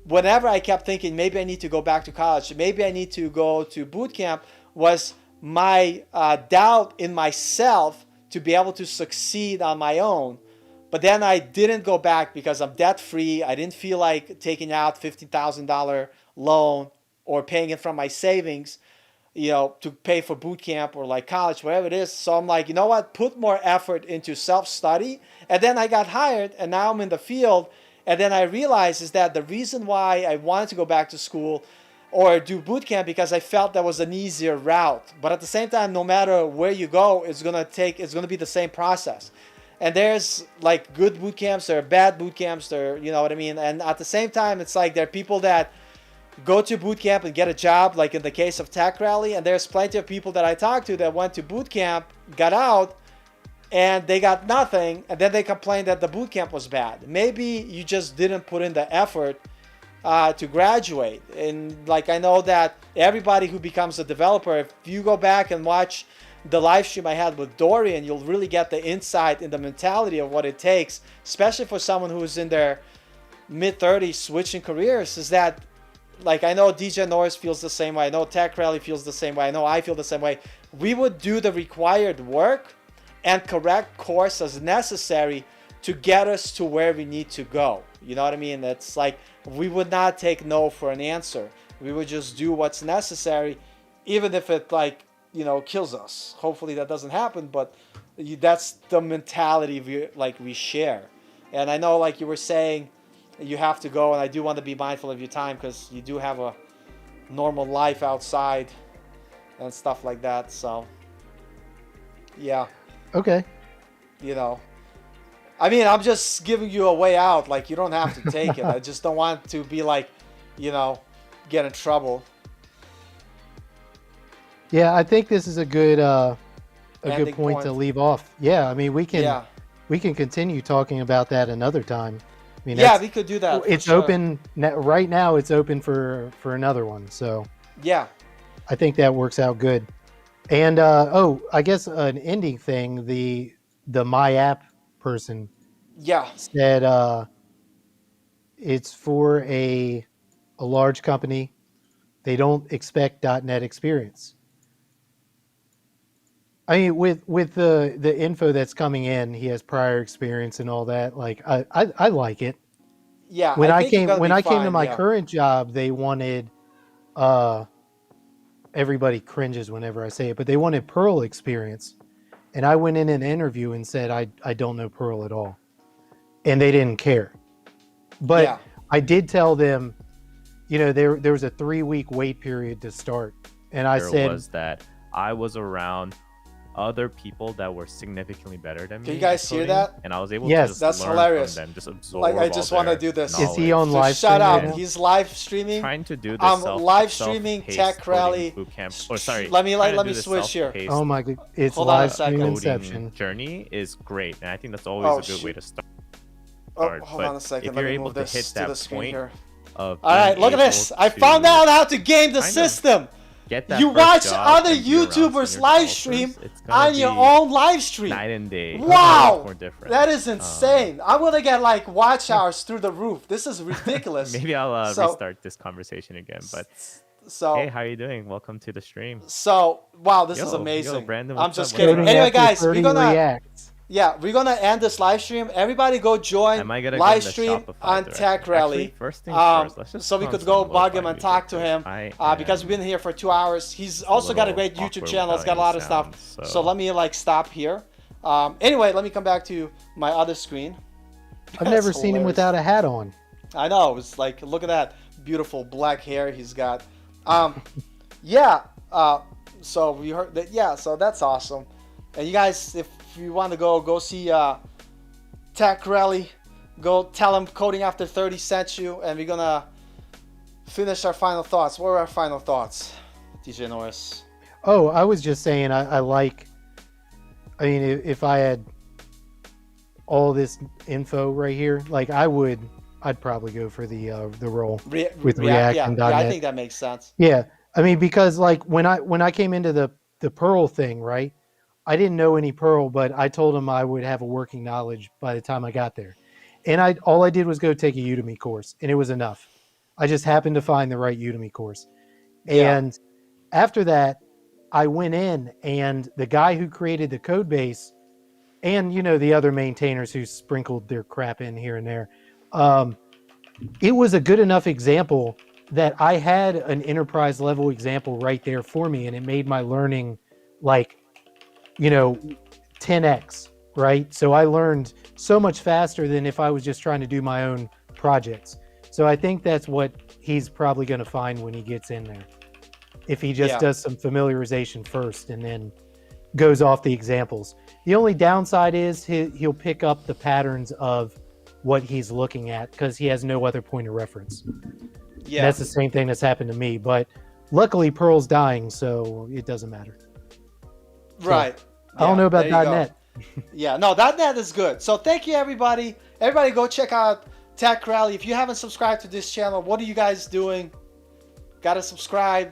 Speaker 3: whenever I kept thinking maybe I need to go back to college, maybe I need to go to boot camp, was my doubt in myself to be able to succeed on my own. But then I didn't go back because I'm debt free. I didn't feel like taking out $50,000 loan or paying it from my savings, to pay for boot camp or like college, whatever it is. So I'm like, you know what? Put more effort into self-study. And then I got hired and now I'm in the field. And then I realized is that the reason why I wanted to go back to school or do boot camp because I felt that was an easier route. But at the same time, no matter where you go, it's gonna be the same process. And there's like good boot camps, there are bad boot camps, you know what I mean? And at the same time, it's like there are people that go to boot camp and get a job, like in the case of Tech Rally, and there's plenty of people that I talked to that went to boot camp, got out, and they got nothing, and then they complained that the boot camp was bad. Maybe you just didn't put in the effort to graduate. And like I know that everybody who becomes a developer, if you go back and watch the live stream I had with Dorian, you'll really get the insight in the mentality of what it takes, especially for someone who's in their mid-30s switching careers, is that like I know DJ Norris feels the same way. I know Tech Rally feels the same way. I know I feel the same way. We would do the required work and correct course as necessary to get us to where we need to go. You know what I mean? It's like we would not take no for an answer. We would just do what's necessary, even if it kills us. Hopefully that doesn't happen, but that's the mentality we share. And I know, like you were saying, you have to go, and I do want to be mindful of your time because you do have a normal life outside and stuff like that. So, yeah.
Speaker 2: Okay.
Speaker 3: I mean, I'm just giving you a way out. Like, you don't have to take it. I just don't want to be like, get in trouble.
Speaker 2: Yeah, I think this is a good good point to
Speaker 3: point.
Speaker 2: leave off. Yeah, I mean we can continue talking about that another time. I mean,
Speaker 3: We could do that.
Speaker 2: It's
Speaker 3: sure.
Speaker 2: open right now. It's open for another one. So
Speaker 3: Yeah.
Speaker 2: I think that works out good. And I guess an ending thing. The My App person
Speaker 3: Yeah.
Speaker 2: said It's for a large company. They don't expect .NET experience. I mean, with the info that's coming in, he has prior experience and all that. Like, I like it.
Speaker 3: Yeah,
Speaker 2: When
Speaker 3: I
Speaker 2: I
Speaker 3: think you're
Speaker 2: came
Speaker 3: gonna
Speaker 2: when
Speaker 3: be
Speaker 2: I came to
Speaker 3: fine,
Speaker 2: my
Speaker 3: yeah.
Speaker 2: current job, they wanted uh everybody cringes whenever I say it, but they wanted Perl experience. And I went in an interview and said I don't know Perl at all. And they didn't care. But
Speaker 3: Yeah.
Speaker 2: I did tell them, there was a 3-week wait period to start. And I
Speaker 4: There
Speaker 2: said,
Speaker 4: was that I was around other people that were significantly better than me.
Speaker 3: Can you guys
Speaker 4: at
Speaker 3: hear
Speaker 4: coding,
Speaker 3: that?
Speaker 4: And I was able
Speaker 2: Yes.
Speaker 4: to just
Speaker 3: That's
Speaker 4: learn
Speaker 3: hilarious.
Speaker 4: from them, just absorb
Speaker 3: Like, I
Speaker 4: all
Speaker 3: just wanna
Speaker 4: their
Speaker 3: do this.
Speaker 2: Is he on
Speaker 4: knowledge.
Speaker 2: live
Speaker 3: Just shout
Speaker 2: stream
Speaker 3: out.
Speaker 2: right now?
Speaker 3: He's live streaming.
Speaker 4: Trying to do this
Speaker 3: Live streaming
Speaker 4: self-paced
Speaker 3: Tech Rally.
Speaker 4: coding bootcamp. Or sorry,
Speaker 3: Let me
Speaker 4: trying to
Speaker 3: let
Speaker 4: do
Speaker 3: me
Speaker 4: this
Speaker 3: switch here.
Speaker 4: self-paced
Speaker 2: Oh my god, it's
Speaker 3: Hold on a
Speaker 2: live
Speaker 3: second.
Speaker 2: stream
Speaker 4: coding
Speaker 2: inception.
Speaker 4: journey is great, and I think that's always
Speaker 3: Oh,
Speaker 4: a good way
Speaker 3: shoot.
Speaker 4: to start.
Speaker 3: Oh, hold
Speaker 4: But
Speaker 3: on a second.
Speaker 4: if
Speaker 3: Let
Speaker 4: you're
Speaker 3: me
Speaker 4: able
Speaker 3: move
Speaker 4: to
Speaker 3: this
Speaker 4: hit
Speaker 3: to
Speaker 4: that
Speaker 3: the screen
Speaker 4: point
Speaker 3: here.
Speaker 4: of
Speaker 3: All right,
Speaker 4: being
Speaker 3: look at
Speaker 4: able
Speaker 3: this. I
Speaker 4: to
Speaker 3: found out how to game the
Speaker 4: kind of
Speaker 3: system.
Speaker 4: get that
Speaker 3: You
Speaker 4: first
Speaker 3: watch
Speaker 4: job
Speaker 3: other
Speaker 4: and be around some of
Speaker 3: YouTubers
Speaker 4: your
Speaker 3: live
Speaker 4: developers,
Speaker 3: stream
Speaker 4: it's gonna
Speaker 3: on your
Speaker 4: be
Speaker 3: own live stream.
Speaker 4: night and day.
Speaker 3: Wow,
Speaker 4: More different.
Speaker 3: that is insane. I'm gonna get like watch hours through the roof. This is ridiculous.
Speaker 4: Maybe I'll
Speaker 3: So-
Speaker 4: restart this conversation again. But
Speaker 3: So,
Speaker 4: hey, how you doing? Welcome to the stream.
Speaker 3: wow, this is
Speaker 4: Yo,
Speaker 3: amazing.
Speaker 4: Brandon,
Speaker 3: I'm
Speaker 4: what's
Speaker 3: just
Speaker 4: up?
Speaker 3: kidding.
Speaker 2: Coding
Speaker 3: Anyway,
Speaker 2: after
Speaker 3: guys,
Speaker 2: 30 reacts.
Speaker 3: we're gonna end this live stream. Everybody go join
Speaker 4: Am I gonna
Speaker 3: live
Speaker 4: go in the
Speaker 3: stream
Speaker 4: Shopify
Speaker 3: on
Speaker 4: direction?
Speaker 3: Tech Rally.
Speaker 4: Actually, first things first, let's just
Speaker 3: so we
Speaker 4: put
Speaker 3: could
Speaker 4: on
Speaker 3: go
Speaker 4: some
Speaker 3: bug him
Speaker 4: lo-fi
Speaker 3: and talk to
Speaker 4: music,
Speaker 3: him
Speaker 4: 'cause
Speaker 3: because we've been here for 2 hours. He's also got a great YouTube
Speaker 4: awkward
Speaker 3: channel. It's got a
Speaker 4: without
Speaker 3: lot of
Speaker 4: any
Speaker 3: stuff.
Speaker 4: sound,
Speaker 3: So let me like stop here. Anyway, let me come back to my other screen.
Speaker 2: I've never
Speaker 3: That's
Speaker 2: seen him
Speaker 3: hilarious.
Speaker 2: without a hat on.
Speaker 3: I know. It's like, look at that beautiful black hair he's got. Yeah. So we heard that. Yeah. So that's awesome. And you guys, if you want to go see Tech Rally, go tell him Coding After 30 sent you, and we're gonna finish our final thoughts. What are our final thoughts, DJ Norris?
Speaker 2: Oh, I was just saying I like. I mean, if I had all this info right here, like I'd probably go for the role with React
Speaker 3: yeah,
Speaker 2: and
Speaker 3: yeah, I
Speaker 2: .NET.
Speaker 3: think that makes sense.
Speaker 2: Yeah, I mean, because like when I came into the Perl thing, right? I didn't know any Perl, but I told him I would have a working knowledge by the time I got there, and all I did was go take a Udemy course, and it was enough. I just happened to find the right Udemy course,
Speaker 3: Yeah.
Speaker 2: and after that, I went in, and the guy who created the code base, and the other maintainers who sprinkled their crap in here and there, it was a good enough example that I had an enterprise level example right there for me, and it made my learning like 10x, right? So I learned so much faster than if I was just trying to do my own projects. So I think that's what he's probably going to find when he gets in there. If he just does some familiarization first and then goes off the examples. The only downside is he'll pick up the patterns of what he's looking at because he has no other point of reference.
Speaker 3: Yeah.
Speaker 2: That's the same thing that's happened to me, but luckily Perl's dying, so it doesn't matter.
Speaker 3: Right.
Speaker 2: I don't know about
Speaker 3: there you go.
Speaker 2: .NET.
Speaker 3: Yeah, no, .NET is good. So thank you, everybody. Everybody go check out Tech Rally. If you haven't subscribed to this channel, what are you guys doing? Got to subscribe.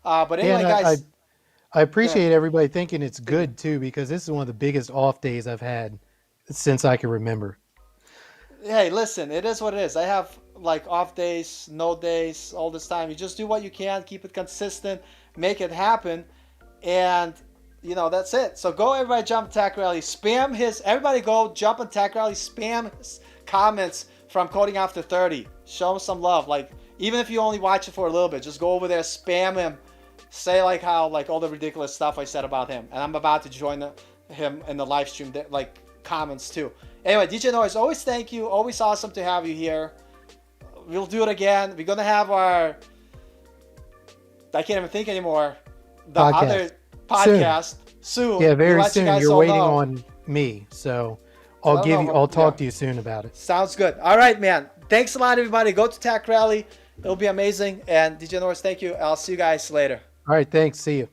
Speaker 3: But anyway,
Speaker 2: And
Speaker 3: guys.
Speaker 2: I appreciate everybody thinking it's good too, because this is one of the biggest off days I've had since I can remember.
Speaker 3: Hey, listen, it is what it is. I have like off days, no days, all this time. You just do what you can, keep it consistent, make it happen, and that's it. So go, everybody, jump Tech Rally, spam everybody go jump on Tech Rally, spam his comments from Coding After 30. Show him some love. Like, even if you only watch it for a little bit, just go over there, spam him, say like how like all the ridiculous stuff I said about him, and I'm about to join him in the live stream, like comments too. Anyway, DJ Norris, always thank you. Always awesome to have you here. We'll do it again. We're gonna have I can't even think anymore. The other podcast soon.
Speaker 2: Yeah, very
Speaker 3: We'll let you
Speaker 2: soon.
Speaker 3: guys
Speaker 2: You're
Speaker 3: all
Speaker 2: waiting
Speaker 3: know.
Speaker 2: on me, so I'll talk to you soon about it.
Speaker 3: Sounds good. All right, man. Thanks a lot, everybody. Go to Tech Rally. It'll be amazing. And DJ Norris, thank you. I'll see you guys later.
Speaker 2: All right, thanks. See you.